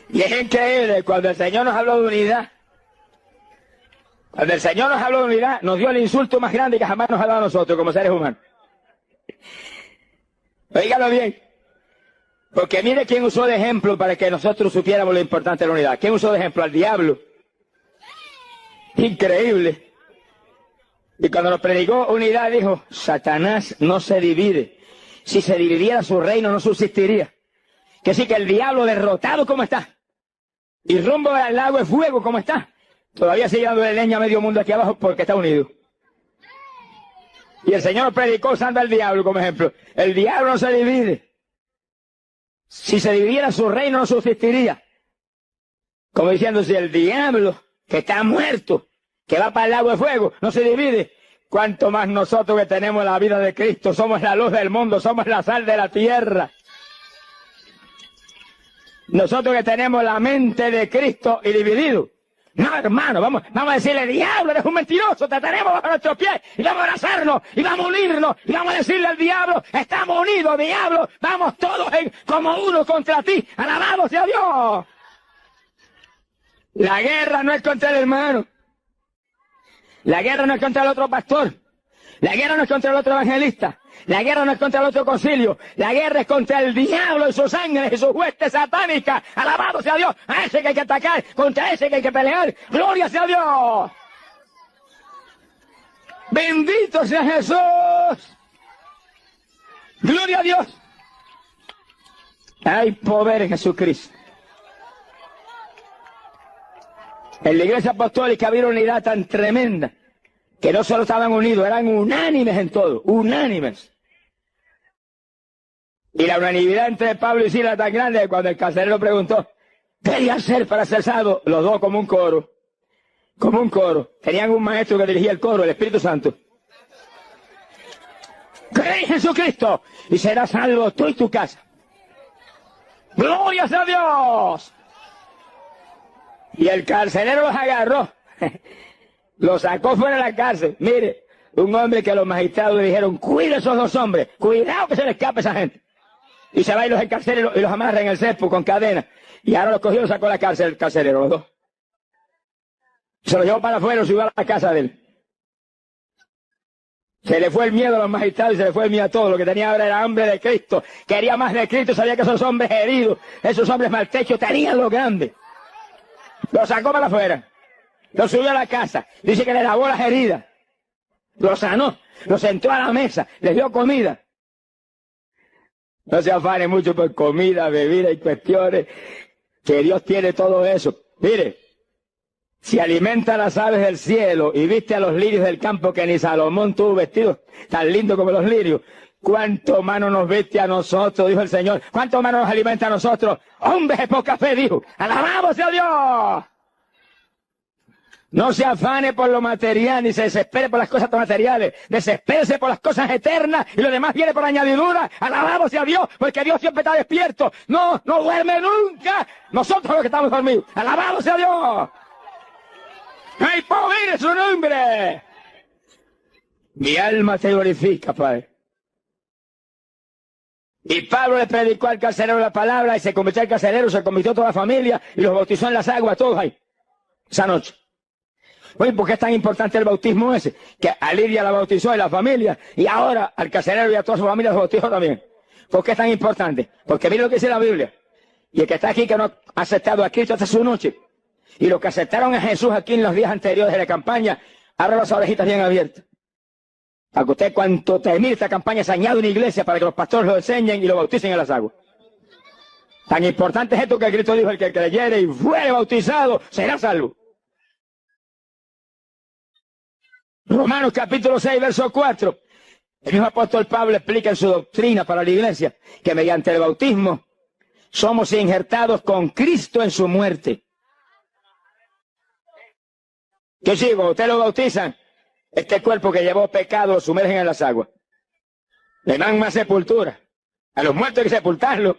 y es increíble, cuando el Señor nos habló de unidad, nos dio el insulto más grande que jamás nos ha dado a nosotros como seres humanos. Óigalo bien. Porque mire quién usó de ejemplo para que nosotros supiéramos lo importante de la unidad. ¿Quién usó de ejemplo? Al diablo. Increíble. Y cuando nos predicó unidad dijo, Satanás no se divide. Si se dividiera su reino no subsistiría. Que sí que el diablo derrotado como está. Y rumbo al lago de fuego como está. Todavía sigue dando de leña a medio mundo aquí abajo porque está unido. Y el Señor predicó usando al diablo como ejemplo. El diablo no se divide. Si se dividiera su reino no subsistiría. Como diciendo, si el diablo, que está muerto, que va para el lago de fuego, no se divide, cuanto más nosotros que tenemos la vida de Cristo, somos la luz del mundo, somos la sal de la tierra. Nosotros que tenemos la mente de Cristo y dividido. No, hermano, vamos a decirle, diablo, eres un mentiroso, te tenemos bajo nuestros pies, y vamos a abrazarnos, y vamos a unirnos, y vamos a decirle al diablo, estamos unidos, diablo, vamos todos como uno contra ti, alabado sea Dios. La guerra no es contra el hermano, la guerra no es contra el otro pastor, la guerra no es contra el otro evangelista, la guerra no es contra el otro concilio, la guerra es contra el diablo y sus ángeles y sus huestes satánicas. Alabado sea Dios, a ese que hay que atacar, contra ese que hay que pelear. Gloria sea Dios. Bendito sea Jesús. Gloria a Dios. Hay poder en Jesucristo. En la iglesia apostólica había una unidad tan tremenda que no solo estaban unidos, eran unánimes en todo, unánimes. Y la unanimidad entre Pablo y Silas era tan grande que cuando el carcelero preguntó, ¿qué quería hacer para ser salvo? Los dos como un coro. Tenían un maestro que dirigía el coro, el Espíritu Santo. Cree en Jesucristo y serás salvo tú y tu casa. ¡Gloria a Dios! Y el carcelero los agarró. Los sacó fuera de la cárcel. Mire, un hombre que los magistrados le dijeron, cuida a esos dos hombres, cuidado que se le escape esa gente. Y se va y los encarcela y los amarra en el cepo con cadenas. Y ahora los cogió y los sacó a la cárcel el carcelero, los dos. Se los llevó para afuera y subió a la casa de él. Se le fue el miedo a los magistrados y se le fue el miedo a todos. Lo que tenía ahora era hambre de Cristo. Quería más de Cristo, sabía que esos hombres heridos, esos hombres maltrechos tenían lo grande. Los sacó para afuera. lo subió a la casa, dice que le lavó las heridas, lo sanó, lo sentó a la mesa, les dio comida. No se afane mucho por comida, bebida y cuestiones, que Dios tiene todo eso. Mire, si alimenta a las aves del cielo y viste a los lirios del campo, que ni Salomón tuvo vestidos tan lindos como los lirios, ¿cuánto más no nos viste a nosotros? Dijo el Señor. ¿Cuánto más no nos alimenta a nosotros? Hombres de poca fe, dijo. ¡Alabamos a Dios! No se afane por lo material, ni se desespere por las cosas materiales. Desespérese por las cosas eternas y lo demás viene por añadidura. Alabamos a Dios, porque Dios siempre está despierto. No duerme nunca. Nosotros los que estamos dormidos. Alabamos a Dios. ¡Hay poder en su nombre! Mi alma te glorifica, Padre. Y Pablo le predicó al carcelero la palabra y se convirtió al carcelero, se convirtió toda la familia y los bautizó en las aguas, todos ahí, esa noche. Oye, ¿por qué es tan importante el bautismo ese? Que a Lidia la bautizó y la familia, y ahora al carcelero y a toda su familia los bautizó también. ¿Por qué es tan importante? Porque mira lo que dice la Biblia. Y el que está aquí que no ha aceptado a Cristo hasta su noche, y los que aceptaron a Jesús aquí en los días anteriores de la campaña, abran las orejitas bien abiertas. Para que usted, cuando termine esta campaña, se añade una iglesia para que los pastores lo enseñen y lo bauticen en las aguas. Tan importante es esto que Cristo dijo: el que creyere y fuere bautizado será salvo. Romanos capítulo 6, verso 4. El mismo apóstol Pablo explica en su doctrina para la iglesia que mediante el bautismo somos injertados con Cristo en su muerte. ¿Qué sigo? Usted lo bautizan, este cuerpo que llevó pecado lo sumergen en las aguas. Le dan más sepultura. A los muertos hay que sepultarlo.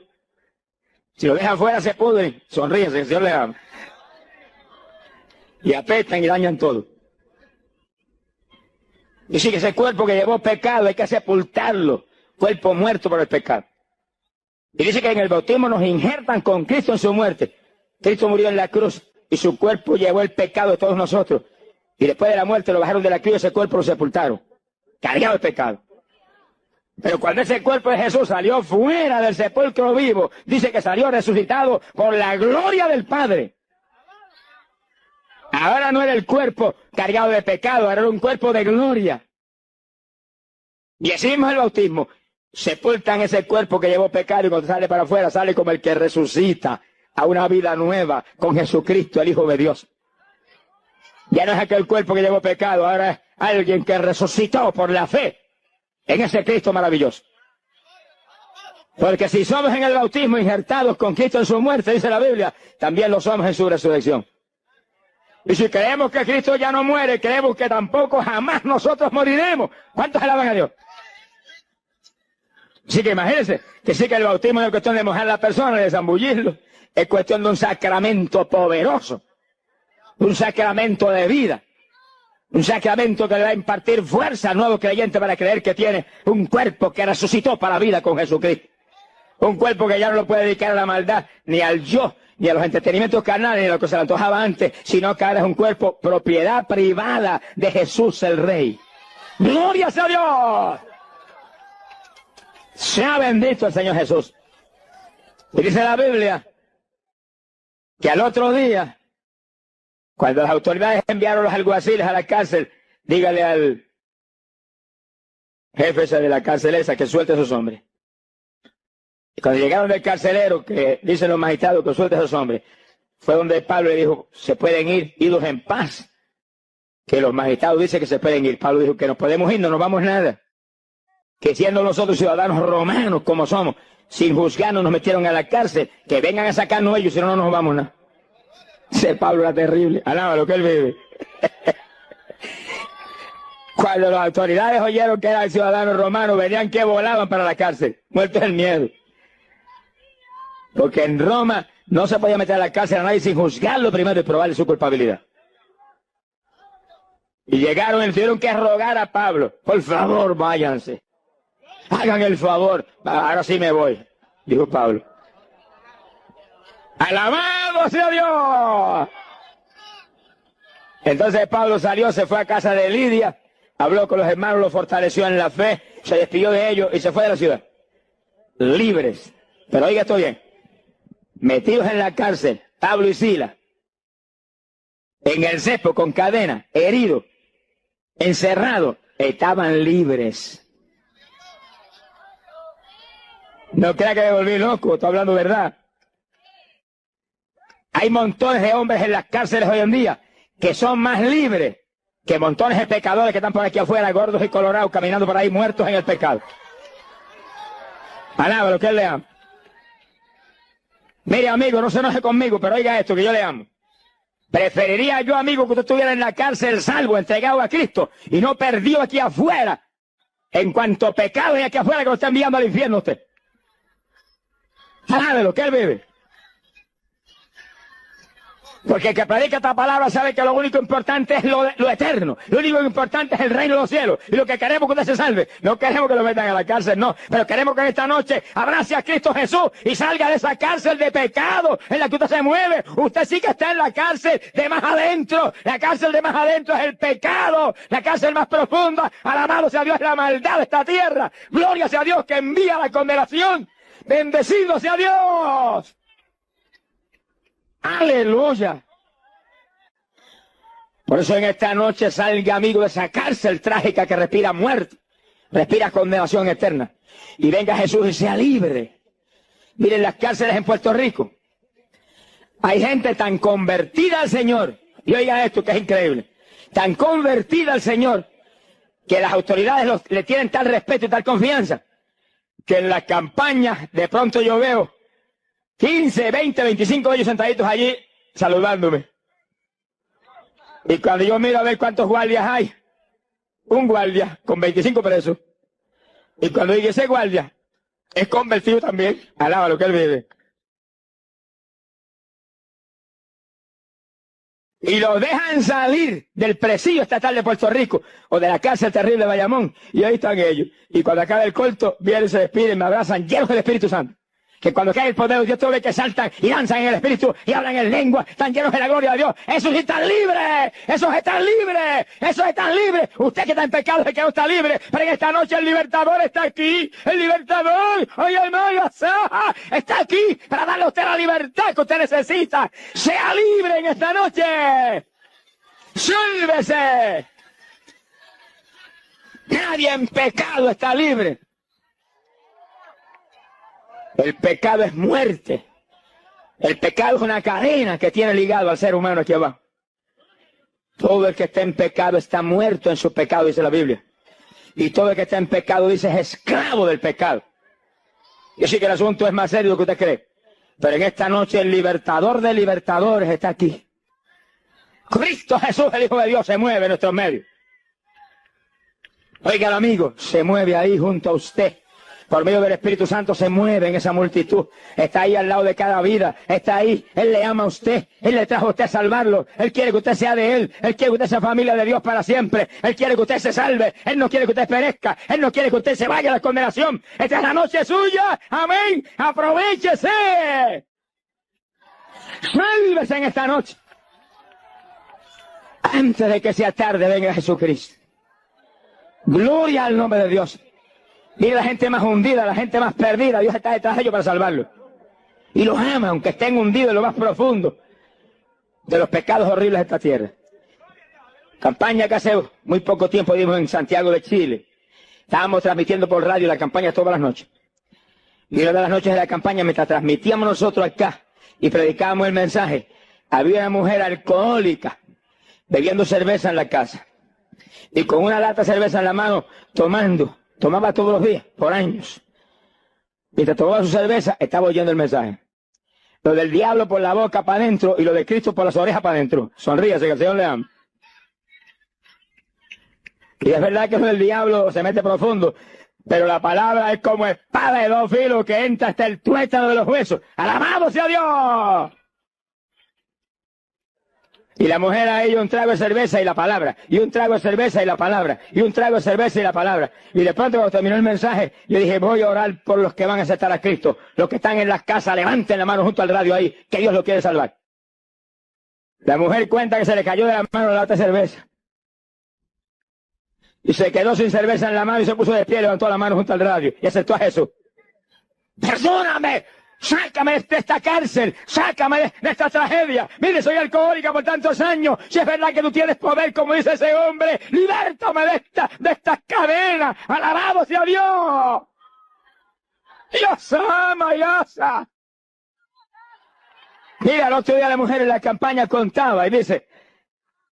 Si lo dejan fuera se pudren. Sonríense, el Señor le ama. Y apestan y dañan todo. Dice que ese cuerpo que llevó pecado hay que sepultarlo. Cuerpo muerto por el pecado. Y dice que en el bautismo nos injertan con Cristo en su muerte. Cristo murió en la cruz y su cuerpo llevó el pecado de todos nosotros. Y después de la muerte lo bajaron de la cruz y ese cuerpo lo sepultaron. Cargado de pecado. Pero cuando ese cuerpo de Jesús salió fuera del sepulcro vivo, dice que salió resucitado por la gloria del Padre. Ahora no era el cuerpo cargado de pecado, ahora era un cuerpo de gloria. Y así mismo el bautismo. Sepultan ese cuerpo que llevó pecado y cuando sale para afuera sale como el que resucita a una vida nueva con Jesucristo, el Hijo de Dios. Ya no es aquel cuerpo que llevó pecado, ahora es alguien que resucitó por la fe en ese Cristo maravilloso. Porque si somos en el bautismo injertados con Cristo en su muerte, dice la Biblia, también lo somos en su resurrección. Y si creemos que Cristo ya no muere, creemos que tampoco jamás nosotros moriremos. ¿Cuántos alaban a Dios? Así que imagínense que sí que el bautismo no es cuestión de mojar a la persona, de zambullirlo. Es cuestión de un sacramento poderoso. Un sacramento de vida. Un sacramento que le va a impartir fuerza al nuevo creyente para creer que tiene un cuerpo que resucitó para la vida con Jesucristo. Un cuerpo que ya no lo puede dedicar a la maldad, ni al yo, ni a los entretenimientos carnales, ni a lo que se le antojaba antes, sino que ahora es un cuerpo propiedad privada de Jesús el Rey. ¡Gloria a Dios! Sea bendito el Señor Jesús. Y dice la Biblia que al otro día, cuando las autoridades enviaron los alguaciles a la cárcel, dígale al jefe ese de la cárcel esa que suelte a esos hombres. Y cuando llegaron del carcelero, que dicen los magistrados que suelte a esos hombres, fue donde Pablo le dijo: se pueden ir, idos en paz. Que los magistrados dicen que se pueden ir. Pablo dijo que nos podemos ir, no nos vamos nada. Que siendo nosotros ciudadanos romanos como somos, sin juzgarnos nos metieron a la cárcel, que vengan a sacarnos ellos, si no, no nos vamos nada. Ese Pablo era terrible, alaba lo que él vive. Cuando las autoridades oyeron que era el ciudadano romano, venían que volaban para la cárcel, muertos del miedo. Porque en Roma no se podía meter a la cárcel a nadie sin juzgarlo primero y probarle su culpabilidad. Y llegaron y tuvieron que rogar a Pablo: por favor, váyanse. Hagan el favor. Ahora sí me voy, dijo Pablo. ¡Alabado sea Dios! Entonces Pablo salió, se fue a casa de Lidia, habló con los hermanos, los fortaleció en la fe, se despidió de ellos y se fue de la ciudad. Libres. Pero oiga esto bien. Metidos en la cárcel, Pablo y Silas, en el cepo, con cadena, heridos, encerrados, estaban libres. No crea que me volví loco, estoy hablando verdad. Hay montones de hombres en las cárceles hoy en día que son más libres que montones de pecadores que están por aquí afuera, gordos y colorados, caminando por ahí muertos en el pecado. Alaba lo que él le ama. Mire, amigo, no se enoje conmigo, pero oiga esto, que yo le amo. Preferiría yo, amigo, que usted estuviera en la cárcel salvo, entregado a Cristo, y no perdido aquí afuera, en cuanto pecado hay aquí afuera que lo está enviando al infierno usted. Alabe lo que él vive. Porque el que predica esta palabra sabe que lo único importante es lo eterno. Lo único importante es el reino de los cielos. Y lo que queremos es que usted se salve. No queremos que lo metan a la cárcel, no. Pero queremos que en esta noche abrace a Cristo Jesús y salga de esa cárcel de pecado en la que usted se mueve. Usted sí que está en la cárcel de más adentro. La cárcel de más adentro es el pecado. La cárcel más profunda, alabado sea Dios, es la maldad de esta tierra. Gloria sea Dios que envía la condenación. Bendecido sea Dios. Aleluya. Por eso en esta noche salga, amigo, de esa cárcel trágica que respira muerte, respira condenación eterna. Y venga Jesús y sea libre. Miren las cárceles en Puerto Rico. Hay gente tan convertida al Señor. Y oiga esto que es increíble. Tan convertida al Señor que las autoridades le tienen tal respeto y tal confianza que en las campañas de pronto yo veo 15, 20, 25 de ellos sentaditos allí saludándome. Y cuando yo miro a ver cuántos guardias hay, un guardia con 25 presos. Y cuando digo ese guardia es convertido también, alaba lo que él vive. Y los dejan salir del presidio estatal de Puerto Rico o de la cárcel terrible de Bayamón. Y ahí están ellos. Y cuando acaba el culto, vienen, se despiden, me abrazan, llenos del Espíritu Santo. Que cuando cae el poder de Dios, tú ves que saltan y danzan en el Espíritu y hablan en lengua, están llenos de la gloria de Dios. ¡Esos están libres! ¡Esos están libres! ¡Esos están libres! Usted que está en pecado es que no está libre, pero en esta noche el libertador está aquí. ¡El libertador! ¡Oye, hermano! Está aquí para darle a usted la libertad que usted necesita. ¡Sea libre en esta noche! ¡Sálvese! Nadie en pecado está libre. El pecado es muerte. El pecado es una cadena que tiene ligado al ser humano aquí abajo. Todo el que está en pecado está muerto en su pecado, dice la Biblia. Y todo el que está en pecado, dice, es esclavo del pecado. Yo sé que el asunto es más serio de lo que usted cree. Pero en esta noche el libertador de libertadores está aquí. Cristo Jesús, el Hijo de Dios, se mueve en nuestros medios. Oiga, amigo, se mueve ahí junto a usted. Por medio del Espíritu Santo se mueve en esa multitud. Está ahí al lado de cada vida. Está ahí. Él le ama a usted. Él le trajo a usted a salvarlo. Él quiere que usted sea de Él. Él quiere que usted sea familia de Dios para siempre. Él quiere que usted se salve. Él no quiere que usted perezca. Él no quiere que usted se vaya a la condenación. Esta es la noche suya. Amén. Aprovechese. Sálvese en esta noche. Antes de que sea tarde, venga Jesucristo. Gloria al nombre de Dios. Mire la gente más hundida, la gente más perdida, Dios está detrás de ellos para salvarlos. Y los ama, aunque estén hundidos en lo más profundo de los pecados horribles de esta tierra. Campaña que hace muy poco tiempo dimos en Santiago de Chile. Estábamos transmitiendo por radio la campaña todas las noches. Y una de las noches de la campaña, mientras transmitíamos nosotros acá y predicábamos el mensaje, había una mujer alcohólica bebiendo cerveza en la casa. Y con una lata de cerveza en la mano, tomaba todos los días, por años. Mientras tomaba su cerveza, estaba oyendo el mensaje. Lo del diablo por la boca para adentro y lo de Cristo por las orejas para adentro. Sonríase, que el Señor le ama. Y es verdad que lo del diablo se mete profundo, pero la palabra es como espada de dos filos que entra hasta el tuétano de los huesos. ¡Alabado sea Dios! Y la mujer a ella un trago de cerveza y la palabra, y un trago de cerveza y la palabra, y un trago de cerveza y la palabra. Y de pronto cuando terminó el mensaje, yo dije, voy a orar por los que van a aceptar a Cristo. Los que están en las casas, levanten la mano junto al radio ahí, que Dios lo quiere salvar. La mujer cuenta que se le cayó de la mano la lata de cerveza. Y se quedó sin cerveza en la mano y se puso de pie, levantó la mano junto al radio y aceptó a Jesús. ¡Perdóname! sácame de esta cárcel, sácame de esta tragedia. Mire, soy alcohólica por tantos años. Si es verdad que tú tienes poder, como dice ese hombre, libértame de estas cadenas. Alabado sea Dios. Dios ama, Dios. Mira, el otro día la mujer en la campaña contaba y dice,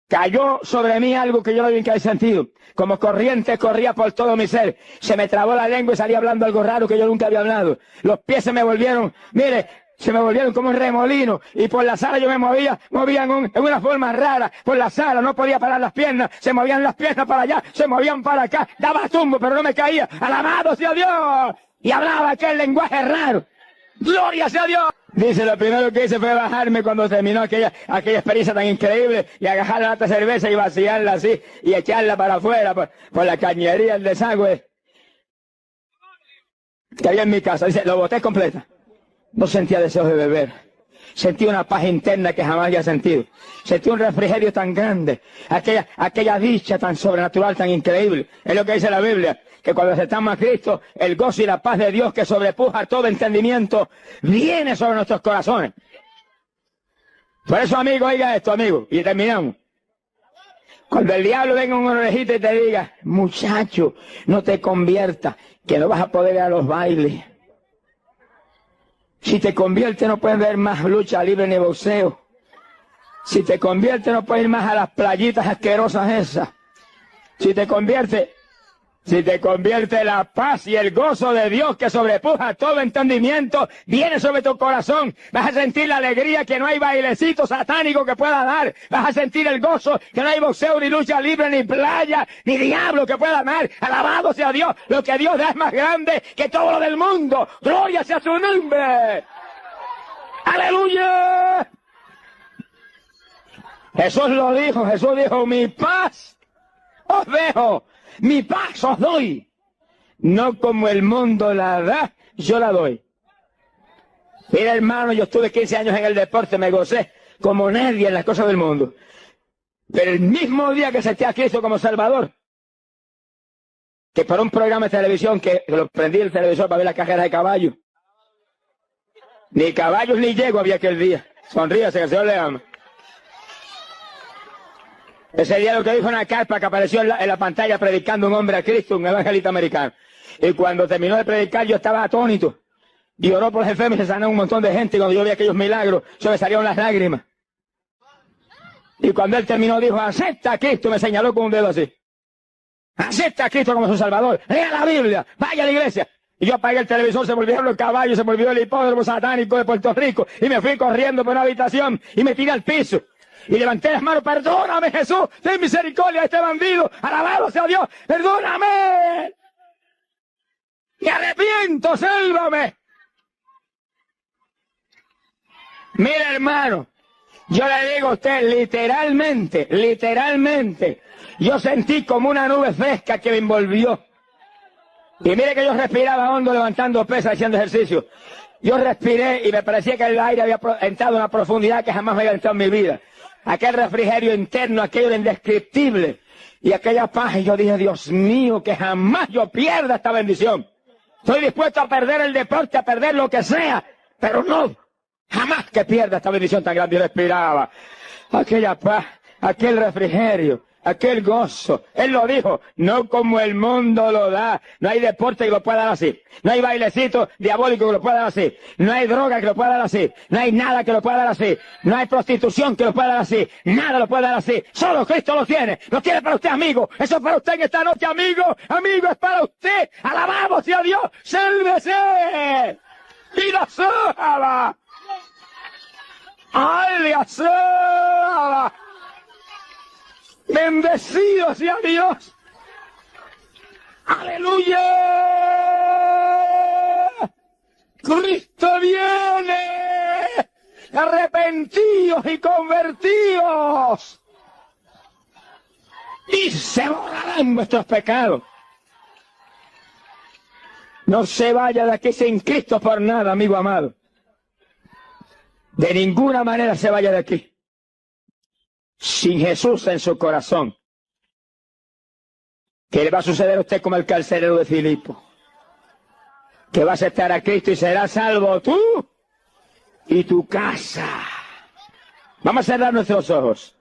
cayó sobre mí algo que yo no había sentido. Como corriente corría por todo mi ser. Se me trabó la lengua y salí hablando algo raro que yo nunca había hablado. Los pies se me volvieron, mire, se me volvieron como un remolino. Y por la sala yo me movía en una forma rara. Por la sala no podía parar las piernas. Se movían las piernas para allá, se movían para acá. Daba tumbo, pero no me caía. Alabado sea Dios. Y hablaba aquel lenguaje raro. ¡Gloria sea Dios! Dice, lo primero que hice fue bajarme cuando terminó aquella experiencia tan increíble y agarrar la lata de cerveza y vaciarla así y echarla para afuera por la cañería, el desagüe que había en mi casa. Dice, lo boté completa. No sentía deseos de beber. Sentí una paz interna que jamás había sentido. Sentí un refrigerio tan grande. Aquella dicha tan sobrenatural, tan increíble. Es lo que dice la Biblia. Que cuando aceptamos a Cristo, el gozo y la paz de Dios que sobrepuja todo entendimiento, viene sobre nuestros corazones. Por eso, amigo, oiga esto, amigo, y terminamos. Cuando el diablo venga un orejita y te diga, muchacho, no te conviertas, que no vas a poder ir a los bailes. Si te conviertes no puedes ver más lucha libre ni boxeo. Si te conviertes no puedes ir más a las playitas asquerosas esas. Si te conviertes la paz y el gozo de Dios que sobrepuja todo entendimiento, viene sobre tu corazón. Vas a sentir la alegría que no hay bailecito satánico que pueda dar. Vas a sentir el gozo que no hay boxeo, ni lucha libre, ni playa, ni diablo que pueda dar. Alabado sea Dios. Lo que Dios da es más grande que todo lo del mundo. Gloria sea su nombre. ¡Aleluya! Jesús lo dijo. Jesús dijo, mi paz os dejo. Mi paz os doy, no como el mundo la da, yo la doy. Mira, hermano, yo estuve 15 años en el deporte, me gocé como nadie en las cosas del mundo. Pero el mismo día que acepté a Cristo como Salvador, que por un programa de televisión que lo prendí el televisor para ver las cajeras de caballos, ni caballos ni yegua había aquel día. Sonríase, que el Señor le ama. Ese día lo que dijo una carpa que apareció en la pantalla predicando un hombre a Cristo, un evangelista americano. Y cuando terminó de predicar yo estaba atónito. Y oró por los enfermos y se sanó un montón de gente. Y cuando yo vi aquellos milagros, se me salieron las lágrimas. Y cuando él terminó dijo, acepta a Cristo, me señaló con un dedo así. Acepta a Cristo como su Salvador. Lea la Biblia, vaya a la iglesia. Y yo apagué el televisor, se volvieron los caballos, se volvió el hipódromo satánico de Puerto Rico. Y me fui corriendo por una habitación y me tiré al piso. Y levanté las manos, perdóname Jesús, ten misericordia de este bandido, alabado sea Dios, perdóname. Me arrepiento, sálvame. Mira, hermano, yo le digo a usted, literalmente, yo sentí como una nube fresca que me envolvió. Y mire que yo respiraba hondo levantando pesas, haciendo ejercicio. Yo respiré y me parecía que el aire había entrado a una profundidad que jamás me había entrado en mi vida. Aquel refrigerio interno, aquello era indescriptible. Y aquella paz, y yo dije, Dios mío, que jamás yo pierda esta bendición. Estoy dispuesto a perder el deporte, a perder lo que sea, pero no, jamás que pierda esta bendición tan grande. Yo respiraba aquella paz, aquel refrigerio, aquel gozo. Él lo dijo, no como el mundo lo da. No hay deporte que lo pueda dar así. No hay bailecito diabólico que lo pueda dar así. No hay droga que lo pueda dar así. No hay nada que lo pueda dar así. No hay prostitución que lo pueda dar así. Nada lo puede dar así. Solo Cristo lo tiene. Lo tiene para usted, amigo. Eso es para usted en esta noche, amigo. Amigo, es para usted. Alabamos a Dios. ¡Sálvese! ¡Y la sábana! ¡Ay, la sábana! Bendecido sea Dios. Aleluya. Cristo viene. Arrepentidos y convertidos. Y se borrarán vuestros pecados. No se vaya de aquí sin Cristo por nada, amigo amado. De ninguna manera se vaya de aquí sin Jesús en su corazón. ¿Qué le va a suceder a usted como el carcelero de Filipo? Que vas a aceptar a Cristo y serás salvo tú y tu casa. Vamos a cerrar nuestros ojos.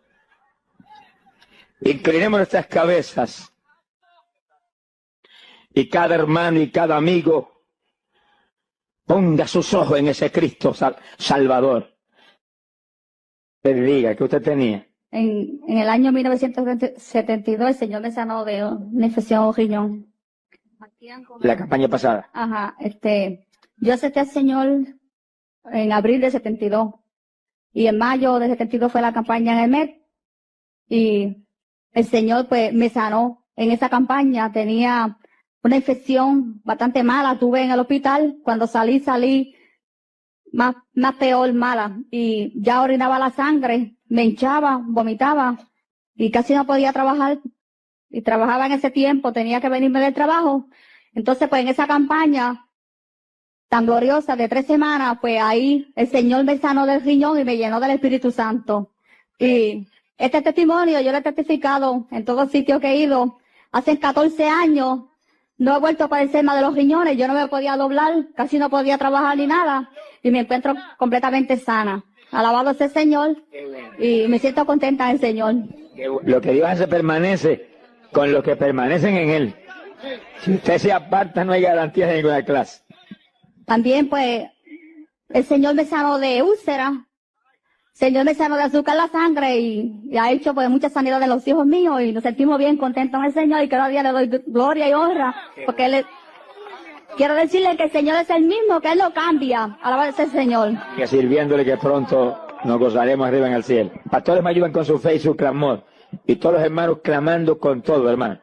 Inclinemos nuestras cabezas. Y cada hermano y cada amigo ponga sus ojos en ese Cristo Salvador. Le diga que usted tenía. En el año 1972 el Señor me sanó de una infección en riñón. La campaña pasada. Ajá, yo acepté al Señor en abril de 72 y en mayo de 72 fue la campaña en el MED y el Señor pues me sanó. En esa campaña tenía una infección bastante mala, tuve en el hospital, cuando salí más peor, mala, y ya orinaba la sangre, me hinchaba, vomitaba, y casi no podía trabajar, y trabajaba en ese tiempo, tenía que venirme del trabajo. Entonces, pues en esa campaña tan gloriosa de 3 semanas, pues ahí el Señor me sanó del riñón y me llenó del Espíritu Santo. Y este testimonio yo lo he testificado en todos sitios que he ido. Hace 14 años no he vuelto a padecer más de los riñones, yo no me podía doblar, casi no podía trabajar ni nada, y me encuentro completamente sana. Alabado sea el Señor, y me siento contenta en el Señor. Lo que Dios hace permanece con los que permanecen en Él. Si usted se aparta, no hay garantías de ninguna clase. También, pues, el Señor me sanó de úlcera, el Señor me sanó de azúcar en la sangre, y ha hecho, pues, mucha sanidad de los hijos míos, y nos sentimos bien contentos en el Señor, y cada día le doy gloria y honra, porque quiero decirle que el Señor es el mismo, que Él no cambia. Alabado sea el Señor. Que sirviéndole, que pronto nos gozaremos arriba en el cielo. Pastores me ayudan con su fe y su clamor, y todos los hermanos clamando con todo, hermano.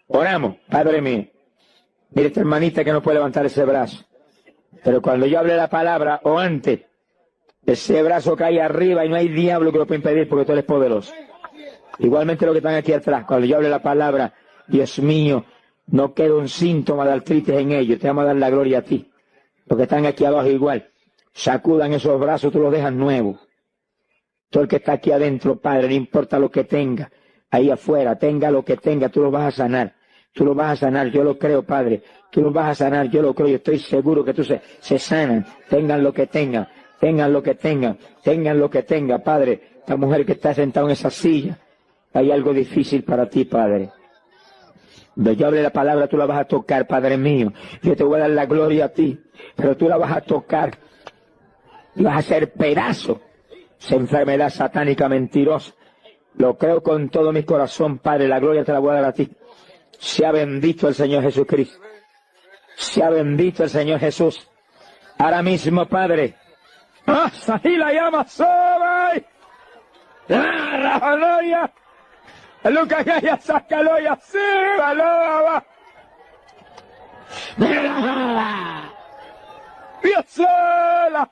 Oramos, Padre mío. Mire esta hermanita que no puede levantar ese brazo. Pero cuando yo hable la palabra, o antes, ese brazo cae arriba y no hay diablo que lo pueda impedir porque tú eres poderoso. Igualmente los que están aquí atrás, cuando yo hable la palabra, Dios mío, no queda un síntoma de artritis en ellos. Te vamos a dar la gloria a ti. Los que están aquí abajo igual, sacudan esos brazos, tú los dejas nuevos. Todo el que está aquí adentro, Padre, no importa lo que tenga, ahí afuera, tenga lo que tenga, tú lo vas a sanar. Tú lo vas a sanar, yo lo creo, Padre. Tú lo vas a sanar, yo lo creo. Yo estoy seguro que tú se sanan. Tengan lo que tengan, tengan lo que tengan, tengan lo que tengan, Padre. Esta mujer que está sentada en esa silla, hay algo difícil para ti, Padre. Cuando yo hable la palabra, tú la vas a tocar, Padre mío. Yo te voy a dar la gloria a ti, pero tú la vas a tocar y vas a hacer pedazo esa enfermedad satánica mentirosa. Lo creo con todo mi corazón, Padre. La gloria te la voy a dar a ti. Sea bendito el Señor Jesucristo. Sea bendito el Señor Jesús. Ahora mismo, Padre. ¡Ah! ¡Ahí la llama sobre! ¡Ah! ¡La gloria! ¡Lucas que ya sácalo y así! ¡Alaba! ¡Dios sola!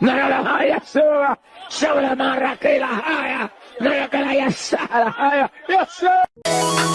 ¡No la haya suba! ¡Sobre la marra que la haya! ¡No la que la haya sala! ¡Dios sola!